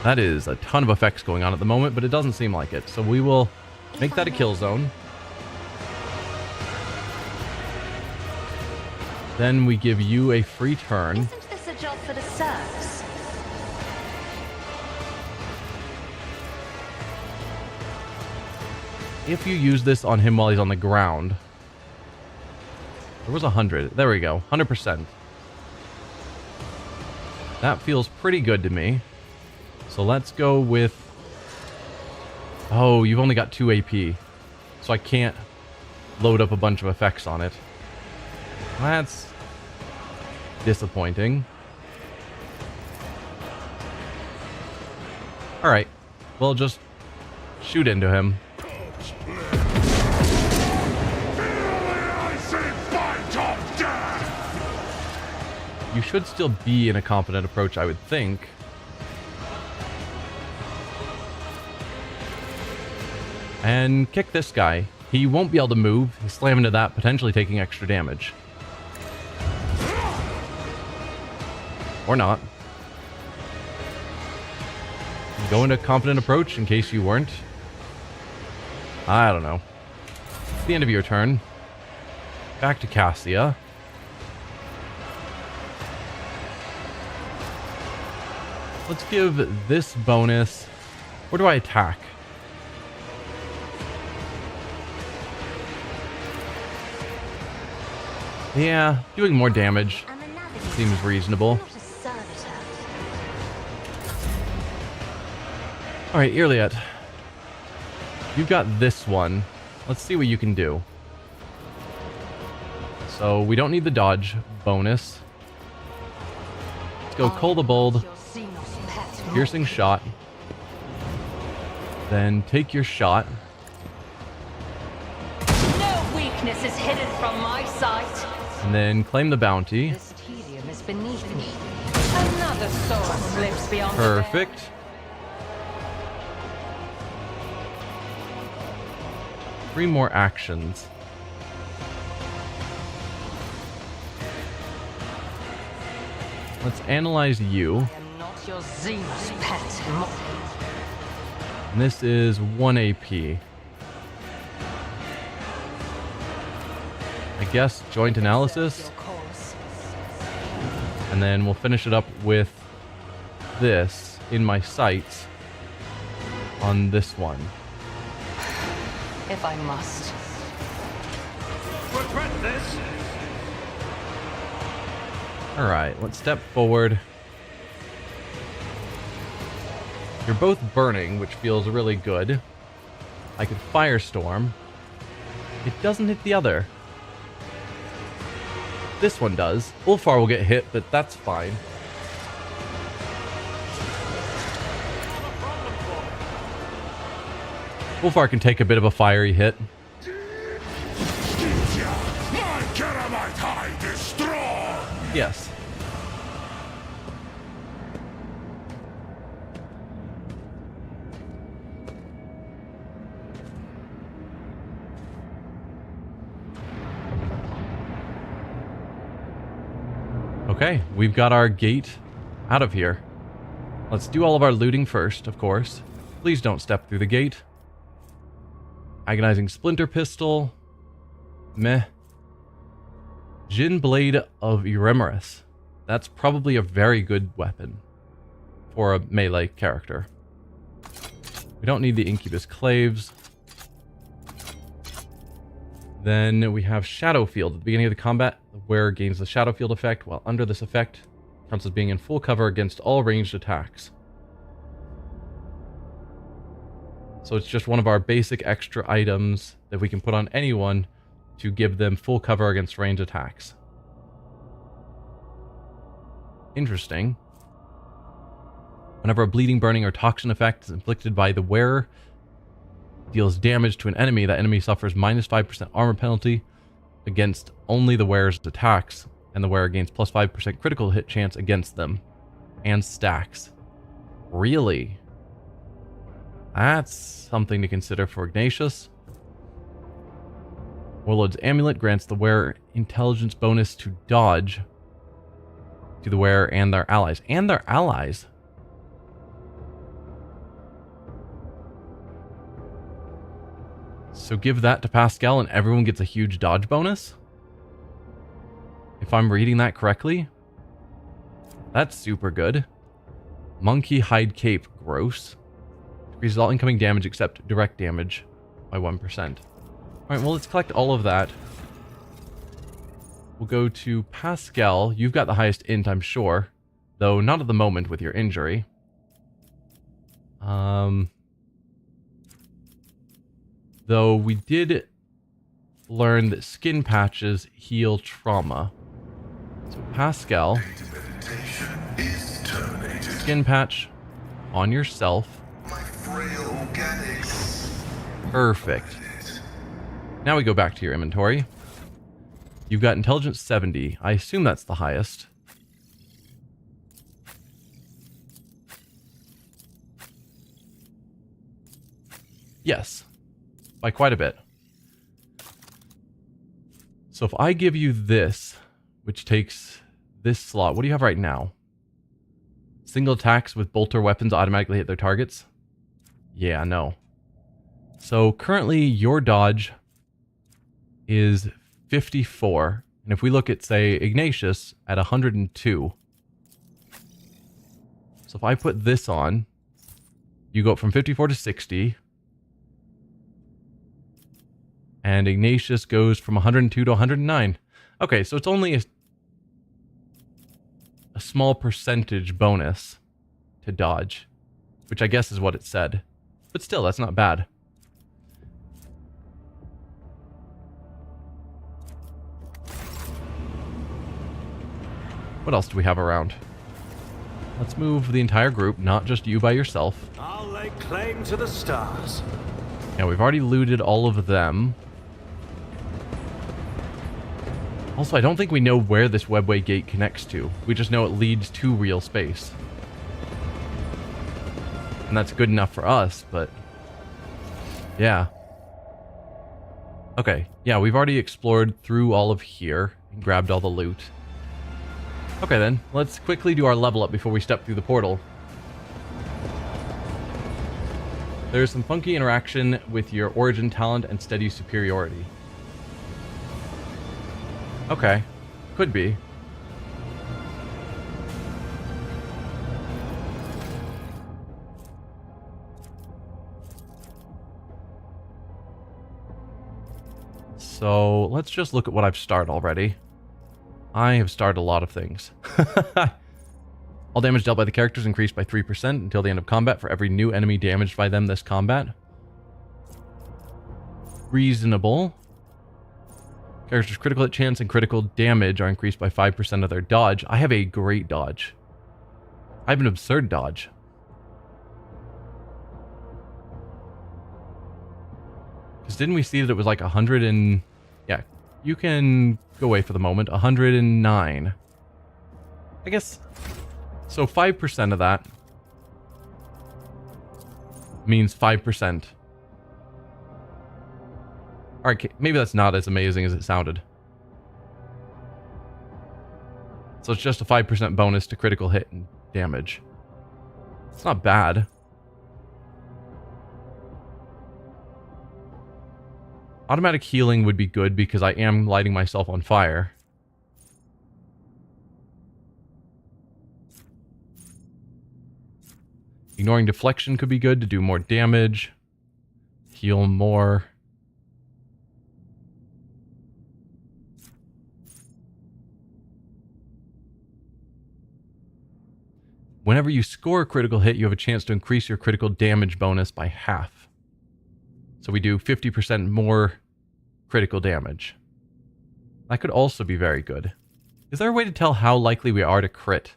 that is a ton of effects going on at the moment, but it doesn't seem like it. So we will make that a kill zone. Then we give you a free turn. Isn't this a job for the serfs? If you use this on him while he's on the ground. There was 100. There we go. 100%. That feels pretty good to me. So let's go with... Oh, you've only got 2 AP. So I can't load up a bunch of effects on it. That's disappointing. Alright. We'll just shoot into him. I say fight of death! You should still be in a competent approach, I would think. And kick this guy. He won't be able to move. He's slam into that, potentially taking extra damage. Or not. Go into competent approach in case you weren't. I don't know. It's the end of your turn. Back to Cassia. Let's give this bonus. Where do I attack? Yeah, doing more damage I'm a navigator, seems reasonable. not a servitor. Alright, Irliet. You've got this one. Let's see what you can do. So, we don't need the dodge bonus. Let's go Cull the Bold, Your xenos pet. piercing shot. Then take your shot. No weakness is hidden from my sight. And then claim the bounty. This tedium is beneath me. Another sword slips beyond the veil. Perfect. Three more actions. Let's analyze you. I am not your xenos pet. And this is 1 AP. I guess joint analysis. Your course. And then we'll finish it up with this in my sights on this one. If I must. Regret this. Alright, let's step forward. You're both burning, which feels really good. I could firestorm. It doesn't hit the other. This one does. Ulfar will get hit, but that's fine. Ulfar can take a bit of a fiery hit. My Yes. Okay, we've got our gate out of here. Let's do all of our looting first, of course. Please don't step through the gate. Agonizing Splinter Pistol. Meh. Jin Blade of Euremerus. That's probably a very good weapon for a melee character. We don't need the Incubus Claves. Then we have Shadow Field. At the beginning of the combat, the wearer gains the Shadow Field effect, while under this effect, counts as being in full cover against all ranged attacks. So it's just one of our basic extra items that we can put on anyone to give them full cover against ranged attacks. Interesting. Whenever a bleeding, burning, or toxin effect is inflicted by the wearer, deals damage to an enemy, that enemy suffers minus 5% armor penalty against only the wearer's attacks, and the wearer gains plus 5% critical hit chance against them, and stacks. Really? That's something to consider for Ignatius. Warlord's Amulet grants the wearer intelligence bonus to dodge to the wearer and their allies. And their allies? So give that to Pascal and everyone gets a huge dodge bonus? If I'm reading that correctly? That's super good. Monkey Hide Cape. Gross. Decreases all incoming damage except direct damage by 1%. Alright, well, let's collect all of that. We'll go to Pascal. You've got the highest int, I'm sure. Though not at the moment with your injury. Though we did learn that skin patches heal trauma. So Pascal, skin patch on yourself. My frail organics. Perfect. Now we go back to your inventory. You've got intelligence 70. I assume that's the highest. Yes. By quite a bit. So if I give you this, which takes this slot, what do you have right now? Single attacks with bolter weapons automatically hit their targets? Yeah, no. So currently your dodge is 54. And if we look at, say, Ignatius at 102. So if I put this on, you go up from 54 to 60. And Ignatius goes from 102 to 109. Okay, so it's only a small percentage bonus to dodge, which I guess is what it said. But still, that's not bad. What else do we have around? Let's move the entire group, not just you by yourself. I'll lay claim to the stars. Yeah, we've already looted all of them. Also, I don't think we know where this webway gate connects to. We just know it leads to real space. And that's good enough for us, but... yeah. Okay, yeah, we've already explored through all of here and grabbed all the loot. Okay then, let's quickly do our level up before we step through the portal. There's some funky interaction with your origin talent and steady superiority. Okay, could be. So let's just look at what I've started already. I have started a lot of things. All damage dealt by the characters increased by 3% until the end of combat for every new enemy damaged by them this combat. Reasonable. Characters' critical hit chance and critical damage are increased by 5% of their dodge. I have a great dodge. I have an absurd dodge. Because didn't we see that it was like 100 and... yeah, you can go away for the moment. 109. I guess... So 5% of that means 5%. Alright, maybe that's not as amazing as it sounded. So it's just a 5% bonus to critical hit and damage. It's not bad. Automatic healing would be good because I am lighting myself on fire. Ignoring deflection could be good to do more damage. Heal more. Whenever you score a critical hit, you have a chance to increase your critical damage bonus by half. So we do 50% more critical damage. That could also be very good. Is there a way to tell how likely we are to crit?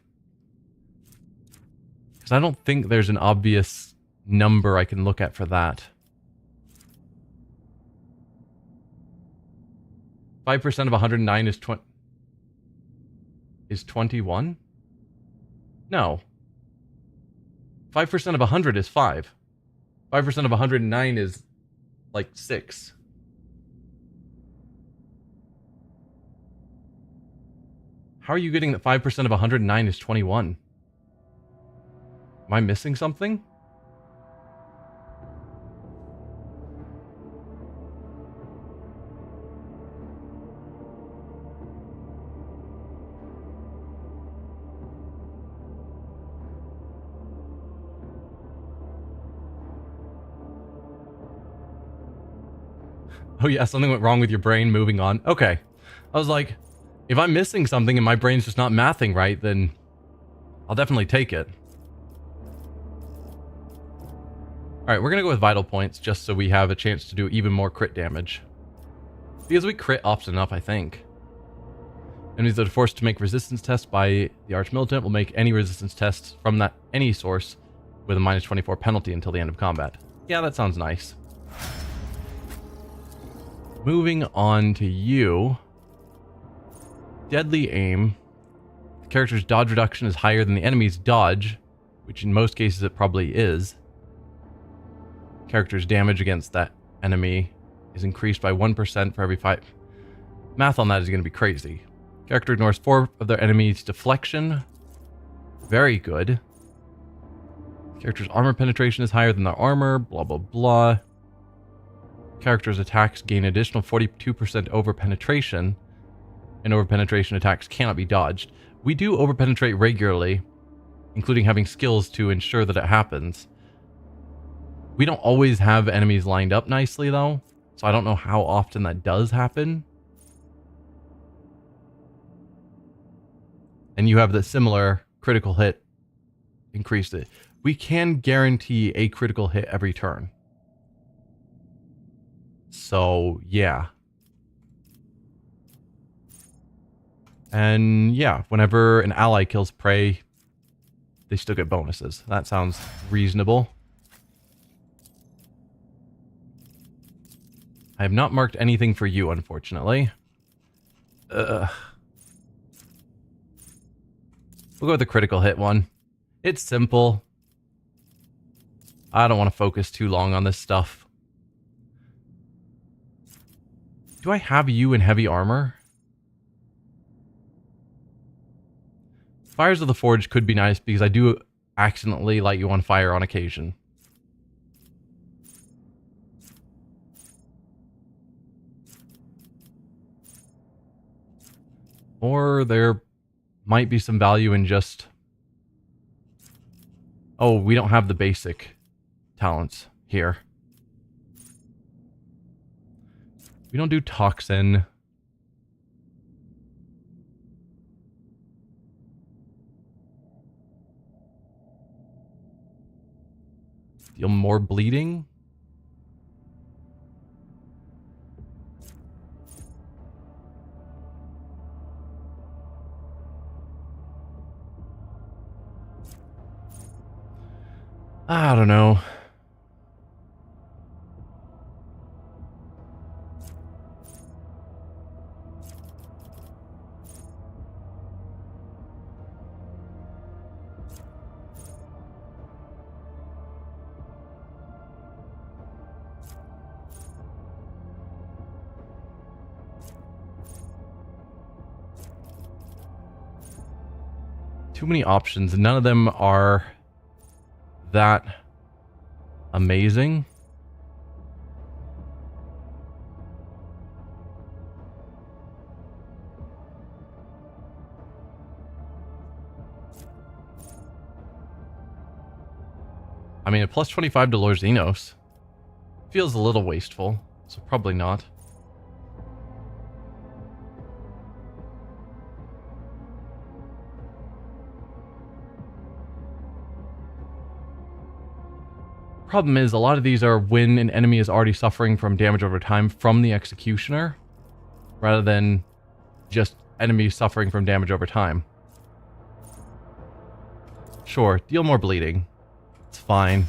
Because I don't think there's an obvious number I can look at for that. 5% of 109 is 21? No. 5% of 100 is 5. 5% of 109 is like 6. How are you getting that 5% of 109 is 21? Am I missing something? Oh yeah, something went wrong with your brain, moving on. Okay. I was like, if I'm missing something and my brain's just not mathing right, then I'll definitely take it. Alright, we're going to go with vital points just so we have a chance to do even more crit damage. Because we crit often enough, I think. Enemies that are forced to make resistance tests by the Archmilitant will make any resistance tests from that any source with a -24 penalty until the end of combat. Yeah, that sounds nice. Moving on to you. Deadly aim. The character's dodge reduction is higher than the enemy's dodge, which in most cases it probably is. Character's damage against that enemy is increased by 1% for every 5. Math on that is going to be crazy. Character ignores 4 of their enemies' deflection. Very good. Character's armor penetration is higher than their armor, blah blah blah. Character's attacks gain additional 42% over-penetration, and over-penetration attacks cannot be dodged. We do over-penetrate regularly, including having skills to ensure that it happens. We don't always have enemies lined up nicely, though, so I don't know how often that does happen. And you have the similar critical hit increased it. We can guarantee a critical hit every turn. So, yeah. And yeah, whenever an ally kills prey, they still get bonuses. That sounds reasonable. I have not marked anything for you, unfortunately. We'll go with the critical hit one. It's simple. I don't want to focus too long on this stuff. Do I have you in heavy armor? Fires of the Forge could be nice because I do accidentally light you on fire on occasion. Or there might be some value in just... Oh, we don't have the basic talents here. We don't do toxin. Deal more bleeding. I don't know. Too many options. None of them are that amazing. I mean, a plus 25 to lure xenos feels a little wasteful, so probably not. Problem is, a lot of these are when an enemy is already suffering from damage over time from the executioner, rather than just enemies suffering from damage over time. Sure, deal more bleeding. It's fine.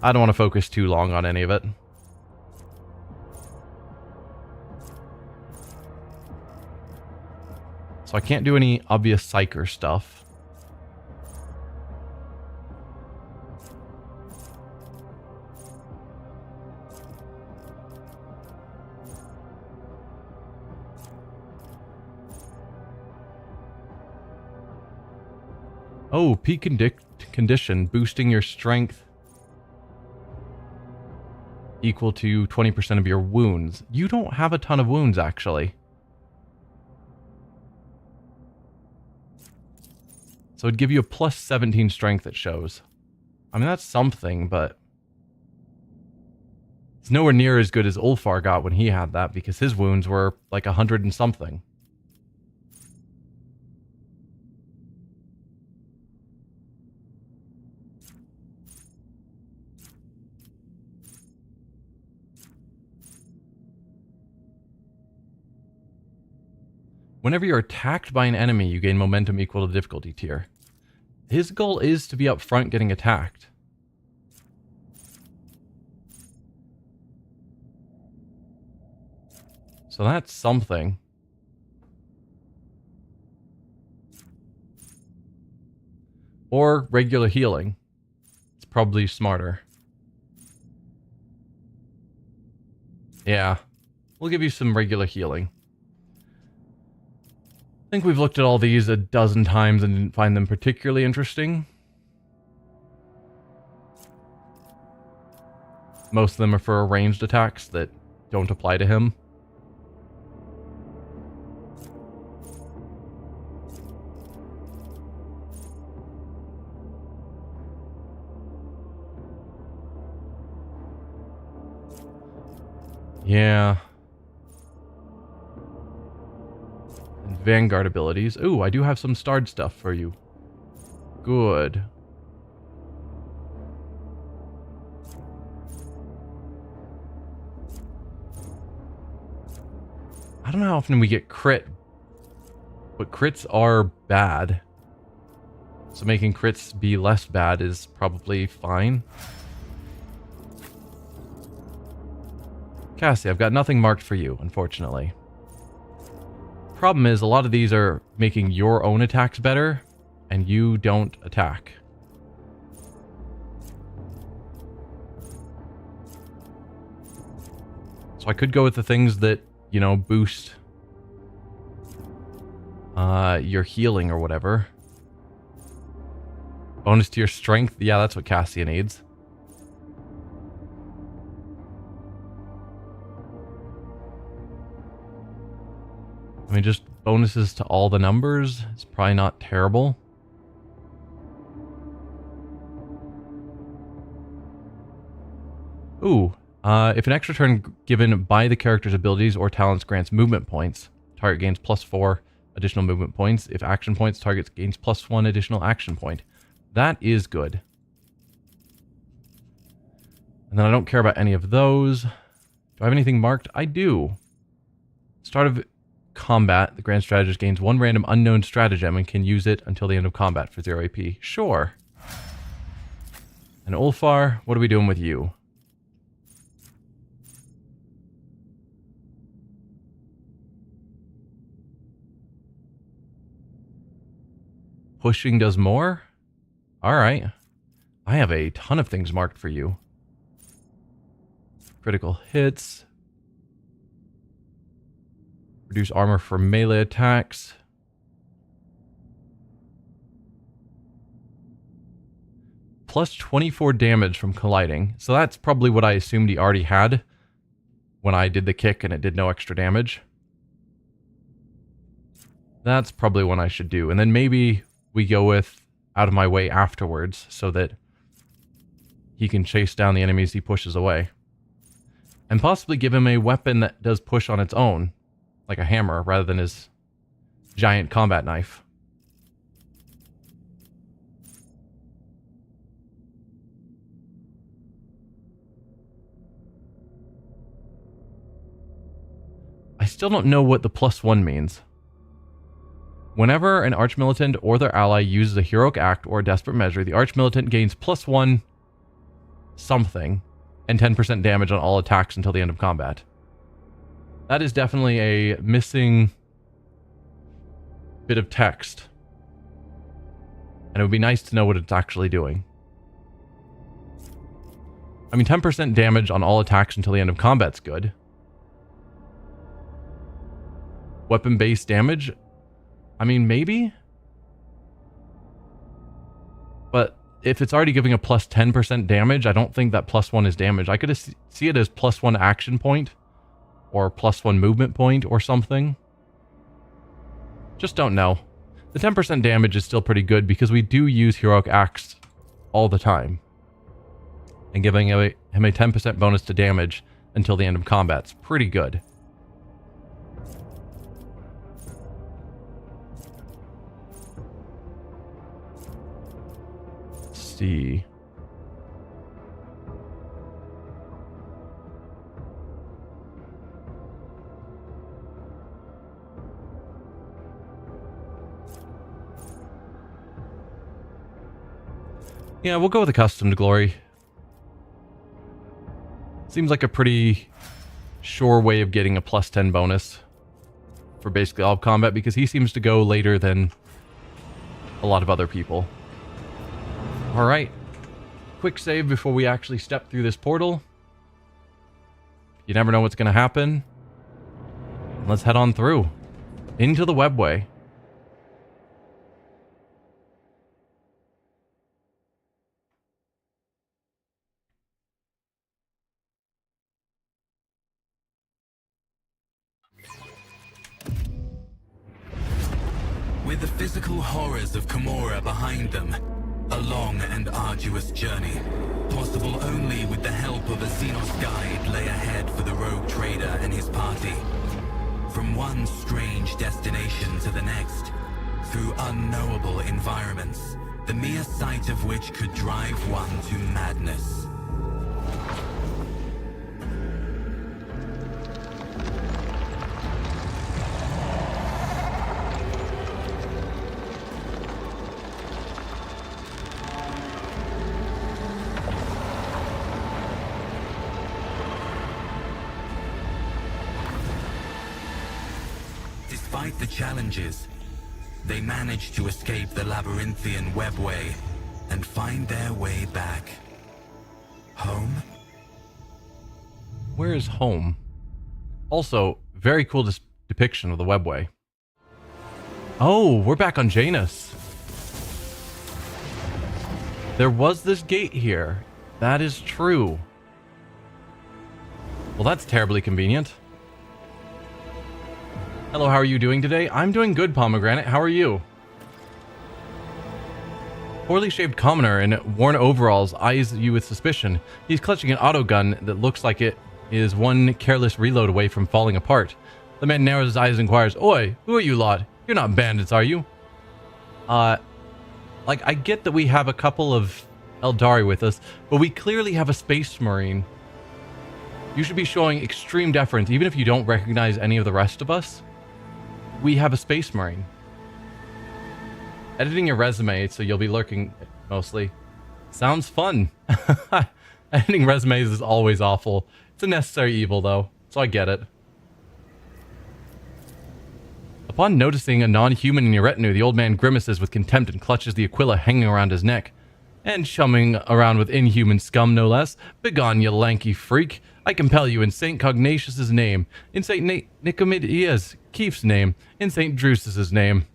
I don't want to focus too long on any of it. So I can't do any obvious psyker stuff. Oh, peak condition, boosting your strength equal to 20% of your wounds. You don't have a ton of wounds, actually. So it'd give you a plus 17 strength, it shows. I mean, that's something, but it's nowhere near as good as Ulfar got when he had that, because his wounds were like 100 and something. Whenever you're attacked by an enemy, you gain momentum equal to the difficulty tier. His goal is to be up front getting attacked. So that's something. Or regular healing. It's probably smarter. Yeah. We'll give you some regular healing. I think we've looked at all these a dozen times and didn't find them particularly interesting. Most of them are for ranged attacks that don't apply to him. Yeah. And Vanguard abilities. Ooh, I do have some starred stuff for you. Good. I don't know how often we get crit, but crits are bad. So making crits be less bad is probably fine. Cassie, I've got nothing marked for you, unfortunately. Problem is, a lot of these are making your own attacks better, and you don't attack. So I could go with the things that, you know, boost your healing or whatever. Bonus to your strength. Yeah, that's what Cassia needs. I mean, just bonuses to all the numbers. It's probably not terrible. Ooh. If an extra turn given by the character's abilities or talents grants movement points, target gains +4 additional movement points. If action points, target gains +1 additional action point. That is good. And then I don't care about any of those. Do I have anything marked? I do. Start of combat, the Grand Strategist gains 1 random unknown stratagem and can use it until the end of combat for 0 AP. Sure. And Ulfar, what are we doing with you? Pushing does more? Alright. I have a ton of things marked for you. Critical hits. Reduce armor for melee attacks. plus 24 damage from colliding. So that's probably what I assumed he already had when I did the kick and it did no extra damage. That's probably what I should do. And then maybe we go with out of my way afterwards so that he can chase down the enemies he pushes away. And possibly give him a weapon that does push on its own, like a hammer, rather than his giant combat knife. I still don't know what the +1 means. Whenever an archmilitant or their ally uses a heroic act or a desperate measure, the archmilitant gains +1 something and 10% damage on all attacks until the end of combat. That is definitely a missing bit of text. And it would be nice to know what it's actually doing. I mean, 10% damage on all attacks until the end of combat's good. Weapon-based damage? I mean, maybe? But if it's already giving a plus 10% damage, I don't think that +1 is damage. I could see it as +1 action point or +1 movement point or something. Just don't know. The 10% damage is still pretty good because we do use heroic acts all the time. And giving him a 10% bonus to damage until the end of combat's pretty good. See. Yeah, we'll go with accustomed glory. Seems like a pretty sure way of getting a plus 10 bonus for basically all of combat because he seems to go later than a lot of other people. Alright, quick save before we actually step through this portal. You never know what's going to happen. Let's head on through. Into the webway. With the physical horrors of Komorra behind them, a long and arduous journey, possible only with the help of a xenos guide, lay ahead for the rogue trader and his party. From one strange destination to the next, through unknowable environments, the mere sight of which could drive one to madness. Despite the challenges, they managed to escape the labyrinthian webway and find their way back. Home? Where is home? Also, very cool depiction of the webway. Oh, we're back on Janus. There was this gate here. That is true. Well, that's terribly convenient. Hello, how are you doing today? I'm doing good, Pomegranate. How are you? Poorly shaved commoner in worn overalls eyes you with suspicion. He's clutching an autogun that looks like it is one careless reload away from falling apart. The man narrows his eyes and inquires, "Oi, who are you lot? You're not bandits, are you?" Like, I get that we have a couple of Eldari with us, but we clearly have a space marine. You should be showing extreme deference, even if you don't recognize any of the rest of us. We have a space marine. Editing your resume so you'll be lurking mostly. Sounds fun. Editing resumes is always awful. It's a necessary evil though, so I get it. Upon noticing a non-human in your retinue, the old man grimaces with contempt and clutches the Aquila hanging around his neck. And chumming around with inhuman scum, no less. Begone, you lanky freak. I compel you in St. Cognatius's name, in St. Nicomedes Keefe's name, in St. Drusus's name.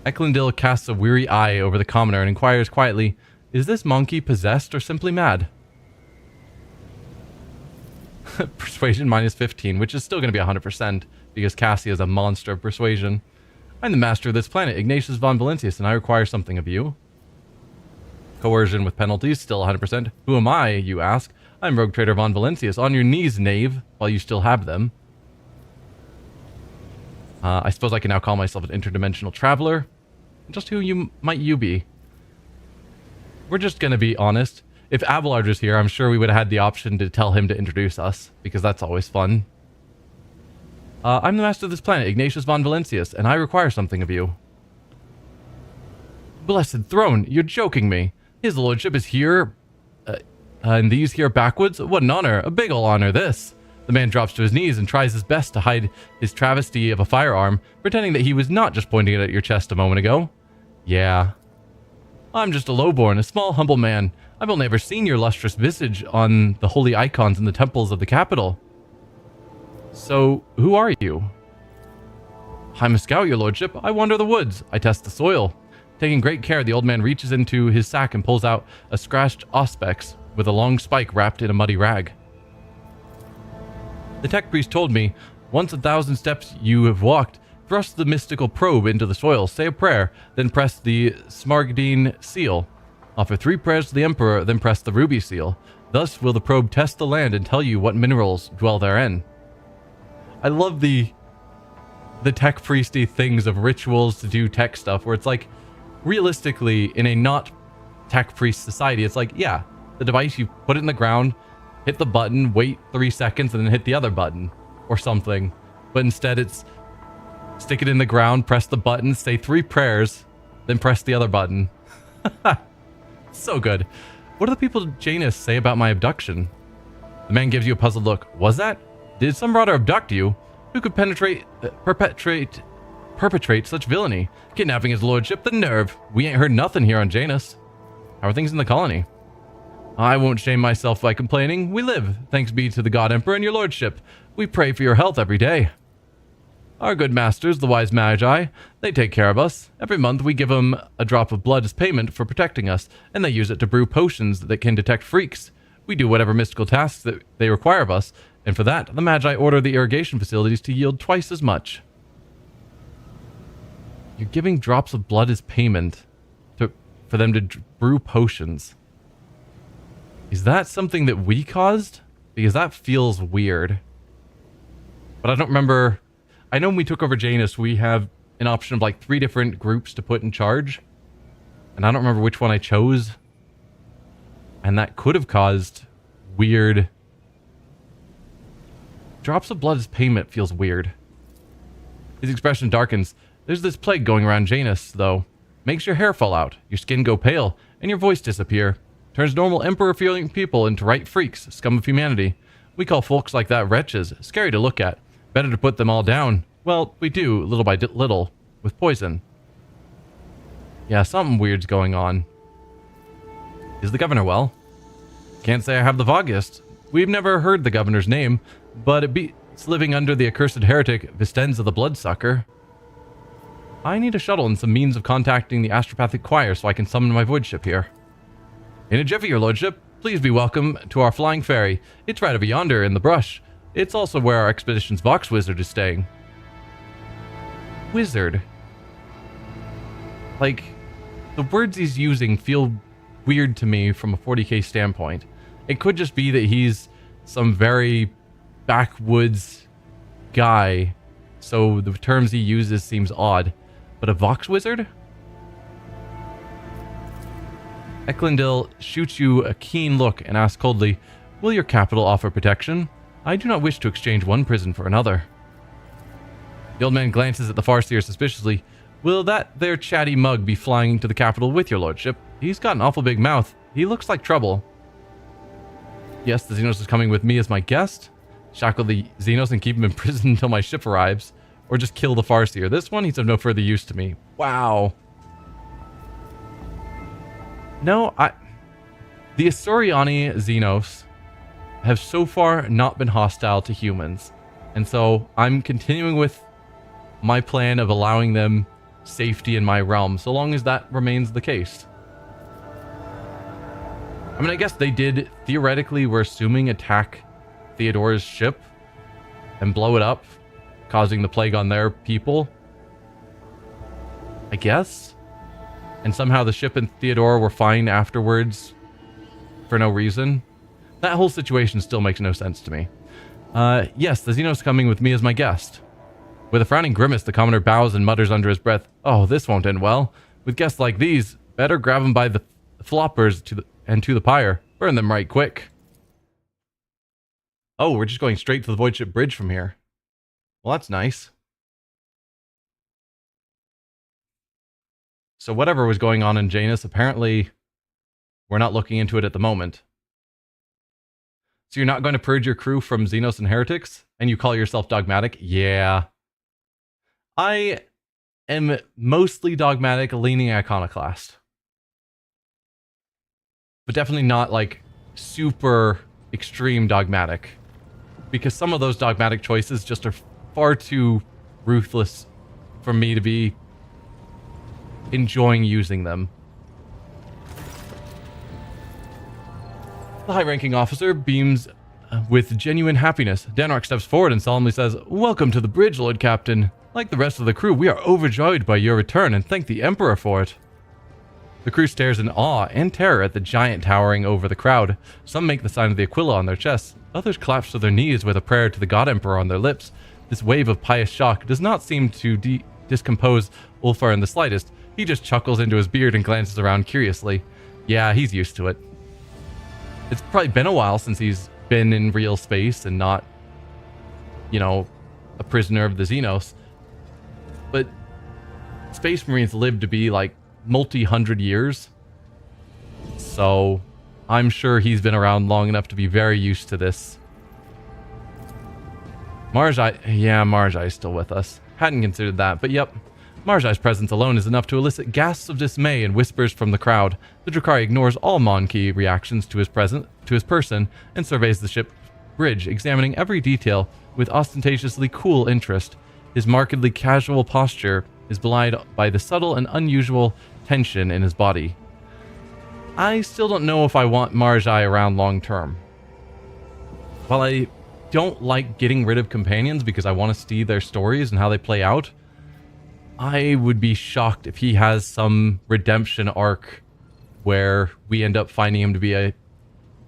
Eklundil casts a weary eye over the commoner and inquires quietly, is this monkey possessed or simply mad? Persuasion minus 15, which is still going to be 100%, because Cassie is a monster of persuasion. I'm the master of this planet, Ignatius von Valentius, and I require something of you. Coercion with penalties, still 100%. Who am I, you ask? I'm Rogue Trader von Valentius. On your knees, knave, while you still have them. I suppose I can now call myself an interdimensional traveler. Just who might you be? We're just going to be honest. If Abelard was here, I'm sure we would have had the option to tell him to introduce us, because that's always fun. I'm the master of this planet, Ignatius von Valentius, and I require something of you. Blessed throne, you're joking me. His lordship is here, and these here backwoods? What an honor, a big ol' honor this. The man drops to his knees and tries his best to hide his travesty of a firearm, pretending that he was not just pointing it at your chest a moment ago. Yeah. I'm just a lowborn, a small, humble man. I've only ever seen your lustrous visage on the holy icons in the temples of the capital. So, who are you? I'm a scout, your lordship. I wander the woods. I test the soil. Taking great care, the old man reaches into his sack and pulls out a scratched auspex with a long spike wrapped in a muddy rag. The tech priest told me, once 1,000 steps you have walked, thrust the mystical probe into the soil, say a prayer, then press the Smaragdine seal. Offer 3 prayers to the Emperor, then press the ruby seal. Thus will the probe test the land and tell you what minerals dwell therein. I love the tech priesty things of rituals to do tech stuff, where it's like, realistically, in a not tech priest society, it's like, yeah, the device, you put it in the ground, hit the button, wait 3 seconds, and then hit the other button, or something. But instead it's, stick it in the ground, press the button, say 3 prayers, then press the other button. So good. What do the people of Janus say about my abduction? The man gives you a puzzled look. Was that? Did some marauder abduct you? Who could perpetrate such villainy? Kidnapping his lordship, the nerve. We ain't heard nothing here on Janus. How are things in the colony? I won't shame myself by complaining. We live, thanks be to the God Emperor and your lordship. We pray for your health every day. Our good masters, the wise magi, they take care of us. Every month we give them a drop of blood as payment for protecting us, and they use it to brew potions that can detect freaks. We do whatever mystical tasks that they require of us, and for that, the magi order the irrigation facilities to yield twice as much. You're giving drops of blood as payment for them to brew potions. Is that something that we caused? Because that feels weird. But I don't remember. I know when we took over Janus, we have an option of like 3 different groups to put in charge. And I don't remember which one I chose. And that could have caused weird. Drops of blood as payment feels weird. His expression darkens. There's this plague going around Janus, though. Makes your hair fall out, your skin go pale, and your voice disappear. Turns normal emperor-feeling people into right freaks, scum of humanity. We call folks like that wretches. Scary to look at. Better to put them all down. Well, we do, little by little, with poison. Yeah, something weird's going on. Is the governor well? Can't say I have the vaguest. We've never heard the governor's name, but it beats living under the accursed heretic Vistenza the Bloodsucker. I need a shuttle and some means of contacting the astropathic choir so I can summon my void ship here. In a jiffy, your lordship. Please be welcome to our flying ferry. It's right over yonder in the brush. It's also where our expedition's Vox Wizard is staying. Wizard? Like, the words he's using feel weird to me from a 40k standpoint. It could just be that he's some very backwoods guy, so the terms he uses seems odd. But a Vox Wizard? Eklundil shoots you a keen look and asks coldly, will your capital offer protection? I do not wish to exchange one prison for another. The old man glances at the Farseer suspiciously. Will that there chatty mug be flying to the capital with your lordship? He's got an awful big mouth. He looks like trouble. Yes, the Xenos is coming with me as my guest. Shackle the Xenos and keep him in prison until my ship arrives. Or just kill the Farseer. This one, he's of no further use to me. Wow. No, the Asoriani Xenos have so far not been hostile to humans. And so I'm continuing with my plan of allowing them safety in my realm, so long as that remains the case. I mean, I guess they did, theoretically, we're assuming, attack Theodora's ship and blow it up, causing the plague on their people. I guess? And somehow the ship and Theodora were fine afterwards for no reason. That whole situation still makes no sense to me. Yes, the Xenos coming with me as my guest. With a frowning grimace, the commoner bows and mutters under his breath, "Oh, this won't end well. With guests like these, better grab them by the floppers to the pyre. Burn them right quick." Oh, we're just going straight to the voidship bridge from here. Well, that's nice. So whatever was going on in Janus, apparently we're not looking into it at the moment. So you're not going to purge your crew from Xenos and heretics? And you call yourself dogmatic? Yeah. I am mostly dogmatic, leaning iconoclast. But definitely not like super extreme dogmatic. Because some of those dogmatic choices just are far too ruthless for me to be enjoying using them. The high-ranking officer beams with genuine happiness. Danark steps forward and solemnly says, "Welcome to the bridge, Lord Captain. Like the rest of the crew, we are overjoyed by your return and thank the Emperor for it." The crew stares in awe and terror at the giant towering over the crowd. Some make the sign of the Aquila on their chests. Others collapse to their knees with a prayer to the God Emperor on their lips. This wave of pious shock does not seem to discompose Ulfar in the slightest. He just chuckles into his beard and glances around curiously. Yeah, he's used to it. It's probably been a while since he's been in real space and not, you know, a prisoner of the Xenos. But Space Marines live to be like multi-hundred years. So I'm sure he's been around long enough to be very used to this. Marjai, yeah, Marjai is still with us. Hadn't considered that, but yep. Marjai's presence alone is enough to elicit gasps of dismay and whispers from the crowd. The Drakari ignores all Monkey reactions to his person and surveys the ship bridge, examining every detail with ostentatiously cool interest. His markedly casual posture is belied by the subtle and unusual tension in his body. I still don't know if I want Marjai around long term. While I don't like getting rid of companions because I want to see their stories and how they play out, I would be shocked if he has some redemption arc where we end up finding him to be a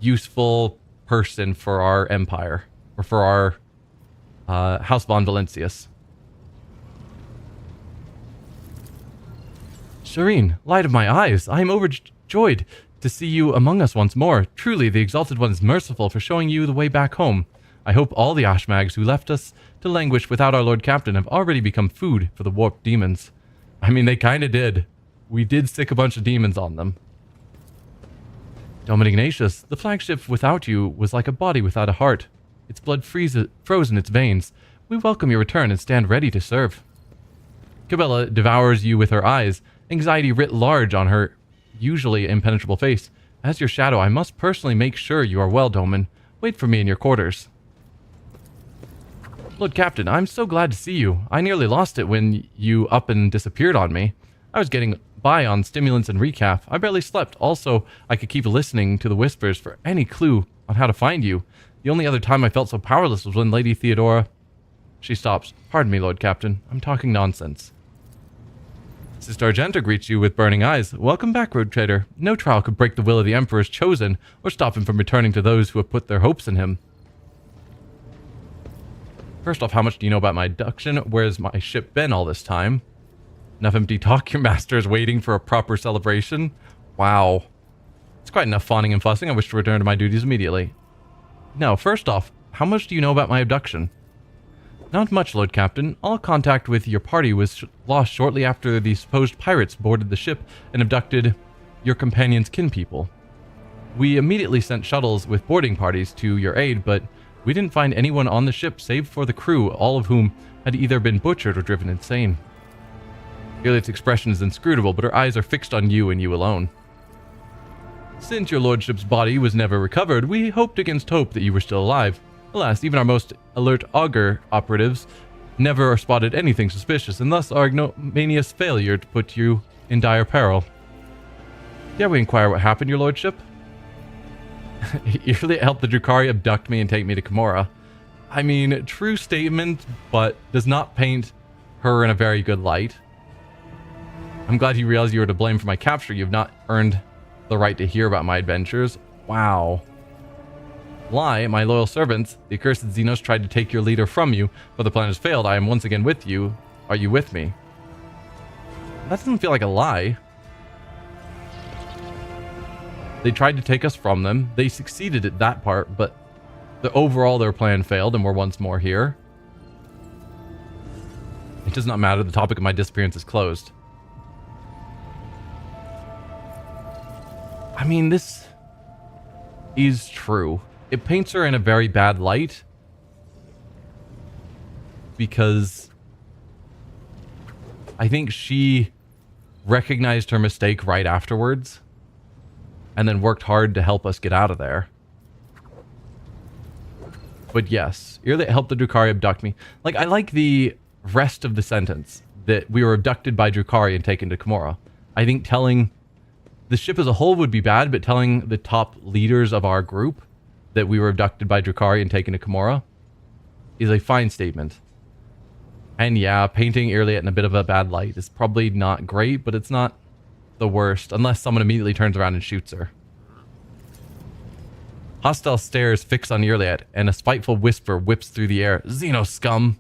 useful person for our empire, or for our House von Valencius. Shireen, light of my eyes, I am overjoyed to see you among us once more. Truly, the Exalted One is merciful for showing you the way back home. I hope all the Ashmags who left us to languish without our Lord Captain have already become food for the warped demons. I mean, they kind of did. We did sick a bunch of demons on them. Dom Ignatius, the flagship without you was like a body without a heart. Its blood frozen its veins. We welcome your return and stand ready to serve. Cabela devours you with her eyes, anxiety writ large on her usually impenetrable face. As your shadow, I must personally make sure you are well, Doman. Wait for me in your quarters. Lord Captain, I'm so glad to see you. I nearly lost it when you up and disappeared on me. I was getting by on stimulants and recaf. I barely slept. Also, I could keep listening to the whispers for any clue on how to find you. The only other time I felt so powerless was when Lady Theodora... She stops. Pardon me, Lord Captain. I'm talking nonsense. Sister Argenta greets you with burning eyes. Welcome back, Road Trader. No trial could break the will of the Emperor's chosen, or stop him from returning to those who have put their hopes in him. First off, how much do you know about my abduction? Where's my ship been all this time? Enough empty talk. Your master is waiting for a proper celebration. Wow. It's quite enough fawning and fussing. I wish to return to my duties immediately. No, first off, how much do you know about my abduction? Not much, Lord Captain. All contact with your party was lost shortly after the supposed pirates boarded the ship and abducted your companion's kinpeople. We immediately sent shuttles with boarding parties to your aid, but we didn't find anyone on the ship save for the crew, all of whom had either been butchered or driven insane. Iliad's expression is inscrutable, but her eyes are fixed on you and you alone. Since your lordship's body was never recovered, we hoped against hope that you were still alive. Alas, even our most alert augur operatives never spotted anything suspicious, and thus our ignominious failure to put you in dire peril. Dare we inquire what happened, your lordship? Eerily helped the Drukhari abduct me and take me to Komorrah. I mean, true statement, but does not paint her in a very good light. I'm glad you realized you were to blame for my capture. You've not earned the right to hear about my adventures. Wow. Lie, my loyal servants. The accursed xenos tried to take your leader from you, but the plan has failed. I am once again with you. Are you with me? That doesn't feel like a lie. They tried to take us from them. They succeeded at that part, but overall their plan failed, and we're once more here. It does not matter. The topic of my disappearance is closed. I mean, this is true. It paints her in a very bad light because I think she recognized her mistake right afterwards and then worked hard to help us get out of there. But yes, Irlit helped the Drukhari abduct me. Like, I like the rest of the sentence, that we were abducted by Drukhari and taken to Komorrah. I think telling the ship as a whole would be bad, but telling the top leaders of our group that we were abducted by Drukhari and taken to Komorrah is a fine statement. And yeah, painting Irlit in a bit of a bad light is probably not great, but it's not the worst, unless someone immediately turns around and shoots her. Hostile stares fix on Irlit, and a spiteful whisper whips through the air. Xeno scum!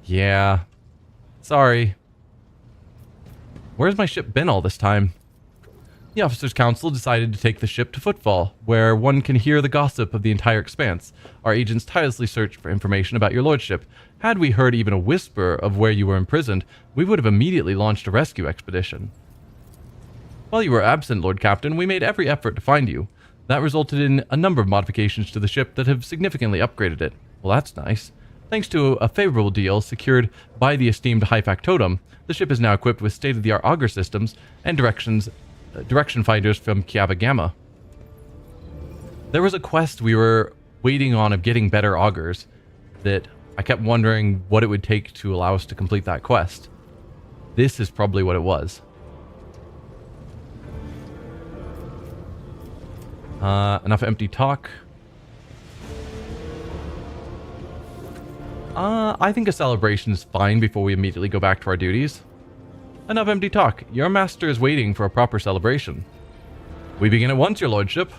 Yeah. Sorry. Where's my ship been all this time? The officers' council decided to take the ship to Footfall, where one can hear the gossip of the entire expanse. Our agents tirelessly searched for information about your lordship. Had we heard even a whisper of where you were imprisoned, we would have immediately launched a rescue expedition. While you were absent, Lord Captain, we made every effort to find you. That resulted in a number of modifications to the ship that have significantly upgraded it. Well, that's nice. Thanks to a favorable deal secured by the esteemed High Factotum, the ship is now equipped with state-of-the-art auger systems and direction finders from Kiava Gamma. There was a quest we were waiting on of getting better augers that I kept wondering what it would take to allow us to complete that quest. This is probably what it was. Enough empty talk. I think a celebration is fine before we immediately go back to our duties. Enough empty talk. Your master is waiting for a proper celebration. We begin at once, your lordship.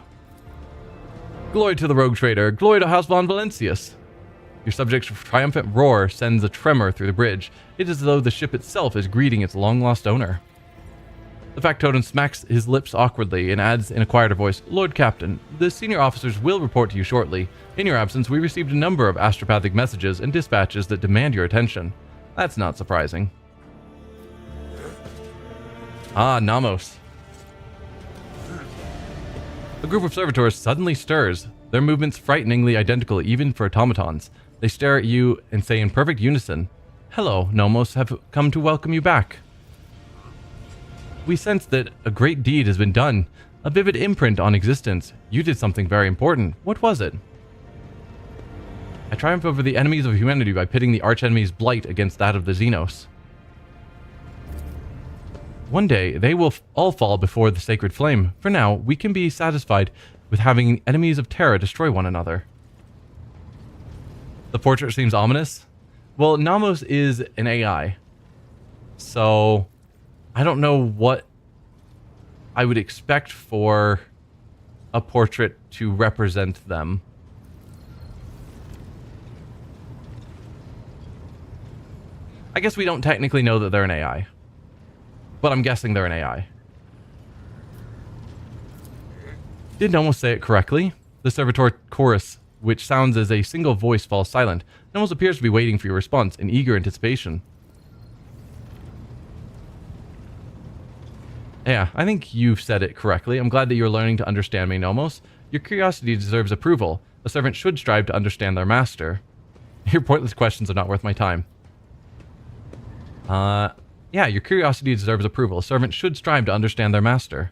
Glory to the rogue trader. Glory to House von Valencius. Your subject's triumphant roar sends a tremor through the bridge. It is as though the ship itself is greeting its long-lost owner. The factotum smacks his lips awkwardly and adds in a quieter voice, Lord Captain, the senior officers will report to you shortly. In your absence, we received a number of astropathic messages and dispatches that demand your attention. That's not surprising. Ah, Namos. A group of servitors suddenly stirs, their movements frighteningly identical even for automatons. They stare at you and say in perfect unison, Hello, Nomos, have come to welcome you back. We sense that a great deed has been done, a vivid imprint on existence. You did something very important. What was it? I triumph over the enemies of humanity by pitting the archenemy's blight against that of the Xenos. One day, they will all fall before the sacred flame. For now, we can be satisfied with having enemies of Terra destroy one another. The portrait seems ominous. Well, Namos is an AI. So I don't know what I would expect for a portrait to represent them. I guess we don't technically know that they're an AI, but I'm guessing they're an AI. Did Nomos say it correctly? The servitor chorus, which sounds as a single voice, falls silent. Nomos appears to be waiting for your response in eager anticipation. Yeah, I think you've said it correctly. I'm glad that you're learning to understand me, Nomos. Your curiosity deserves approval. A servant should strive to understand their master. Your pointless questions are not worth my time. Yeah, your curiosity deserves approval. A servant should strive to understand their master.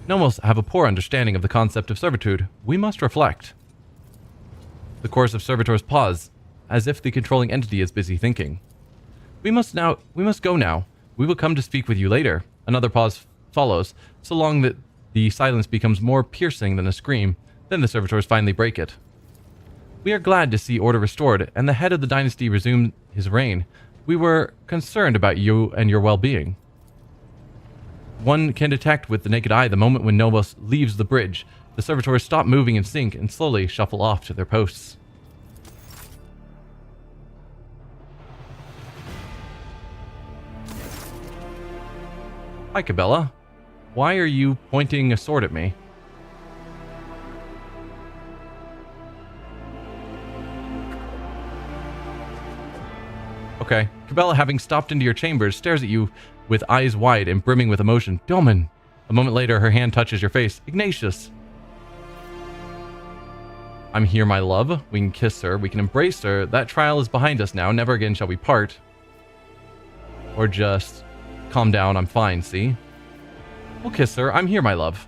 Nomos have a poor understanding of the concept of servitude. We must reflect. The chorus of servitors pause as if the controlling entity is busy thinking. We must go now. We will come to speak with you later. Another pause follows, so long that the silence becomes more piercing than a scream. Then the servitors finally break it. We are glad to see order restored, and the head of the dynasty resume his reign. We were concerned about you and your well-being. One can detect with the naked eye the moment when Novos leaves the bridge. The servitors stop moving in sync and slowly shuffle off to their posts. Hi, Cabela. Why are you pointing a sword at me? Okay. Cabela, having stopped into your chambers, stares at you with eyes wide and brimming with emotion. Domin! A moment later, her hand touches your face. Ignatius! I'm here, my love. We can kiss her. We can embrace her. That trial is behind us now. Never again shall we part. Or just... calm down. I'm fine, see? We'll kiss her. I'm here, my love.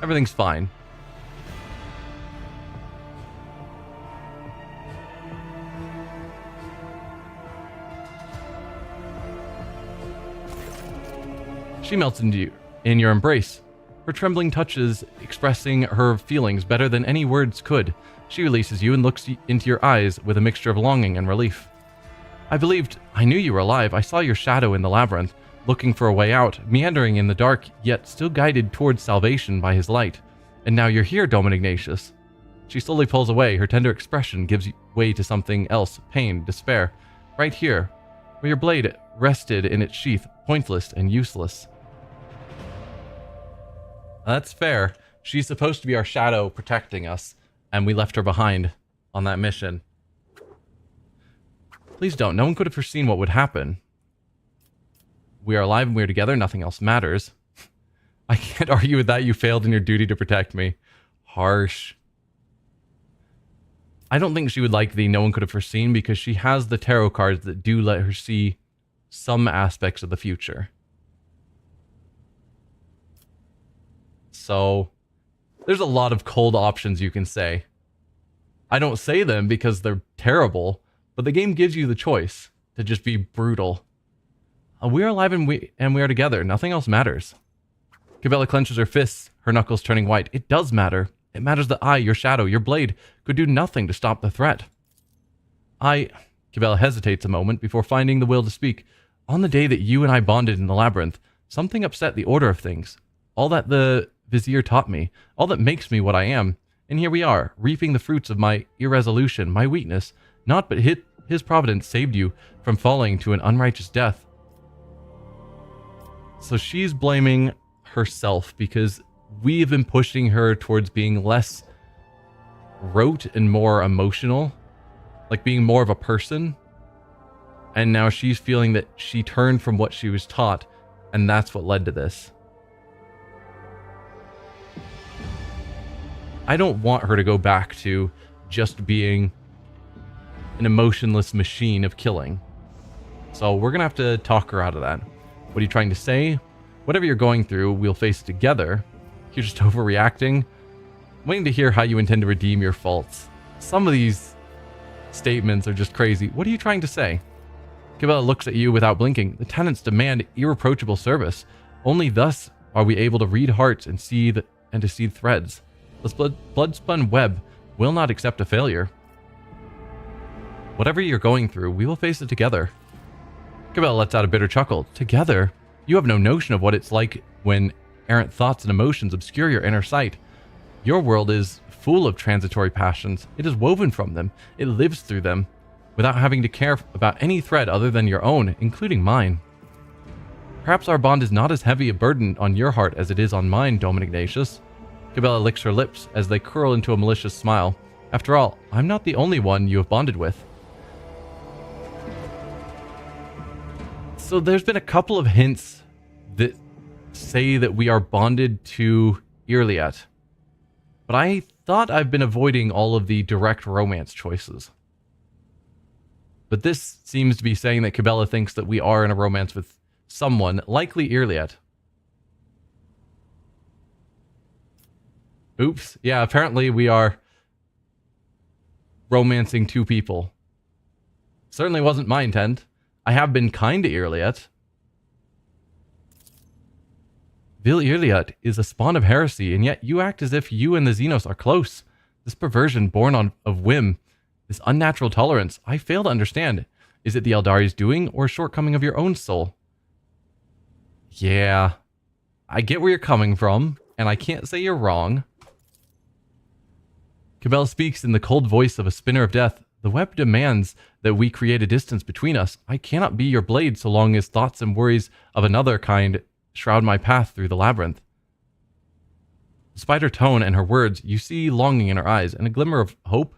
Everything's fine. She melts into you, in your embrace, her trembling touches expressing her feelings better than any words could. She releases you and looks into your eyes with a mixture of longing and relief. I knew you were alive. I saw your shadow in the labyrinth, looking for a way out, meandering in the dark, yet still guided towards salvation by his light. And now you're here, Domin Ignatius. She slowly pulls away. Her tender expression gives way to something else, pain, despair. Right here, where your blade rested in its sheath, pointless and useless. That's fair. She's supposed to be our shadow protecting us, and we left her behind on that mission. Please don't. No one could have foreseen what would happen. We are alive and we are together. Nothing else matters. I can't argue with that. You failed in your duty to protect me. Harsh. I don't think she would like the no one could have foreseen because she has the tarot cards that do let her see some aspects of the future. So, there's a lot of cold options you can say. I don't say them because they're terrible, but the game gives you the choice to just be brutal. We are alive and we are together. Nothing else matters. Cabela clenches her fists, her knuckles turning white. It does matter. It matters that I, your shadow, your blade, could do nothing to stop the threat. Cabela hesitates a moment before finding the will to speak. On the day that you and I bonded in the labyrinth, something upset the order of things. All that the Vizier taught me, all that makes me what I am. And here we are, reaping the fruits of my irresolution, my weakness. Not but his providence saved you from falling to an unrighteous death. So she's blaming herself because we have been pushing her towards being less rote and more emotional, like being more of a person. And now she's feeling that she turned from what she was taught, and that's what led to this. I don't want her to go back to just being an emotionless machine of killing. So we're going to have to talk her out of that. What are you trying to say? Whatever you're going through, we'll face it together. You're just overreacting. I'm waiting to hear how you intend to redeem your faults. Some of these statements are just crazy. What are you trying to say? Cabela looks at you without blinking. The tenants demand irreproachable service. Only thus are we able to read hearts and see threads. This blood-spun web will not accept a failure. Whatever you're going through, we will face it together. Cabela lets out a bitter chuckle. Together? You have no notion of what it's like when errant thoughts and emotions obscure your inner sight. Your world is full of transitory passions. It is woven from them. It lives through them, without having to care about any thread other than your own, including mine. Perhaps our bond is not as heavy a burden on your heart as it is on mine, Domin Ignatius. Cabela licks her lips as they curl into a malicious smile. After all, I'm not the only one you have bonded with. So there's been a couple of hints that say that we are bonded to Irliet. But I thought I've been avoiding all of the direct romance choices. But this seems to be saying that Cabela thinks that we are in a romance with someone, likely Irliet. Oops. Yeah, apparently we are romancing two people. Certainly wasn't my intent. I have been kind to Irliet. Vil Irliet is a spawn of heresy, and yet you act as if you and the Xenos are close. This perversion born of whim, this unnatural tolerance, I fail to understand. Is it the Eldari's doing, or a shortcoming of your own soul? Yeah, I get where you're coming from, and I can't say you're wrong. Cabela speaks in the cold voice of a spinner of death. The web demands that we create a distance between us. I cannot be your blade so long as thoughts and worries of another kind shroud my path through the labyrinth. Despite her tone and her words, you see longing in her eyes and a glimmer of hope.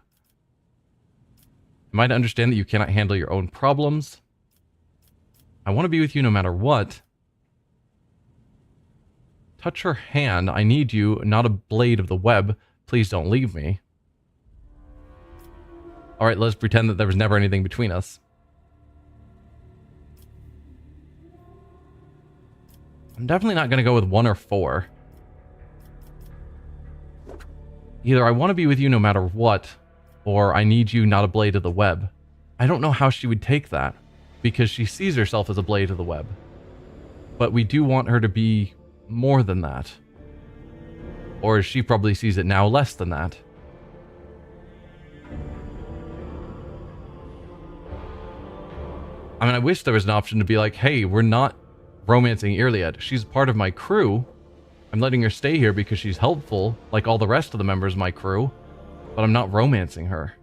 Am I to understand that you cannot handle your own problems? I want to be with you no matter what. Touch her hand. I need you, not a blade of the web. Please don't leave me. Alright, let's pretend that there was never anything between us. I'm definitely not going to go with 1 or 4. Either I want to be with you no matter what, or I need you, not a blade of the web. I don't know how she would take that, because she sees herself as a blade of the web. But we do want her to be more than that. Or she probably sees it now less than that. I mean, I wish there was an option to be like, hey, we're not romancing Irliet. She's part of my crew. I'm letting her stay here because she's helpful, like all the rest of the members of my crew. But I'm not romancing her.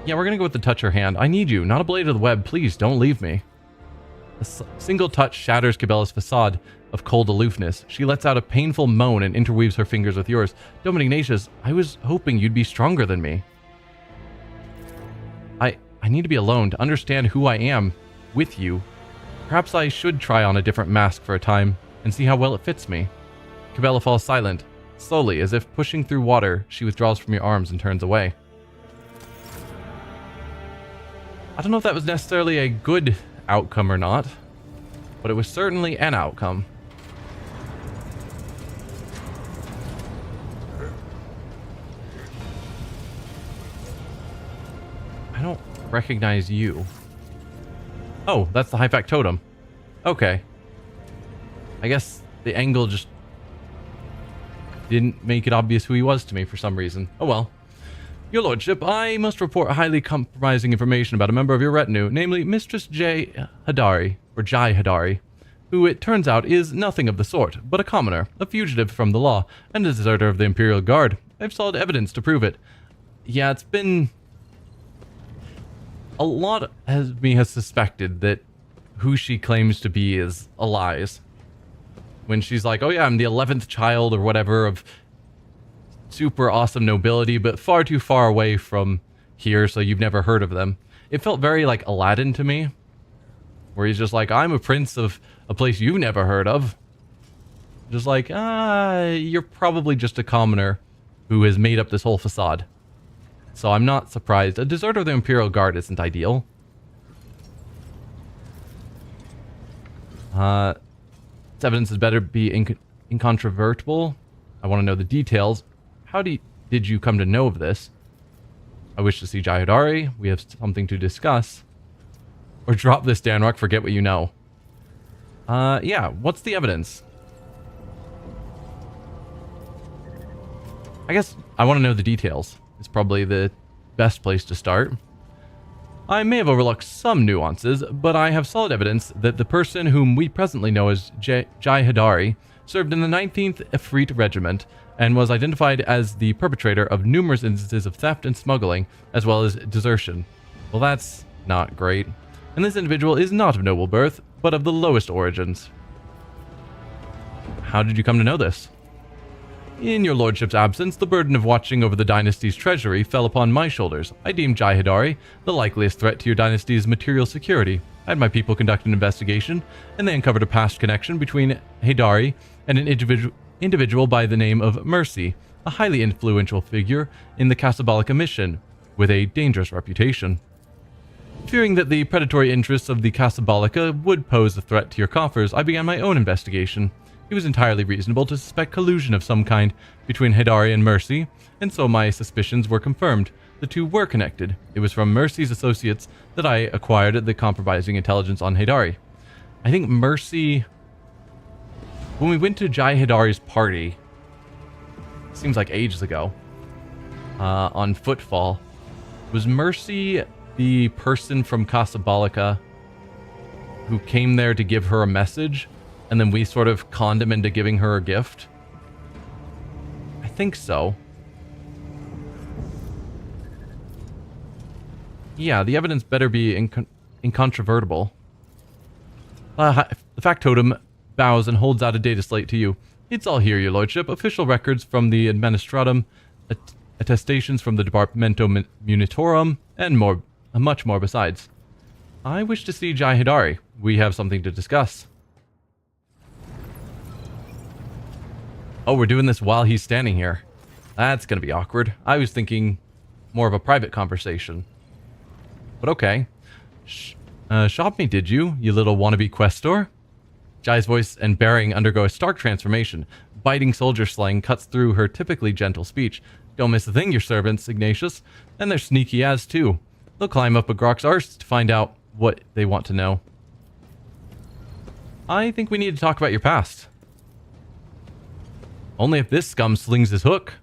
Yeah, we're going to go with the touch her hand. I need you, not a blade of the web. Please, don't leave me. A single touch shatters Cabela's facade of cold aloofness. She lets out a painful moan and interweaves her fingers with yours. Dom Ignatius, I was hoping you'd be stronger than me. I need to be alone to understand who I am with you. Perhaps I should try on a different mask for a time and see how well it fits me. Cabela falls silent. Slowly, as if pushing through water, she withdraws from your arms and turns away. I don't know if that was necessarily a good outcome or not, but it was certainly an outcome. I don't recognize you. Oh, that's the high factotum. Okay. I guess the angle just didn't make it obvious who he was to me for some reason. Oh well. Your lordship, I must report highly compromising information about a member of your retinue, namely Mistress Jai Hadari, who it turns out is nothing of the sort, but a commoner, a fugitive from the law, and a deserter of the Imperial Guard. I've solid evidence to prove it. Yeah, it's been... A lot of me has suspected that who she claims to be is a lies. When she's like, oh yeah, I'm the 11th child or whatever of super awesome nobility, but far too far away from here, so you've never heard of them. It felt very like Aladdin to me, where he's just like, I'm a prince of a place you've never heard of. Just like, you're probably just a commoner who has made up this whole facade. So I'm not surprised. A deserter of the Imperial Guard isn't ideal. This evidence had better be incontrovertible. I want to know the details. How did you come to know of this? I wish to see Jai Hadari. We have something to discuss. Or drop this, Danrock. Forget what you know. Yeah. What's the evidence? I guess I want to know the details. It's probably the best place to start. I may have overlooked some nuances, but I have solid evidence that the person whom we presently know as Jai Hadari served in the 19th Efreet Regiment and was identified as the perpetrator of numerous instances of theft and smuggling, as well as desertion. Well, that's not great. And this individual is not of noble birth, but of the lowest origins. How did you come to know this? In your lordship's absence, the burden of watching over the dynasty's treasury fell upon my shoulders. I deemed Jai Hadari the likeliest threat to your dynasty's material security. I had my people conduct an investigation, and they uncovered a past connection between Hadari and an individual by the name of Mercy, a highly influential figure in the Casablanca mission, with a dangerous reputation. Fearing that the predatory interests of the Casablanca would pose a threat to your coffers, I began my own investigation. It was entirely reasonable to suspect collusion of some kind between Hidari and Mercy, and so my suspicions were confirmed. The two were connected. It was from Mercy's associates that I acquired the compromising intelligence on Hidari. I think Mercy... When we went to Jai Hidari's party, seems like ages ago, on Footfall, was Mercy the person from Casablanca who came there to give her a message, and then we sort of conned him into giving her a gift? I think so. Yeah, the evidence better be incontrovertible. The factotum bows and holds out a data slate to you. It's all here, your lordship. Official records from the Administratum, attestations from the Departamento Munitorum, and more, much more besides. I wish to see Jai Hidari. We have something to discuss. Oh, we're doing this while he's standing here. That's going to be awkward. I was thinking more of a private conversation. But okay. Shop me, did you little wannabe questor? Jai's voice and bearing undergo a stark transformation. Biting soldier slang cuts through her typically gentle speech. Don't miss a thing, your servants, Ignatius. And they're sneaky as, too. They'll climb up a grok's arse to find out what they want to know. I think we need to talk about your past. Only if this scum slings his hook.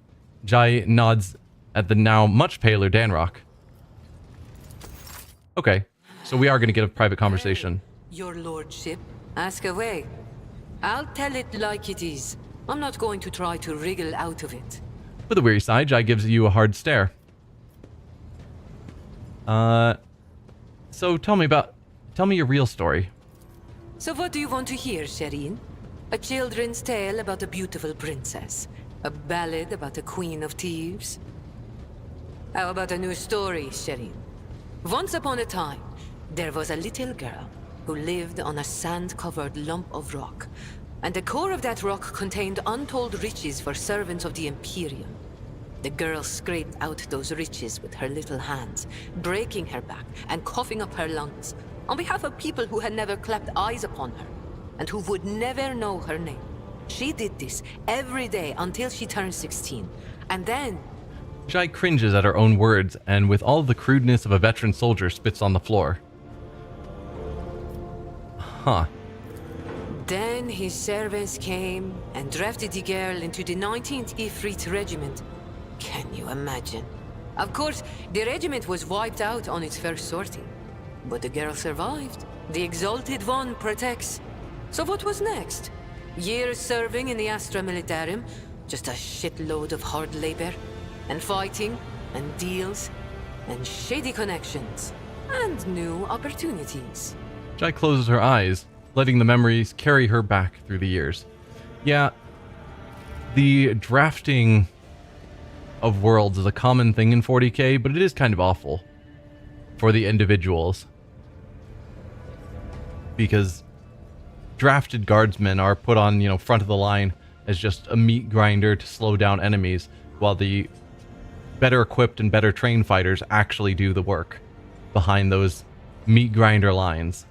Jai nods at the now much paler Danrock. Okay, so we are going to get a private conversation. Your lordship, ask away. I'll tell it like it is. I'm not going to try to wriggle out of it. With a weary sigh, Jai gives you a hard stare. So tell me your real story. So what do you want to hear, Shireen? A children's tale about a beautiful princess? A ballad about a queen of thieves? How about a new story, Shireen? Once upon a time, there was a little girl who lived on a sand-covered lump of rock, and the core of that rock contained untold riches for servants of the Imperium. The girl scraped out those riches with her little hands, breaking her back and coughing up her lungs, on behalf of people who had never clapped eyes upon her, and who would never know her name. She did this every day until she turned 16, and then... Jai cringes at her own words, and with all the crudeness of a veteran soldier, spits on the floor. Huh. Then his servants came and drafted the girl into the 19th Ifrit Regiment. Can you imagine? Of course, the regiment was wiped out on its first sortie. But the girl survived. The Exalted One protects. So what was next? Years serving in the Astra Militarum, just a shitload of hard labor, and fighting, and deals, and shady connections, and new opportunities. Jai closes her eyes, letting the memories carry her back through the years. Yeah, the drafting of worlds is a common thing in 40k, but it is kind of awful for the individuals. Because drafted guardsmen are put on, front of the line as just a meat grinder to slow down enemies, while the better equipped and better trained fighters actually do the work behind those meat grinder lines.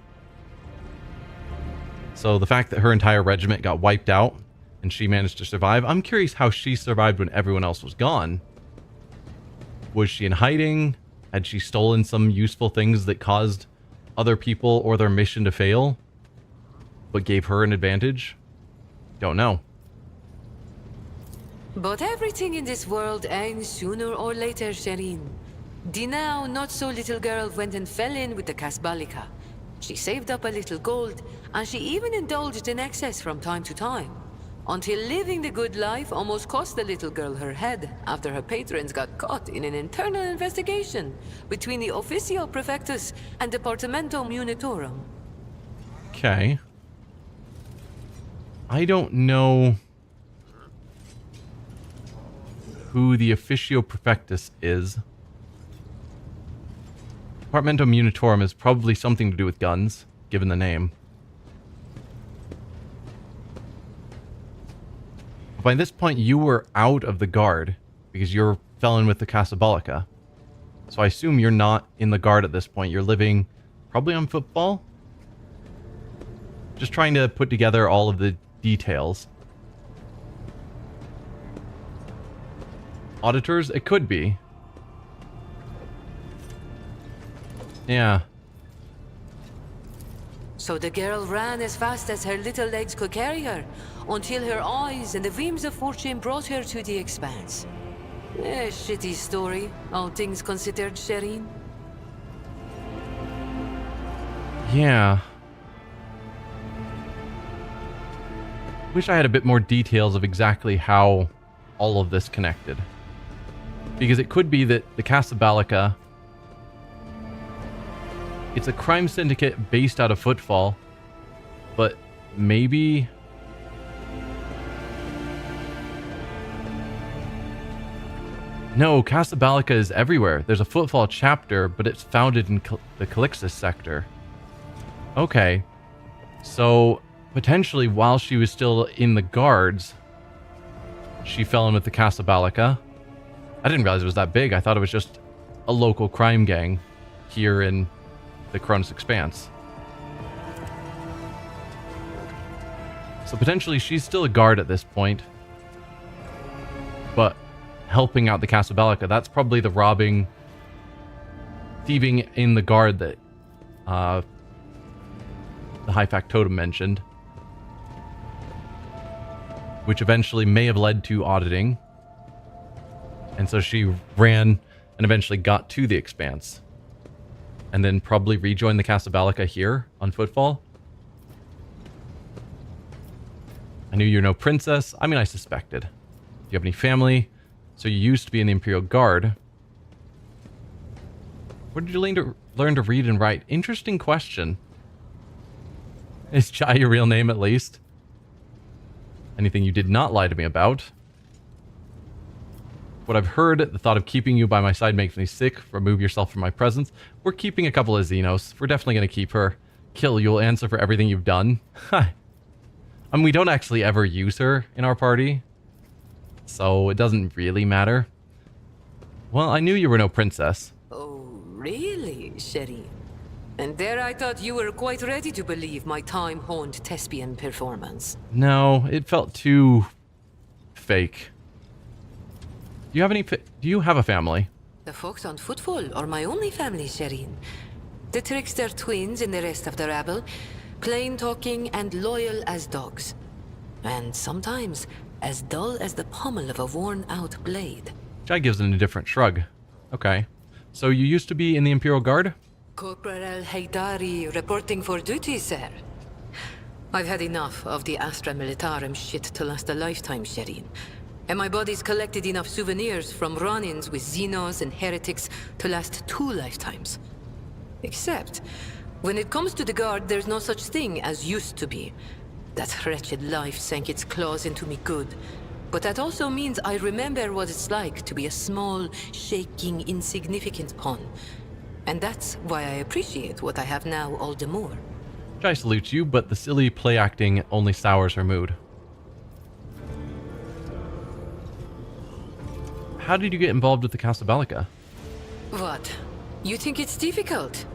So the fact that her entire regiment got wiped out and she managed to survive, I'm curious how she survived when everyone else was gone. Was she in hiding? Had she stolen some useful things that caused other people or their mission to fail, but gave her an advantage? Don't know. But everything in this world ends sooner or later, Shireen. The now not-so-little girl went and fell in with the Kasbalika. She saved up a little gold, and she even indulged in excess from time to time, until living the good life almost cost the little girl her head after her patrons got caught in an internal investigation between the Officio Prefectus and Departamento Munitorum. Okay. I don't know who the Officio Prefectus is. Departamento Munitorum is probably something to do with guns, given the name. By this point, you were out of the guard, because you're fell in with the Casablanca. So I assume you're not in the guard at this point. You're living probably on football? Just trying to put together all of the details. Auditors? It could be. Yeah. So the girl ran as fast as her little legs could carry her, until her eyes and the whims of fortune brought her to the Expanse. A shitty story, all things considered, Shireen. Yeah. Wish I had a bit more details of exactly how all of this connected. Because it could be that the Casablanca, it's a crime syndicate based out of Footfall, but maybe... No, Casablanca is everywhere. There's a Footfall chapter, but it's founded in the Calixtus sector. Okay. So, potentially, while she was still in the guards, she fell in with the Casablanca. I didn't realize it was that big. I thought it was just a local crime gang here in the Koronus Expanse. So potentially she's still a guard at this point, but helping out the Casablanca. That's probably the robbing, thieving in the guard that the High Factotum mentioned, which eventually may have led to auditing. And so she ran and eventually got to the Expanse. And then probably rejoined the Casablanca here on Footfall. I knew you're no princess. I mean, I suspected. Do you have any family? So you used to be in the Imperial Guard. Where did you learn to read and write? Interesting question. Is Chai your real name at least? Anything you did not lie to me about? What I've heard, the thought of keeping you by my side makes me sick. Remove yourself from my presence. We're keeping a couple of xenos. We're definitely going to keep her. Kill, you'll answer for everything you've done. I mean, we don't actually ever use her in our party, so it doesn't really matter. Well, I knew you were no princess. Oh, really, Shireen? And there I thought you were quite ready to believe my time-honed thespian performance. No, it felt too fake. Do you have a family? The folks on Footfall are my only family, Shireen. The trickster twins and the rest of the rabble, plain-talking and loyal as dogs. And sometimes as dull as the pommel of a worn-out blade. Chai gives it a different shrug. Okay. So you used to be in the Imperial Guard? Corporal Haydari reporting for duty, sir. I've had enough of the Astra Militarum shit to last a lifetime, Shireen. And my body's collected enough souvenirs from run-ins with xenos and heretics to last 2 lifetimes. Except, when it comes to the Guard, there's no such thing as used to be. That wretched life sank its claws into me good. But that also means I remember what it's like to be a small, shaking, insignificant pawn. And that's why I appreciate what I have now all the more. Chai salutes you, but the silly play acting only sours her mood. How did you get involved with the Casablanca? What? You think it's difficult?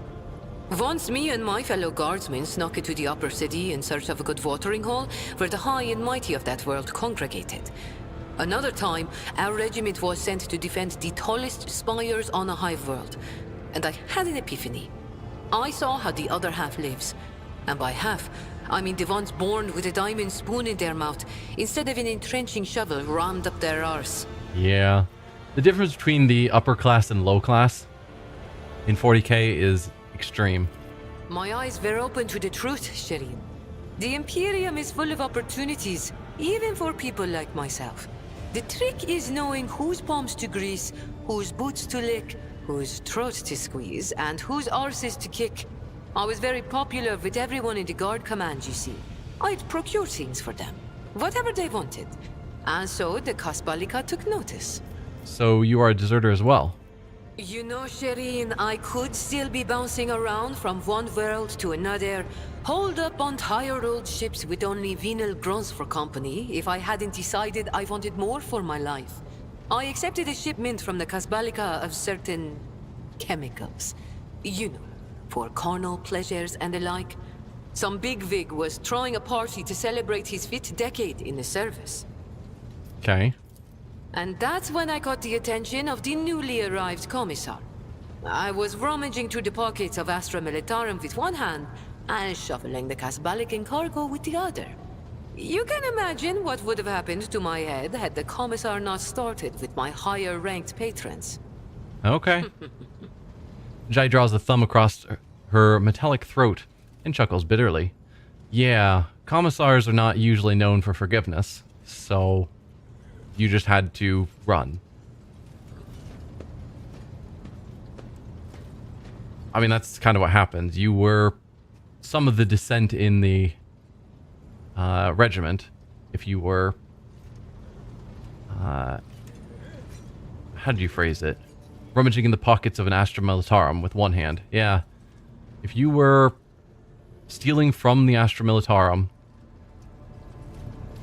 Once me and my fellow guardsmen snuck into the upper city in search of a good watering hole where the high and mighty of that world congregated. Another time, our regiment was sent to defend the tallest spires on a hive world. And I had an epiphany. I saw how the other half lives. And by half, I mean the ones born with a diamond spoon in their mouth instead of an entrenching shovel rammed up their arse. Yeah. The difference between the upper class and low class in 40k is extreme. My eyes were open to the truth, Shireen. The Imperium is full of opportunities, even for people like myself. The trick is knowing whose palms to grease, whose boots to lick, whose throat to squeeze, and whose arses to kick. I was very popular with everyone in the Guard Command, you see. I'd procure things for them, whatever they wanted. And so the Casablanca took notice. So you are a deserter as well? You know, Shireen, I could still be bouncing around from one world to another, holed up on tired old ships with only venal grunts for company, if I hadn't decided I wanted more for my life. I accepted a shipment from the Casablanca of certain chemicals. You know, for carnal pleasures and the like. Some bigwig was throwing a party to celebrate his 5th decade in the service. Okay. And that's when I caught the attention of the newly arrived commissar. I was rummaging through the pockets of Astra Militarum with one hand and shuffling the Casbalican cargo with the other. You can imagine what would have happened to my head had the commissar not started with my higher-ranked patrons. Okay. Jai draws a thumb across her metallic throat and chuckles bitterly. Yeah, commissars are not usually known for forgiveness, so you just had to run. I mean, that's kind of what happened. You were some of the dissent in the regiment. If you were... how did you phrase it? Rummaging in the pockets of an Astra Militarum with one hand. Yeah. If you were stealing from the Astra Militarum,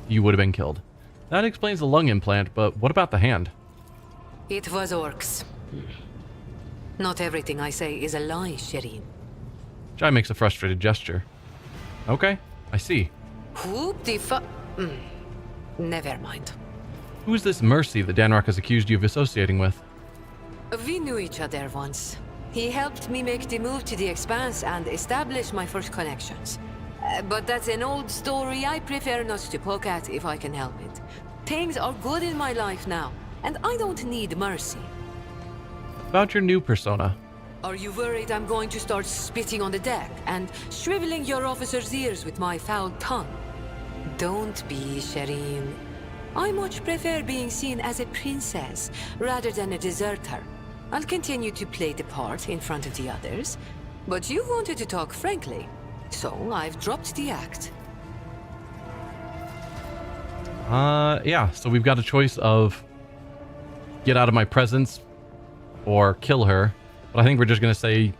you would have been killed. That explains the lung implant, but what about the hand? It was orcs. Not everything I say is a lie, Shireen. Jai makes a frustrated gesture. Okay, I see. Whoop the fu- Never mind. Who is this Mercy that Danrock has accused you of associating with? We knew each other once. He helped me make the move to the Expanse and establish my first connections. But that's an old story I prefer not to poke at if I can help it. Things are good in my life now, and I don't need mercy. About your new persona. Are you worried I'm going to start spitting on the deck and shriveling your officers' ears with my foul tongue? Don't be, Shireen. I much prefer being seen as a princess rather than a deserter. I'll continue to play the part in front of the others, but you wanted to talk frankly, so I've dropped the act. Yeah, so we've got a choice of get out of my presence or kill her, but I think we're just going to say,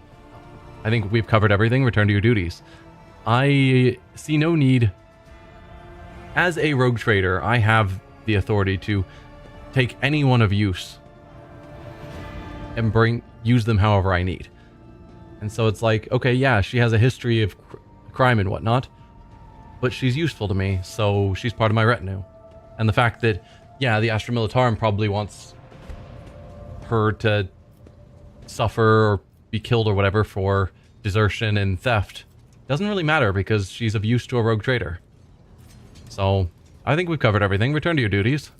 I think we've covered everything, return to your duties. I see no need. As a rogue trader, I have the authority to take anyone of use and use them however I need. And so it's like, okay, yeah, she has a history of crime and whatnot, but she's useful to me, so she's part of my retinue. And the fact that, yeah, the Astra Militarum probably wants her to suffer or be killed or whatever for desertion and theft doesn't really matter because she's of use to a rogue trader. So I think we've covered everything. Return to your duties.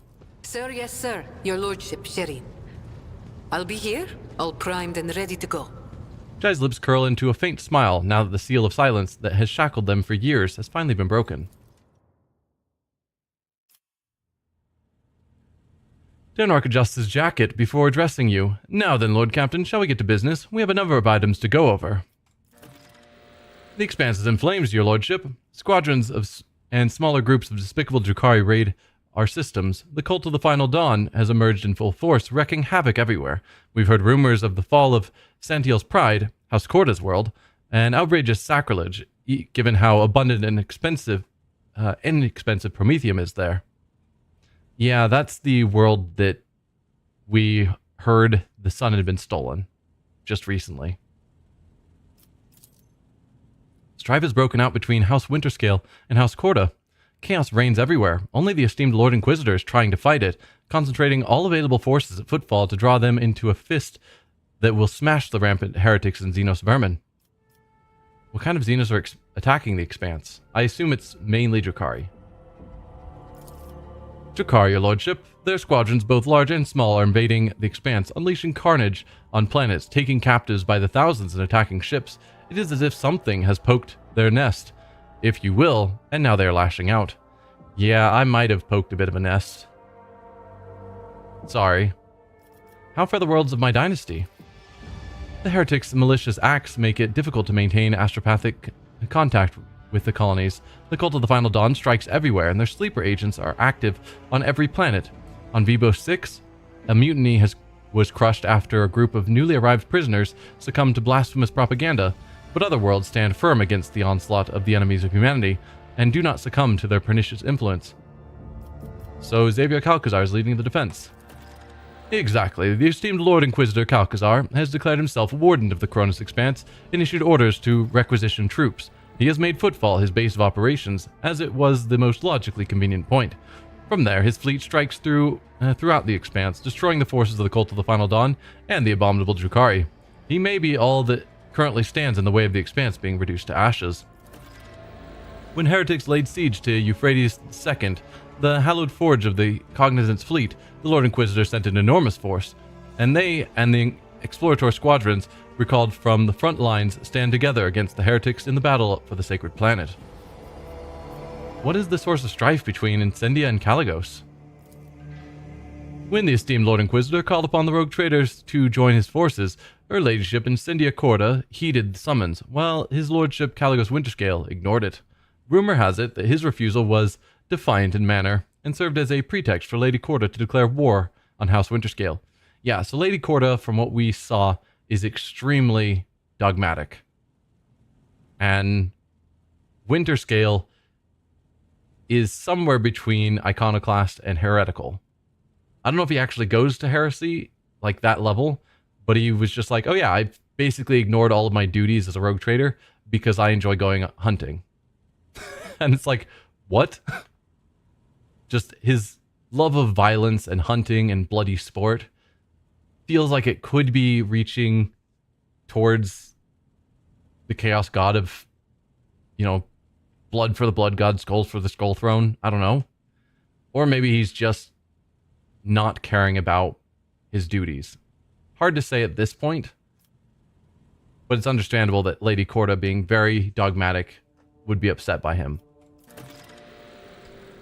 Sir, yes, sir. Your lordship, Shireen. I'll be here, all primed and ready to go. Jai's lips curl into a faint smile now that the seal of silence that has shackled them for years has finally been broken. Danrock adjusts his jacket before addressing you. Now then, Lord Captain, shall we get to business? We have a number of items to go over. The Expanse is in flames, your lordship. Squadrons of and smaller groups of despicable Drukhari raid our systems. The cult of the Final Dawn has emerged in full force, wreaking havoc everywhere. We've heard rumors of the fall of Santiel's pride, House Corda's world, an outrageous sacrilege, given how abundant and inexpensive Promethium is there. Yeah, that's the world that we heard the sun had been stolen just recently. Strife has broken out between House Winterscale and House Corda. Chaos reigns everywhere. Only the esteemed Lord Inquisitor is trying to fight it, concentrating all available forces at footfall to draw them into a fist that will smash the rampant heretics and xenos vermin. What kind of xenos are attacking the Expanse? I assume it's mainly Drukhari. Drukhari, your lordship. Their squadrons, both large and small, are invading the Expanse, unleashing carnage on planets, taking captives by the thousands and attacking ships. It is as if something has poked their nest, if you will, and now they are lashing out. Yeah, I might have poked a bit of a nest. Sorry. How fare the worlds of my dynasty? The heretics' malicious acts make it difficult to maintain astropathic contact with the colonies. The cult of the Final Dawn strikes everywhere, and their sleeper agents are active on every planet. On Vibo 6, a mutiny was crushed after a group of newly arrived prisoners succumbed to blasphemous propaganda, but other worlds stand firm against the onslaught of the enemies of humanity and do not succumb to their pernicious influence. So Xavier Calcazar is leading the defense. Exactly. The esteemed Lord Inquisitor Calcazar has declared himself Warden of the Koronus Expanse and issued orders to requisition troops. He has made Footfall his base of operations, as it was the most logically convenient point. From there, his fleet strikes throughout the Expanse, destroying the forces of the Cult of the Final Dawn and the abominable Drukhari. He may be all that currently stands in the way of the Expanse being reduced to ashes. When heretics laid siege to Euphrates II, the hallowed forge of the Cognizant's fleet, the Lord Inquisitor sent an enormous force, and they and the explorator squadrons recalled from the front lines stand together against the heretics in the battle for the sacred planet. What is the source of strife between Incendia and Caligos? When the esteemed Lord Inquisitor called upon the rogue traders to join his forces, her ladyship Incendia Corda heeded the summons, while his lordship Caligos Winterscale ignored it. Rumor has it that his refusal was defiant in manner, and served as a pretext for Lady Corda to declare war on House Winterscale. Yeah, so Lady Corda, from what we saw, is extremely dogmatic. And Winterscale is somewhere between iconoclast and heretical. I don't know if he actually goes to heresy, like that level, but he was just like, oh yeah, I basically ignored all of my duties as a rogue trader because I enjoy going hunting. And it's like, what? Just his love of violence and hunting and bloody sport feels like it could be reaching towards the chaos god of, blood for the blood god, skulls for the skull throne. I don't know. Or maybe he's just not caring about his duties. Hard to say at this point, but it's understandable that Lady Corda, being very dogmatic, would be upset by him.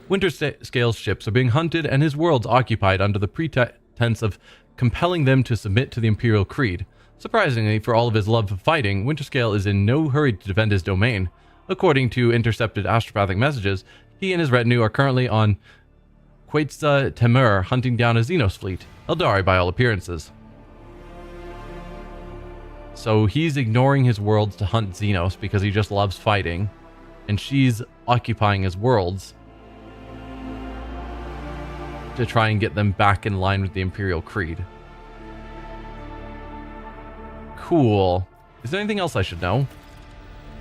Winterscale's ships are being hunted and his worlds occupied under the pretense of compelling them to submit to the Imperial Creed. Surprisingly, for all of his love of fighting, Winterscale is in no hurry to defend his domain. According to intercepted astropathic messages, he and his retinue are currently on Quetzal Temur hunting down a Xenos fleet, Eldari by all appearances. So he's ignoring his worlds to hunt Xenos because he just loves fighting, and she's occupying his worlds to try and get them back in line with the Imperial Creed. Cool. Is there anything else I should know?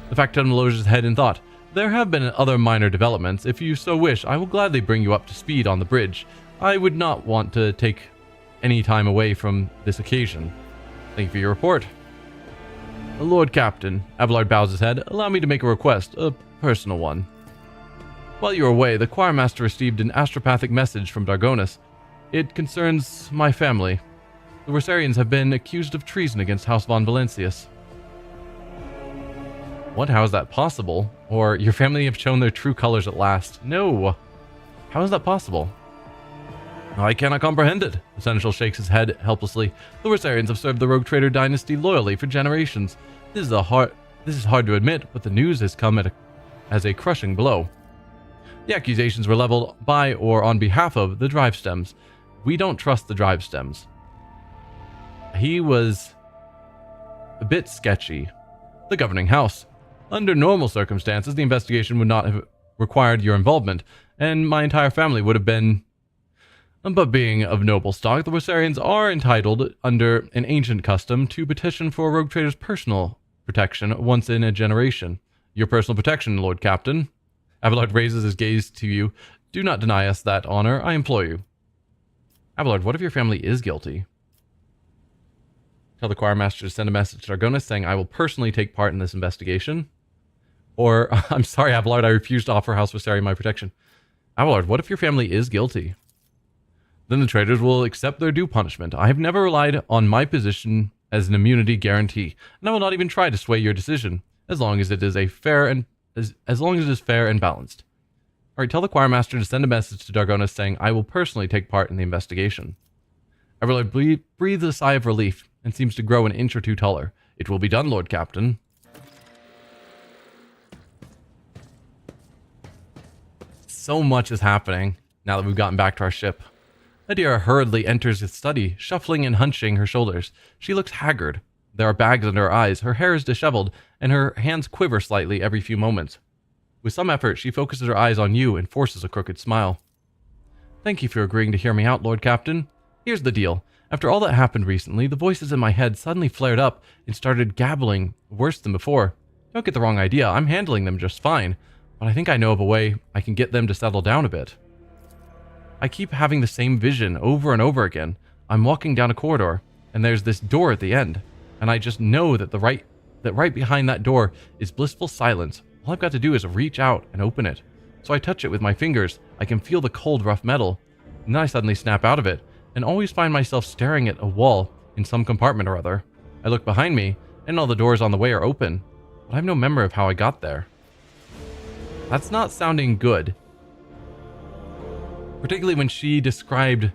The factotum lowers his head in thought. There have been other minor developments. If you so wish, I will gladly bring you up to speed on the bridge. I would not want to take any time away from this occasion. Thank you for your report. Lord Captain, Abelard bows his head. Allow me to make a request, a personal one. While you were away, the choirmaster received an astropathic message from Dargonus. It concerns my family. The Rosarians have been accused of treason against House von Valancius. What? How is that possible? Or your family have shown their true colors at last? No. How is that possible? I cannot comprehend it. The seneschal shakes his head helplessly. The Rosarians have served the rogue trader dynasty loyally for generations. This is hard to admit, but the news has come as a crushing blow. The accusations were leveled by or on behalf of the drive stems. We don't trust the drive stems. He was a bit sketchy. The governing house. Under normal circumstances, the investigation would not have required your involvement, and my entire family would have been... But being of noble stock, the Rosarians are entitled, under an ancient custom, to petition for a rogue trader's personal protection once in a generation. Your personal protection, Lord Captain. Abelard raises his gaze to you. Do not deny us that honor, I implore you. Abelard, what if your family is guilty? Tell the choirmaster to send a message to Dargonus saying, I will personally take part in this investigation. Or, I'm sorry, Abelard, I refuse to offer House Rosarian my protection. Abelard, what if your family is guilty? Then the traitors will accept their due punishment. I have never relied on my position as an immunity guarantee, and I will not even try to sway your decision, as long as it is fair and balanced. All right, tell the choirmaster to send a message to Dargonus saying, I will personally take part in the investigation. Abelard breathes a sigh of relief and seems to grow an inch or two taller. It will be done, Lord Captain. So much is happening now that we've gotten back to our ship. Adira hurriedly enters his study, shuffling and hunching her shoulders. She looks haggard. There are bags under her eyes, her hair is disheveled, and her hands quiver slightly every few moments. With some effort, she focuses her eyes on you and forces a crooked smile. Thank you for agreeing to hear me out, Lord Captain. Here's the deal. After all that happened recently, the voices in my head suddenly flared up and started gabbling worse than before. Don't get the wrong idea, I'm handling them just fine, but I think I know of a way I can get them to settle down a bit. I keep having the same vision over and over again. I'm walking down a corridor, and there's this door at the end, and I just know that right behind that door is blissful silence. All I've got to do is reach out and open it. So I touch it with my fingers. I can feel the cold, rough metal, and then I suddenly snap out of it, and always find myself staring at a wall in some compartment or other. I look behind me, and all the doors on the way are open, but I have no memory of how I got there. That's not sounding good. Particularly when she described...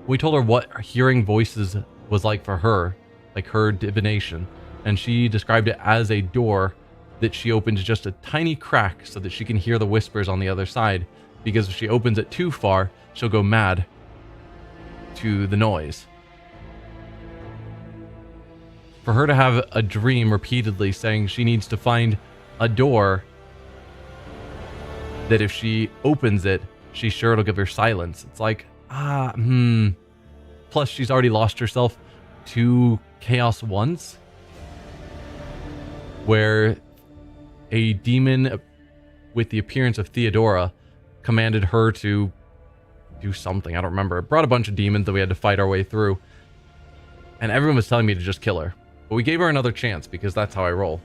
We told her what hearing voices was like for her, like her divination, and she described it as a door that she opens just a tiny crack so that she can hear the whispers on the other side, because if she opens it too far, she'll go mad to the noise. For her to have a dream repeatedly saying she needs to find a door that if she opens it, she's sure it'll give her silence. It's like, Plus, she's already lost herself to chaos once, where a demon with the appearance of Theodora commanded her to do something. I don't remember. It brought a bunch of demons that we had to fight our way through, and everyone was telling me to just kill her. But we gave her another chance because that's how I roll.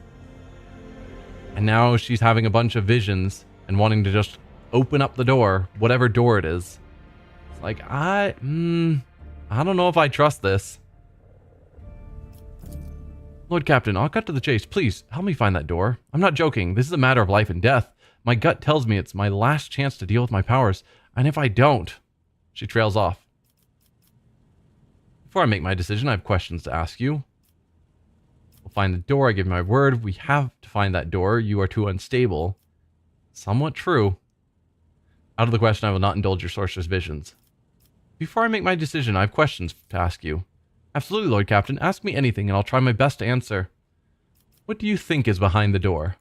And now she's having a bunch of visions and wanting to just open up the door, whatever door it is. It's like, I don't know if I trust this. Lord Captain, I'll cut to the chase. Please, help me find that door. I'm not joking. This is a matter of life and death. My gut tells me it's my last chance to deal with my powers, and if I don't... She trails off. Before I make my decision, I have questions to ask you. We'll find the door. I give you my word. We have to find that door. You are too unstable. Somewhat true. Out of the question, I will not indulge your sorcerer's visions. Before I make my decision, I have questions to ask you. Absolutely, Lord Captain. Ask me anything, and I'll try my best to answer. What do you think is behind the door?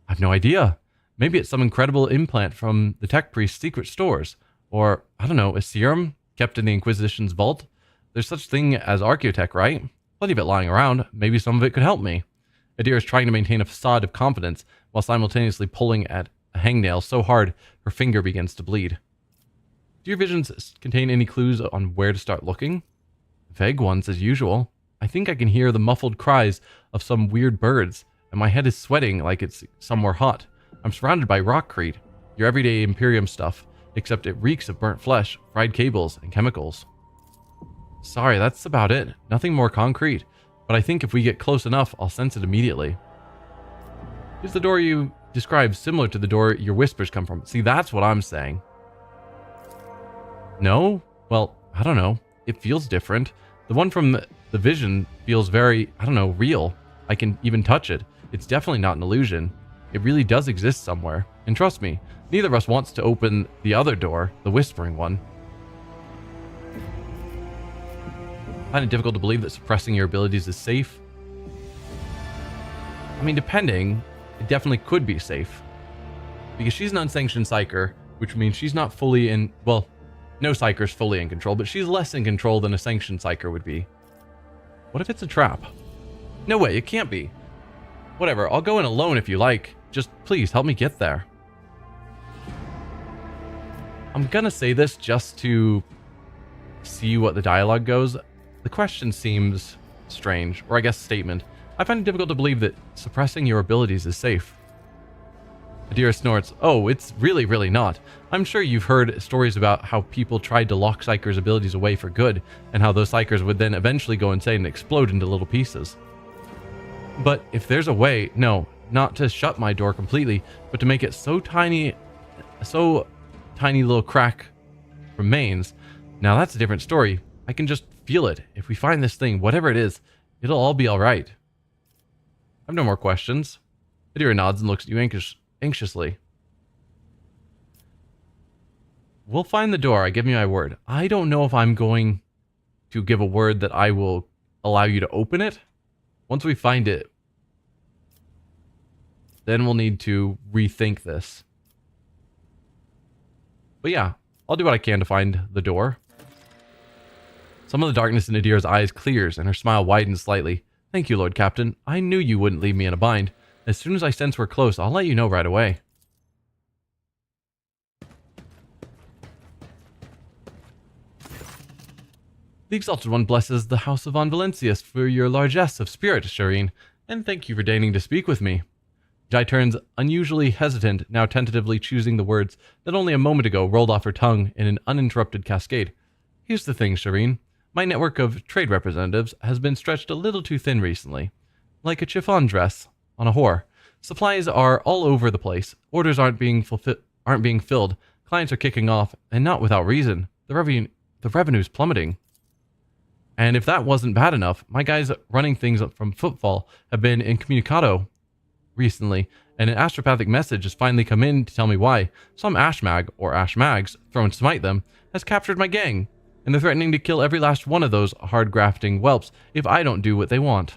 I have no idea. Maybe it's some incredible implant from the tech priest's secret stores. Or, I don't know, a serum kept in the Inquisition's vault. There's such thing as archaeotech, right? Plenty of it lying around. Maybe some of it could help me. Adira is trying to maintain a facade of confidence while simultaneously pulling at a hangnail so hard her finger begins to bleed. Do your visions contain any clues on where to start looking? Vague ones, as usual. I think I can hear the muffled cries of some weird birds, and my head is sweating like it's somewhere hot. I'm surrounded by rockcrete, your everyday Imperium stuff, except it reeks of burnt flesh, fried cables, and chemicals. Sorry, that's about it. Nothing more concrete, but I think if we get close enough, I'll sense it immediately. Is the door you describe similar to the door your whispers come from? See, that's what I'm saying. No? Well, I don't know. It feels different. The one from the vision feels very, I don't know, real. I can even touch it. It's definitely not an illusion. It really does exist somewhere. And trust me, neither of us wants to open the other door, the whispering one. I find it difficult to believe that suppressing your abilities is safe. I mean, depending, it definitely could be safe. Because she's an unsanctioned psyker, which means she's not fully in, well, no psyker's fully in control, but she's less in control than a sanctioned psyker would be. What if it's a trap? No way, it can't be. Whatever, I'll go in alone if you like. Just please help me get there. I'm gonna say this just to see what the dialogue goes. The question seems strange, or I guess statement. I find it difficult to believe that suppressing your abilities is safe. Adira snorts. Oh, it's really, really not. I'm sure you've heard stories about how people tried to lock psykers' abilities away for good, and how those psykers would then eventually go insane and explode into little pieces. But if there's a way, no, not to shut my door completely, but to make it so tiny little crack remains, now that's a different story. I can just feel it. If we find this thing, whatever it is, it'll all be alright. I have no more questions. Adira nods and looks at you anxiously. We'll find the door, I give you my word. I don't know if I'm going to give a word that I will allow you to open it. Once we find it, then we'll need to rethink this. But yeah, I'll do what I can to find the door. Some of the darkness in Adira's eyes clears and her smile widens slightly. Thank you, Lord Captain. I knew you wouldn't leave me in a bind. As soon as I sense we're close, I'll let you know right away. The Exalted One blesses the House of Von Valencius for your largesse of spirit, Shireen, and thank you for deigning to speak with me. Jai turns unusually hesitant, now tentatively choosing the words that only a moment ago rolled off her tongue in an uninterrupted cascade. Here's the thing, Shireen. My network of trade representatives has been stretched a little too thin recently. Like a chiffon dress on a whore. Supplies are all over the place. Orders aren't being filled. Clients are kicking off, and not without reason. The revenue's plummeting. And if that wasn't bad enough, my guys running things from Footfall have been incommunicado recently, and an astropathic message has finally come in to tell me why. Some Ashmag, or Ashmags, thrown to smite them, has captured my gang, and they're threatening to kill every last one of those hard-grafting whelps if I don't do what they want.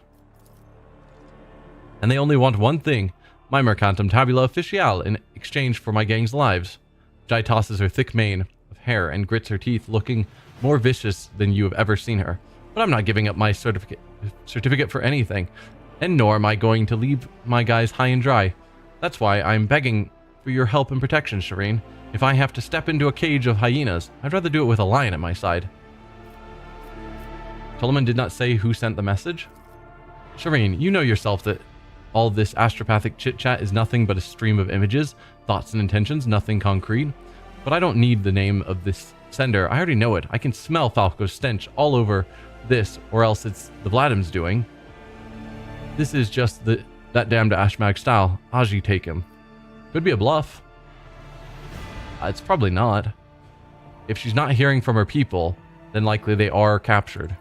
And they only want one thing, my mercantum tabula officiale, in exchange for my gang's lives. Jai tosses her thick mane of hair and grits her teeth, looking more vicious than you have ever seen her. But I'm not giving up my certificate for anything, and nor am I going to leave my guys high and dry. That's why I'm begging for your help and protection, Shireen. If I have to step into a cage of hyenas, I'd rather do it with a lion at my side. Tolman did not say who sent the message. Shireen, you know yourself that all this astropathic chit-chat is nothing but a stream of images, thoughts and intentions, nothing concrete. But I don't need the name of this sender. I already know it. I can smell Falco's stench all over this, or else it's the Vladim's doing. This is just that damned Ashmag style. Aji, take him. Could be a bluff. It's probably not. If she's not hearing from her people, then likely they are captured.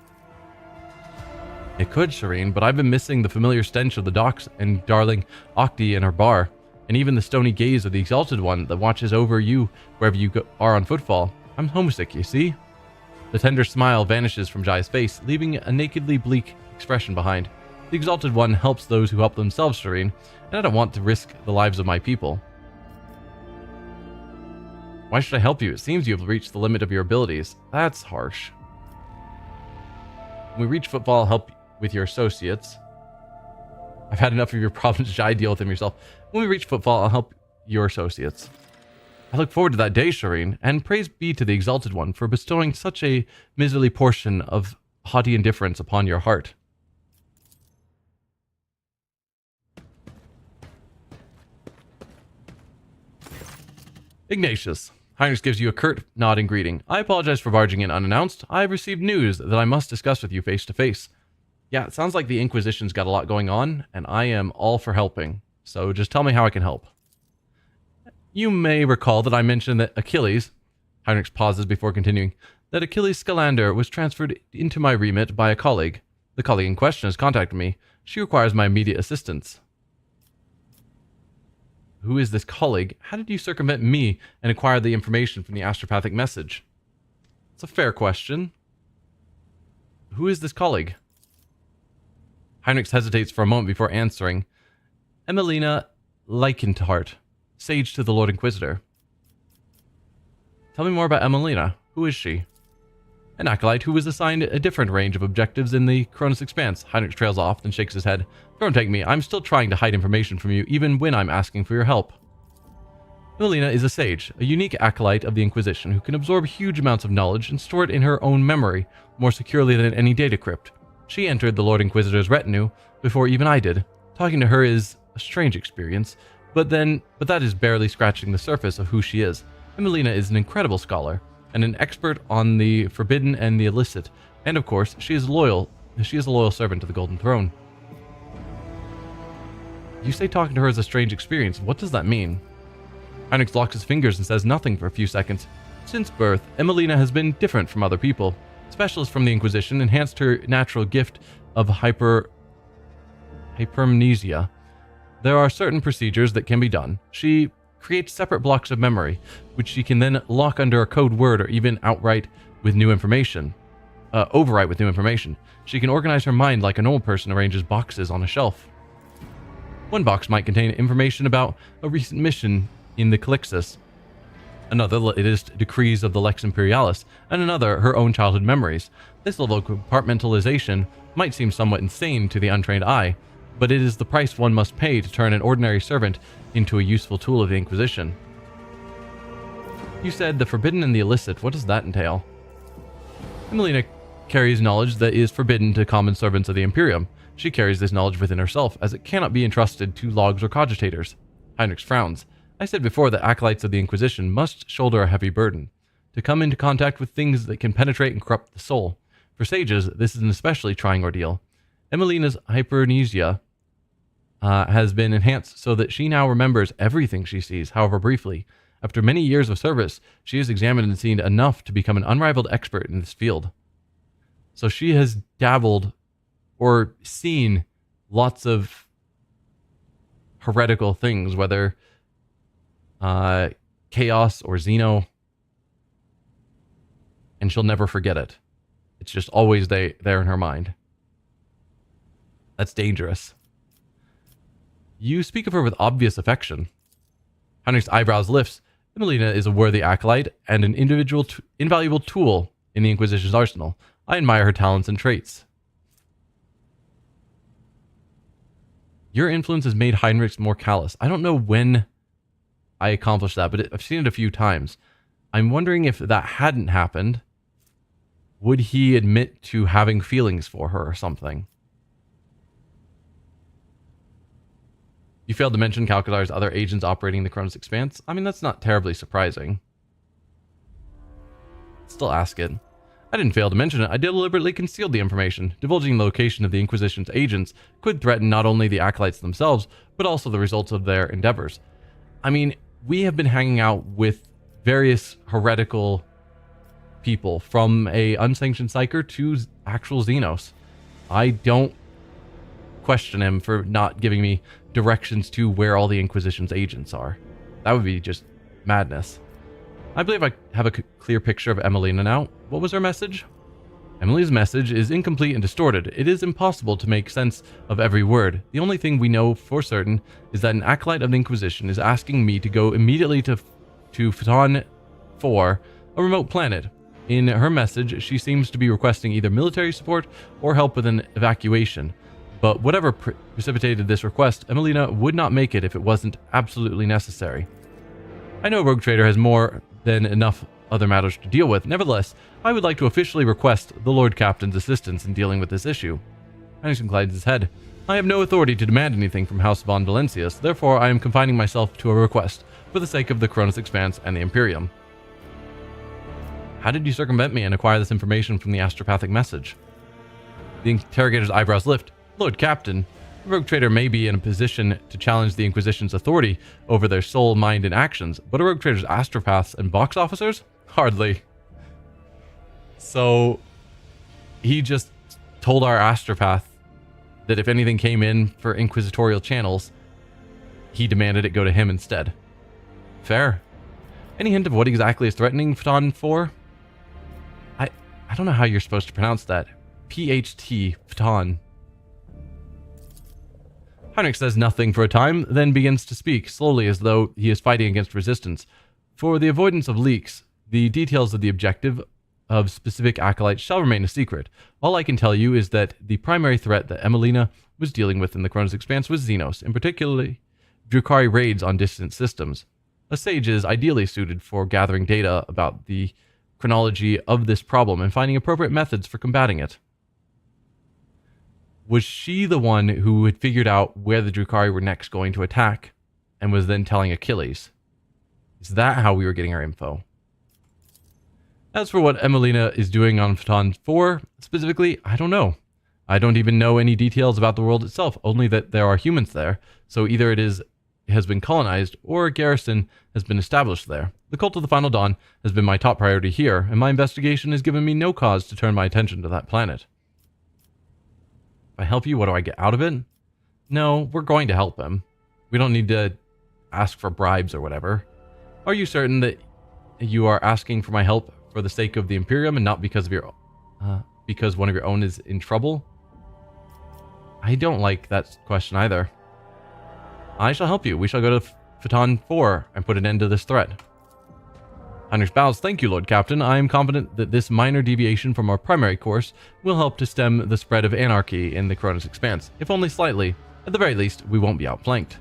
It could, Shireen, but I've been missing the familiar stench of the docks and darling Octi and her bar, and even the stony gaze of the Exalted One that watches over you wherever you are on footfall. I'm homesick, you see? The tender smile vanishes from Jai's face, leaving a nakedly bleak expression behind. The Exalted One helps those who help themselves, Shireen, and I don't want to risk the lives of my people. Why should I help you? It seems you have reached the limit of your abilities. That's harsh. When we reach Footfall, I'll help with your associates. I've had enough of your problems, Jai. Deal with them yourself. When we reach Footfall, I'll help your associates. I look forward to that day, Shireen, and praise be to the Exalted One for bestowing such a miserly portion of haughty indifference upon your heart. Ignatius. Heinrich gives you a curt nod in greeting. I apologize for barging in unannounced. I have received news that I must discuss with you face to face. Yeah, it sounds like the Inquisition's got a lot going on, and I am all for helping. So just tell me how I can help. You may recall that I mentioned that Achilles, Heinrich pauses before continuing, that Achilles Scalander was transferred into my remit by a colleague. The colleague in question has contacted me. She requires my immediate assistance. Who is this colleague? How did you circumvent me and acquire the information from the astropathic message? It's a fair question. Who is this colleague? Heinrich hesitates for a moment before answering. Emelina Leichenthart, sage to the Lord Inquisitor. Tell me more about Emelina. Who is she? An acolyte who was assigned a different range of objectives in the Koronus Expanse. Heinrich trails off, then shakes his head. Don't take me. I'm still trying to hide information from you, even when I'm asking for your help. Emelina is a sage, a unique acolyte of the Inquisition who can absorb huge amounts of knowledge and store it in her own memory, more securely than any data crypt. She entered the Lord Inquisitor's retinue before even I did. Talking to her is a strange experience, but that is barely scratching the surface of who she is. Emelina is an incredible scholar, and an expert on the forbidden and the illicit, and of course, she is a loyal servant to the Golden Throne. You say talking to her is a strange experience. What does that mean? Heinrich locks his fingers and says nothing for a few seconds. Since birth, Emelina has been different from other people. Specialists from the Inquisition enhanced her natural gift of hypermnesia. There are certain procedures that can be done. She creates separate blocks of memory, which she can then lock under a code word or even overwrite with new information. She can organize her mind like a normal person arranges boxes on a shelf. One box might contain information about a recent mission in the Calixus. Another, the latest decrees of the Lex Imperialis, and another, her own childhood memories. This level of compartmentalization might seem somewhat insane to the untrained eye, but it is the price one must pay to turn an ordinary servant into a useful tool of the Inquisition. You said the forbidden and the illicit. What does that entail? Emelina carries knowledge that is forbidden to common servants of the Imperium. She carries this knowledge within herself, as it cannot be entrusted to logs or cogitators. Heinrich frowns. I said before that acolytes of the Inquisition must shoulder a heavy burden, to come into contact with things that can penetrate and corrupt the soul. For sages, this is an especially trying ordeal. Emelina's hypermnesia has been enhanced so that she now remembers everything she sees, however briefly. After many years of service, she has examined and seen enough to become an unrivaled expert in this field. So she has dabbled or seen lots of heretical things, whether chaos or xeno, and she'll never forget it. It's just always there in her mind. That's dangerous. You speak of her with obvious affection. Heinrich's eyebrows lifts. Emelina is a worthy acolyte and an invaluable tool in the Inquisition's arsenal. I admire her talents and traits. Your influence has made Heinrich more callous. I don't know when I accomplished that, but I've seen it a few times. I'm wondering if that hadn't happened, would he admit to having feelings for her or something? You failed to mention Calculator's other agents operating the Koronus Expanse. I mean, that's not terribly surprising. Still ask it. I didn't fail to mention it. I deliberately concealed the information. Divulging the location of the Inquisition's agents could threaten not only the acolytes themselves, but also the results of their endeavors. I mean, we have been hanging out with various heretical people, from a unsanctioned psyker to actual xenos. I don't question him for not giving me directions to where all the Inquisition's agents are. That would be just madness. I believe I have a clear picture of Emelina now. What was her message? Emily's message is incomplete and distorted. It is impossible to make sense of every word. The only thing we know for certain is that an acolyte of the Inquisition is asking me to go immediately to Phaeton 4, a remote planet. In her message, she seems to be requesting either military support or help with an evacuation. But whatever precipitated this request, Emelina would not make it if it wasn't absolutely necessary. I know Rogue Trader has more than enough other matters to deal with. Nevertheless, I would like to officially request the Lord Captain's assistance in dealing with this issue. Heinrich inclines his head. I have no authority to demand anything from House von Valencius, therefore I am confining myself to a request, for the sake of the Koronus Expanse and the Imperium. How did you circumvent me and acquire this information from the astropathic message? The interrogator's eyebrows lift. Lord Captain, the Rogue Trader may be in a position to challenge the Inquisition's authority over their soul, mind, and actions, but a Rogue Trader's astropaths and box officers? Hardly. So, he just told our astropath that if anything came in for inquisitorial channels, he demanded it go to him instead. Fair. Any hint of what exactly is threatening Phaeton 4? I don't know how you're supposed to pronounce that. PHT, Phaeton. Heinrich says nothing for a time, then begins to speak, slowly as though he is fighting against resistance. For the avoidance of leaks, the details of the objective of specific acolytes shall remain a secret. All I can tell you is that the primary threat that Emelina was dealing with in the Koronus Expanse was xenos, and particularly Drukhari raids on distant systems. A sage is ideally suited for gathering data about the chronology of this problem and finding appropriate methods for combating it. Was she the one who had figured out where the Drukhari were next going to attack and was then telling Achilles? Is that how we were getting our info? As for what Emelina is doing on Phaeton 4, specifically, I don't know. I don't even know any details about the world itself, only that there are humans there, so either it has been colonized or a garrison has been established there. The Cult of the Final Dawn has been my top priority here, and my investigation has given me no cause to turn my attention to that planet. If I help you, what do I get out of it? No, we're going to help him. We don't need to ask for bribes or whatever. Are you certain that you are asking for my help for the sake of the Imperium and not because one of your own is in trouble? I don't like that question either. I shall help you. We shall go to Phaeton 4 and put an end to this threat. Heinrich bows. Thank you, Lord Captain. I am confident that this minor deviation from our primary course will help to stem the spread of anarchy in the Koronus Expanse. If only slightly, at the very least, we won't be outflanked.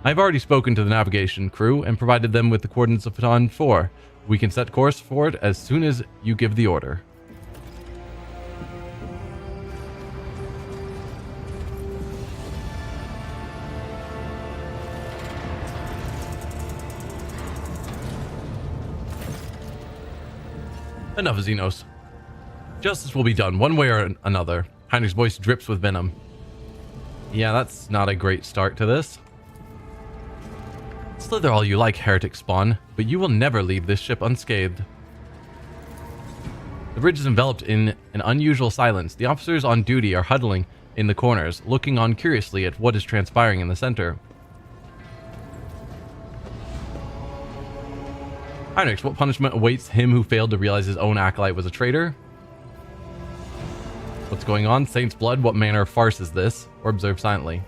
I have already spoken to the navigation crew and provided them with the coordinates of Phaeton 4. We can set course for it as soon as you give the order. Enough, Xenos. Justice will be done, one way or another. Heinrich's voice drips with venom. Yeah, that's not a great start to this. Slither all you like, heretic spawn, but you will never leave this ship unscathed. The bridge is enveloped in an unusual silence. The officers on duty are huddling in the corners, looking on curiously at what is transpiring in the center. Heinrich, what punishment awaits him who failed to realize his own acolyte was a traitor? What's going on? Saint's blood, what manner of farce is this? Or observe silently.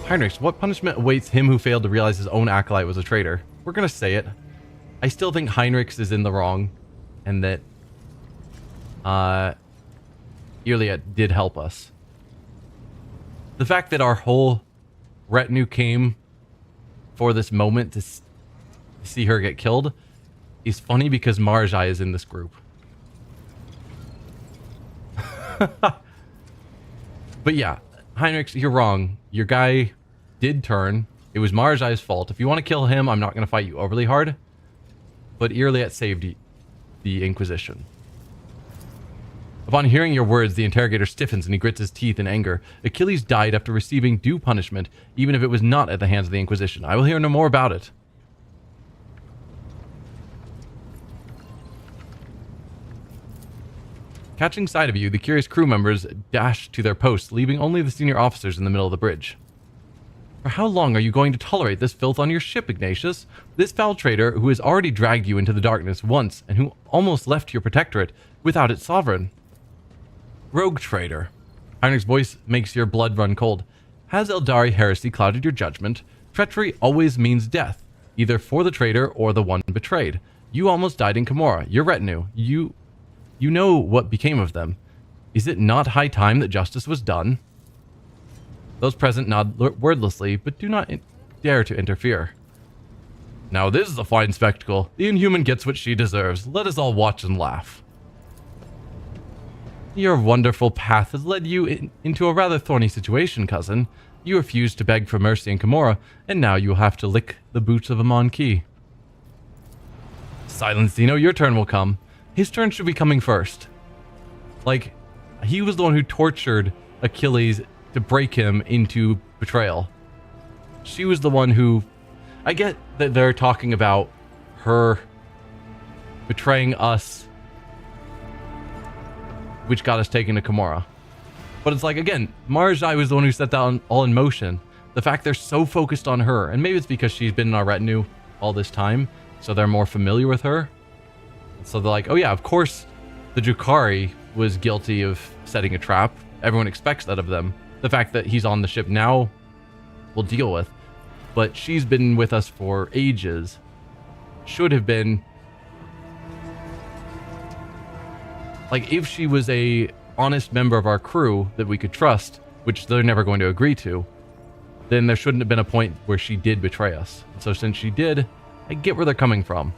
Heinrich, what punishment awaits him who failed to realize his own acolyte was a traitor? We're gonna say it. I still think Heinrich is in the wrong, and that Ilia did help us. The fact that our whole retinue came for this moment to see her get killed is funny because Marjai is in this group. But yeah, Heinrich, you're wrong. Your guy did turn. It was Marjai's fault. If you want to kill him, I'm not going to fight you overly hard. But Irliet saved the Inquisition. Upon hearing your words, the interrogator stiffens and he grits his teeth in anger. Achilles died after receiving due punishment, even if it was not at the hands of the Inquisition. I will hear no more about it. Catching sight of you, the curious crew members dash to their posts, leaving only the senior officers in the middle of the bridge. For how long are you going to tolerate this filth on your ship, Ignatius? This foul traitor who has already dragged you into the darkness once and who almost left your protectorate without its sovereign. Rogue traitor. Heinrich's voice makes your blood run cold. Has Eldari heresy clouded your judgment? Treachery always means death, either for the traitor or the one betrayed. You almost died in Camorra. Your retinue. You know what became of them. Is it not high time that justice was done? Those present nod wordlessly, but do not dare to interfere. Now this is a fine spectacle. The Inhuman gets what she deserves. Let us all watch and laugh. Your wonderful path has led you into a rather thorny situation, cousin. You refused to beg for mercy in Camorra, and now you will have to lick the boots of a Monkey. Silence, Zeno. Your turn will come. His turn should be coming first. Like, he was the one who tortured Achilles to break him into betrayal. She was the one who... I get that they're talking about her betraying us, which got us taken to Camorra. But it's like, again, Marjai was the one who set that all in motion. The fact they're so focused on her, and maybe it's because she's been in our retinue all this time, so they're more familiar with her. So they're like, oh yeah, of course the Drukhari was guilty of setting a trap. Everyone expects that of them. The fact that he's on the ship now, we'll deal with. But she's been with us for ages. Should have been... Like, if she was a honest member of our crew that we could trust, which they're never going to agree to, then there shouldn't have been a point where she did betray us. So since she did, I get where they're coming from.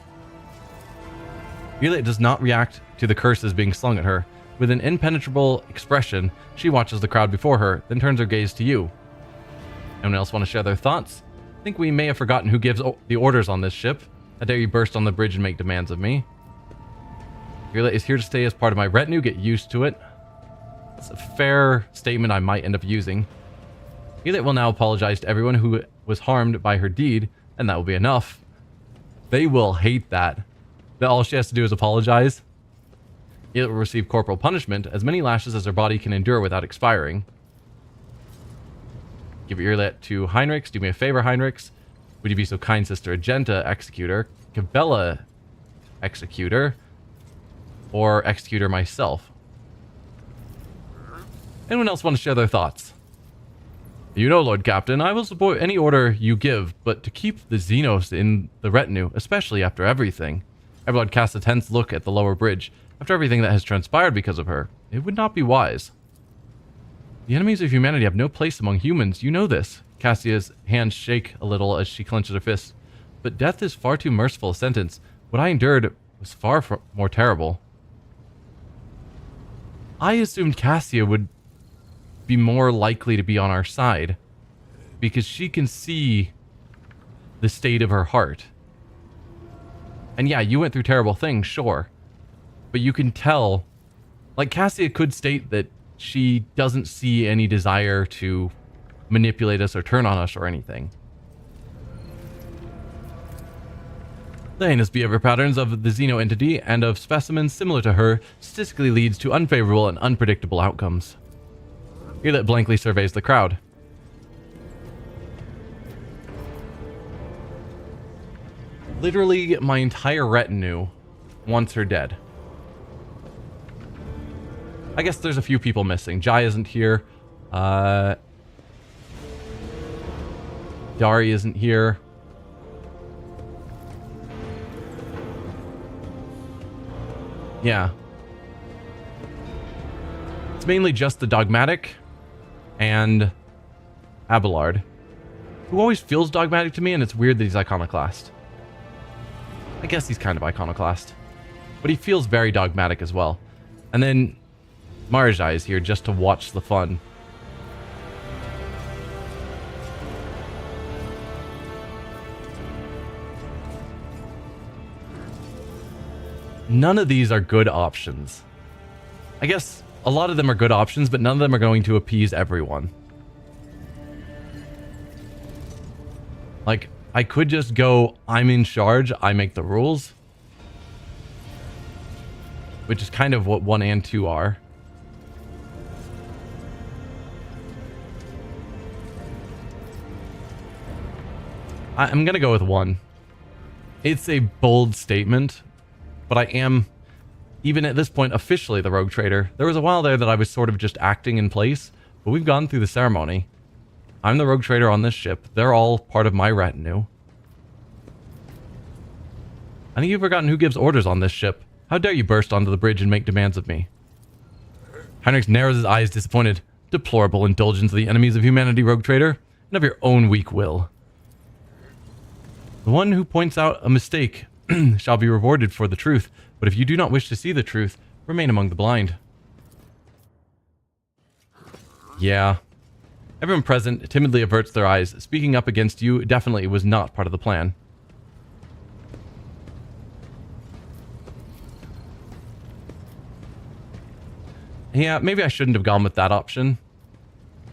Ilia does not react to the curses being slung at her. With an impenetrable expression, she watches the crowd before her, then turns her gaze to you. Anyone else want to share their thoughts? I think we may have forgotten who gives the orders on this ship. How dare you burst on the bridge and make demands of me? Ilia is here to stay as part of my retinue. Get used to it. It's a fair statement I might end up using. Ilia will now apologize to everyone who was harmed by her deed, and that will be enough. They will hate that. That all she has to do is apologize. It will receive corporal punishment, as many lashes as her body can endure without expiring. Give your earlet to Heinrichs. Do me a favor, Heinrichs. Would you be so kind, Sister Agenta, Executor, Cabela, Executor, or Executor myself? Anyone else want to share their thoughts? You know, Lord Captain, I will support any order you give, but to keep the xenos in the retinue, especially after everything. Everyone casts a tense look at the lower bridge. After everything that has transpired because of her, it would not be wise. The enemies of humanity have no place among humans. You know this. Cassia's hands shake a little as she clenches her fists. But death is far too merciful a sentence. What I endured was far more terrible. I assumed Cassia would be more likely to be on our side because she can see the state of her heart. And yeah, you went through terrible things, sure. But you can tell, like Cassia could state that she doesn't see any desire to manipulate us or turn on us or anything. The heinous behavior patterns of the xeno entity and of specimens similar to her statistically leads to unfavorable and unpredictable outcomes. Earlet blankly surveys the crowd. Literally, my entire retinue wants her dead. I guess there's a few people missing. Jai isn't here. Dari isn't here. Yeah. It's mainly just the dogmatic and Abelard, who always feels dogmatic to me, and it's weird that he's iconoclast. I guess he's kind of iconoclast, but he feels very dogmatic as well. And then Marjai is here just to watch the fun. None of these are good options. I guess a lot of them are good options, but none of them are going to appease everyone. Like, I could just go, I'm in charge, I make the rules. Which is kind of what 1 and 2 are. I'm gonna go with 1. It's a bold statement, but I am, even at this point, officially the rogue trader. There was a while there that I was sort of just acting in place, but we've gone through the ceremony. I'm the rogue trader on this ship. They're all part of my retinue. I think you've forgotten who gives orders on this ship. How dare you burst onto the bridge and make demands of me? Heinrich narrows his eyes, disappointed. Deplorable indulgence of the enemies of humanity, rogue trader, and of your own weak will. The one who points out a mistake shall be rewarded for the truth, but if you do not wish to see the truth, remain among the blind. Yeah. Everyone present timidly averts their eyes. Speaking up against you definitely was not part of the plan. Yeah, maybe I shouldn't have gone with that option.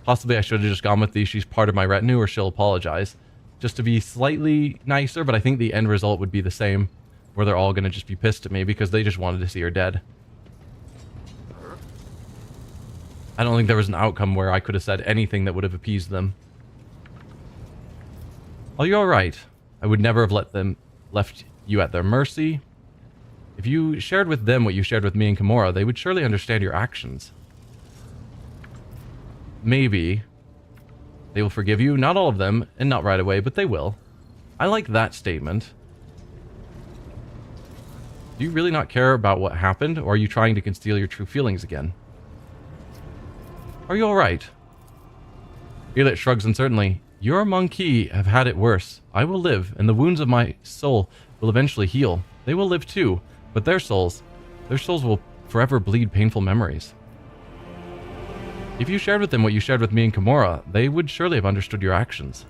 Possibly I should have just gone with the she's part of my retinue or she'll apologize. Just to be slightly nicer, but I think the end result would be the same. Where they're all going to just be pissed at me because they just wanted to see her dead. I don't think there was an outcome where I could have said anything that would have appeased them. Oh, you're alright. I would never have left you at their mercy. If you shared with them what you shared with me and Kimura, they would surely understand your actions. Maybe they will forgive you. Not all of them, and not right away, but they will. I like that statement. Do you really not care about what happened, or are you trying to conceal your true feelings again? Are you alright? Earlet shrugs uncertainly. Your monkey have had it worse. I will live, and the wounds of my soul will eventually heal. They will live too, but their souls will forever bleed painful memories. If you shared with them what you shared with me and Kimura, they would surely have understood your actions.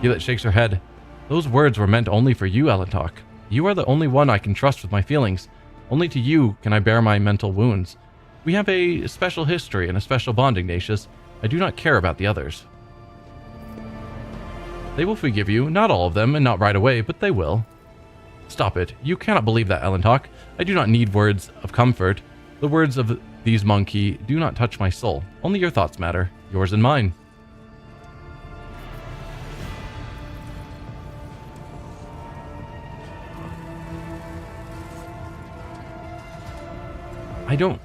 Earlet shakes her head. Those words were meant only for you, Alantok. You are the only one I can trust with my feelings. Only to you can I bear my mental wounds. We have a special history and a special bond, Ignatius. I do not care about the others. They will forgive you, not all of them, and not right away, but they will. Stop it. You cannot believe that, Alantok. I do not need words of comfort. The words of these monkey do not touch my soul. Only your thoughts matter, yours and mine. I don't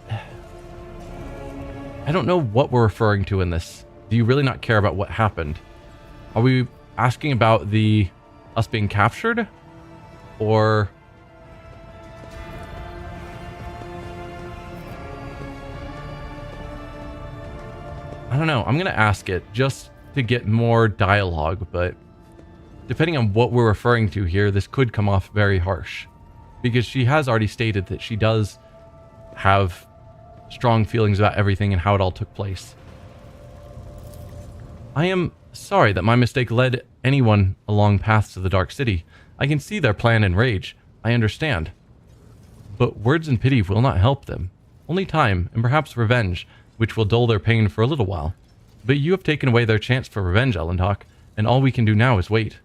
know what we're referring to in this. Do you really not care about what happened? Are we asking about us being captured? Or... I don't know. I'm going to ask it just to get more dialogue, but depending on what we're referring to here, this could come off very harsh. Because she has already stated that she does have strong feelings about everything and how it all took place. I am sorry that my mistake led anyone along paths to the Dark City. I can see their plan and rage. I understand. But words and pity will not help them. Only time, and perhaps revenge, which will dull their pain for a little while. But you have taken away their chance for revenge, Elendok, and all we can do now is wait.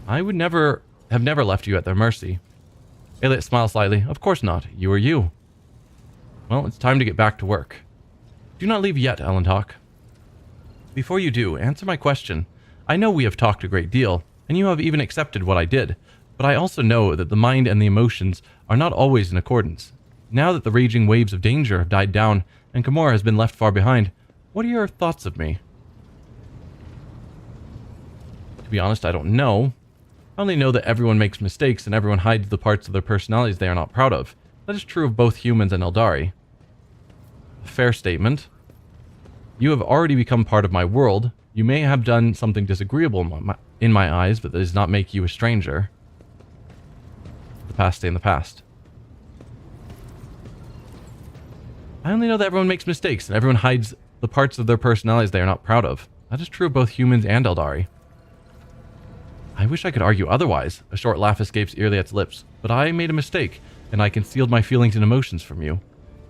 I would have never left you at their mercy. Elliot smiled slightly. Of course not. You are you. Well, it's time to get back to work. Do not leave yet, Elendok. Before you do, answer my question. I know we have talked a great deal, and you have even accepted what I did, but I also know that the mind and the emotions are not always in accordance. Now that the raging waves of danger have died down, and Komorra has been left far behind, what are your thoughts of me? To be honest, I don't know. I only know that everyone makes mistakes and everyone hides the parts of their personalities they are not proud of. That is true of both humans and Eldari. A fair statement. You have already become part of my world. You may have done something disagreeable in my eyes, but that does not make you a stranger. The past stay in the past. I only know that everyone makes mistakes and everyone hides the parts of their personalities they are not proud of. That is true of both humans and Eldari. I wish I could argue otherwise. A short laugh escapes Irliet's lips. But I made a mistake, and I concealed my feelings and emotions from you.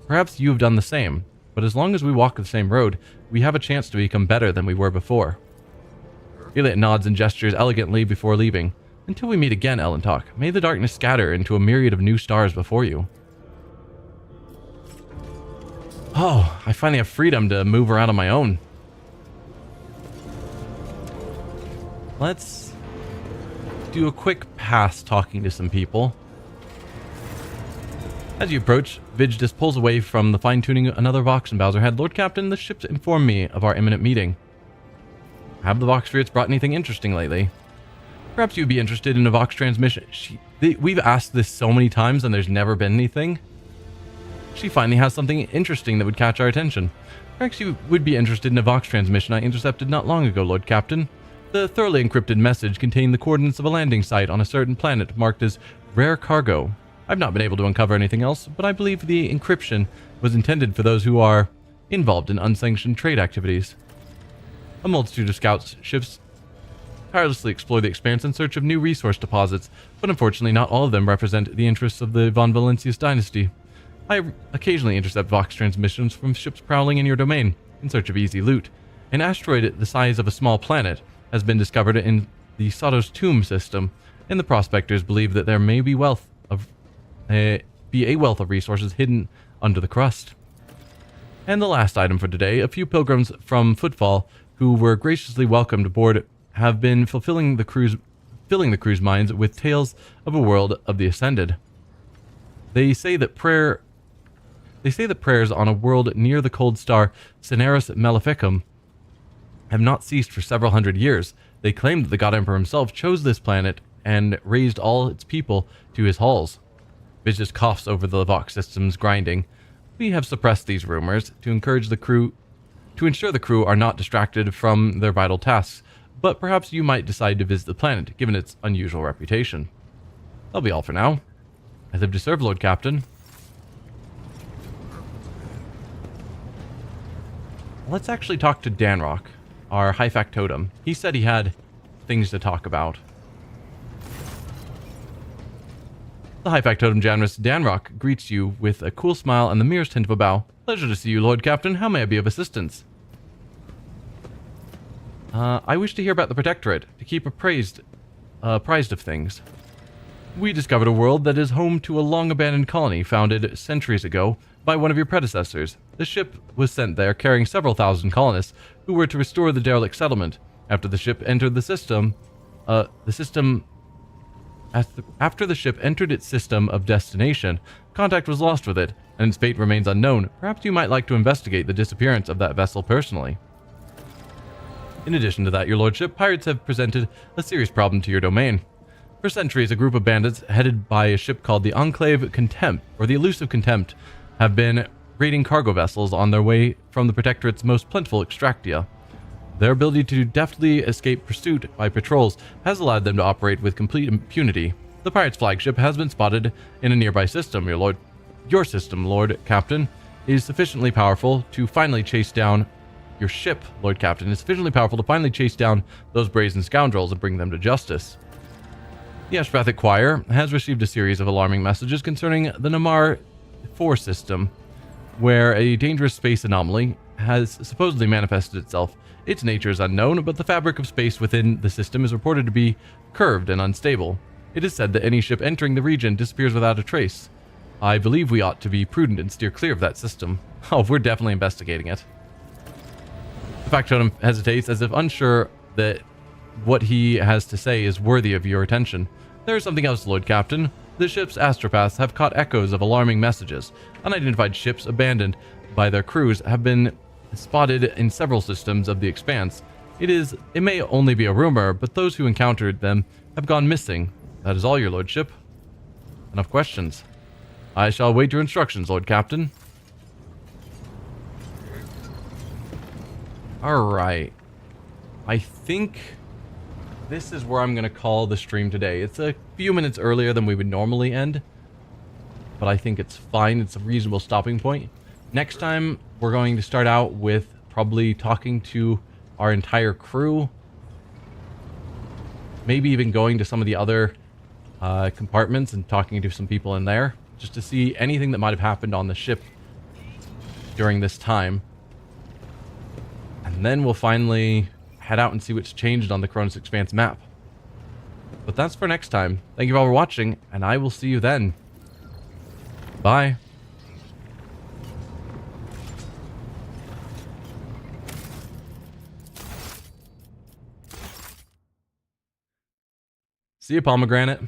Perhaps you have done the same, but as long as we walk the same road, we have a chance to become better than we were before. Irliet nods and gestures elegantly before leaving. Until we meet again, Elendok, may the darkness scatter into a myriad of new stars before you. Oh, I finally have freedom to move around on my own. Let's do a quick pass talking to some people. As you approach, Vidge just pulls away from the fine-tuning another Vox and bows her head. Lord Captain, the ship's informed me of our imminent meeting. Have the Vox spirits brought anything interesting lately? Perhaps you'd be interested in a Vox transmission. We've asked this so many times and there's never been anything. She finally has something interesting that would catch our attention. Perhaps you would be interested in a Vox transmission I intercepted not long ago, Lord Captain. The thoroughly encrypted message contained the coordinates of a landing site on a certain planet marked as rare cargo. I've not been able to uncover anything else, but I believe the encryption was intended for those who are involved in unsanctioned trade activities. A multitude of scout ships tirelessly explore the Expanse in search of new resource deposits, but unfortunately not all of them represent the interests of the Von Valencius dynasty. I occasionally intercept Vox transmissions from ships prowling in your domain in search of easy loot. An asteroid the size of a small planet has been discovered in the Sotos Tomb system, and the prospectors believe that there may be a wealth of resources hidden under the crust. And the last item for today, a few pilgrims from Footfall who were graciously welcomed aboard have been filling the cruise minds with tales of a world of the Ascended. They say that prayers on a world near the cold star Cineris Maleficum have not ceased for several hundred years. They claim that the God Emperor himself chose this planet and raised all its people to his halls. Viz just coughs over the Vox system's grinding. We have suppressed these rumors to ensure the crew are not distracted from their vital tasks, but perhaps you might decide to visit the planet, given its unusual reputation. That'll be all for now. I live to serve, Lord Captain. Let's actually talk to Danrock, our high factotum. He said he had things to talk about. The high factotum Janus Danrock greets you with a cool smile and the merest hint of a bow. Pleasure to see you, Lord Captain. How may I be of assistance? I wish to hear about the Protectorate, to keep apprised of things. We discovered a world that is home to a long-abandoned colony founded centuries ago by one of your predecessors. The ship was sent there carrying several thousand colonists who were to restore the derelict settlement. After the ship entered its system of destination, Contact was lost with it, and its fate remains unknown. Perhaps you might like to investigate the disappearance of that vessel personally. In addition to that, your lordship, pirates have presented a serious problem to your domain. For centuries, a group of bandits headed by a ship called the Enclave Contempt, or the Elusive Contempt, have been raiding cargo vessels on their way from the Protectorate's most plentiful extractia. Their ability to deftly escape pursuit by patrols has allowed them to operate with complete impunity. The pirates' flagship has been spotted in a nearby system. Your system, Lord Captain, is sufficiently powerful to finally chase down your ship, Lord Captain, is sufficiently powerful to finally chase down those brazen scoundrels and bring them to justice. The Ashpathic Choir has received a series of alarming messages concerning the Namar 4 system, where a dangerous space anomaly has supposedly manifested itself. Its nature is unknown, but the fabric of space within the system is reported to be curved and unstable. It is said that any ship entering the region disappears without a trace. I believe we ought to be prudent and steer clear of that system. Oh, we're definitely investigating it. The factotum hesitates, as if unsure that what he has to say is worthy of your attention. There is something else, Lord Captain. The ship's astropaths have caught echoes of alarming messages. Unidentified ships abandoned by their crews have been spotted in several systems of the Expanse. It may only be a rumor, but those who encountered them have gone missing. That is all, your lordship. Enough questions. I shall await your instructions, Lord Captain. Alright. I think this is where I'm going to call the stream today. It's a few minutes earlier than we would normally end, but I think it's fine. It's a reasonable stopping point. Next time, we're going to start out with probably talking to our entire crew. Maybe even going to some of the other compartments and talking to some people in there, just to see anything that might have happened on the ship during this time. And then we'll finally head out and see what's changed on the Koronus Expanse map. But that's for next time. Thank you all for watching, and I will see you then. Bye. See you, pomegranate.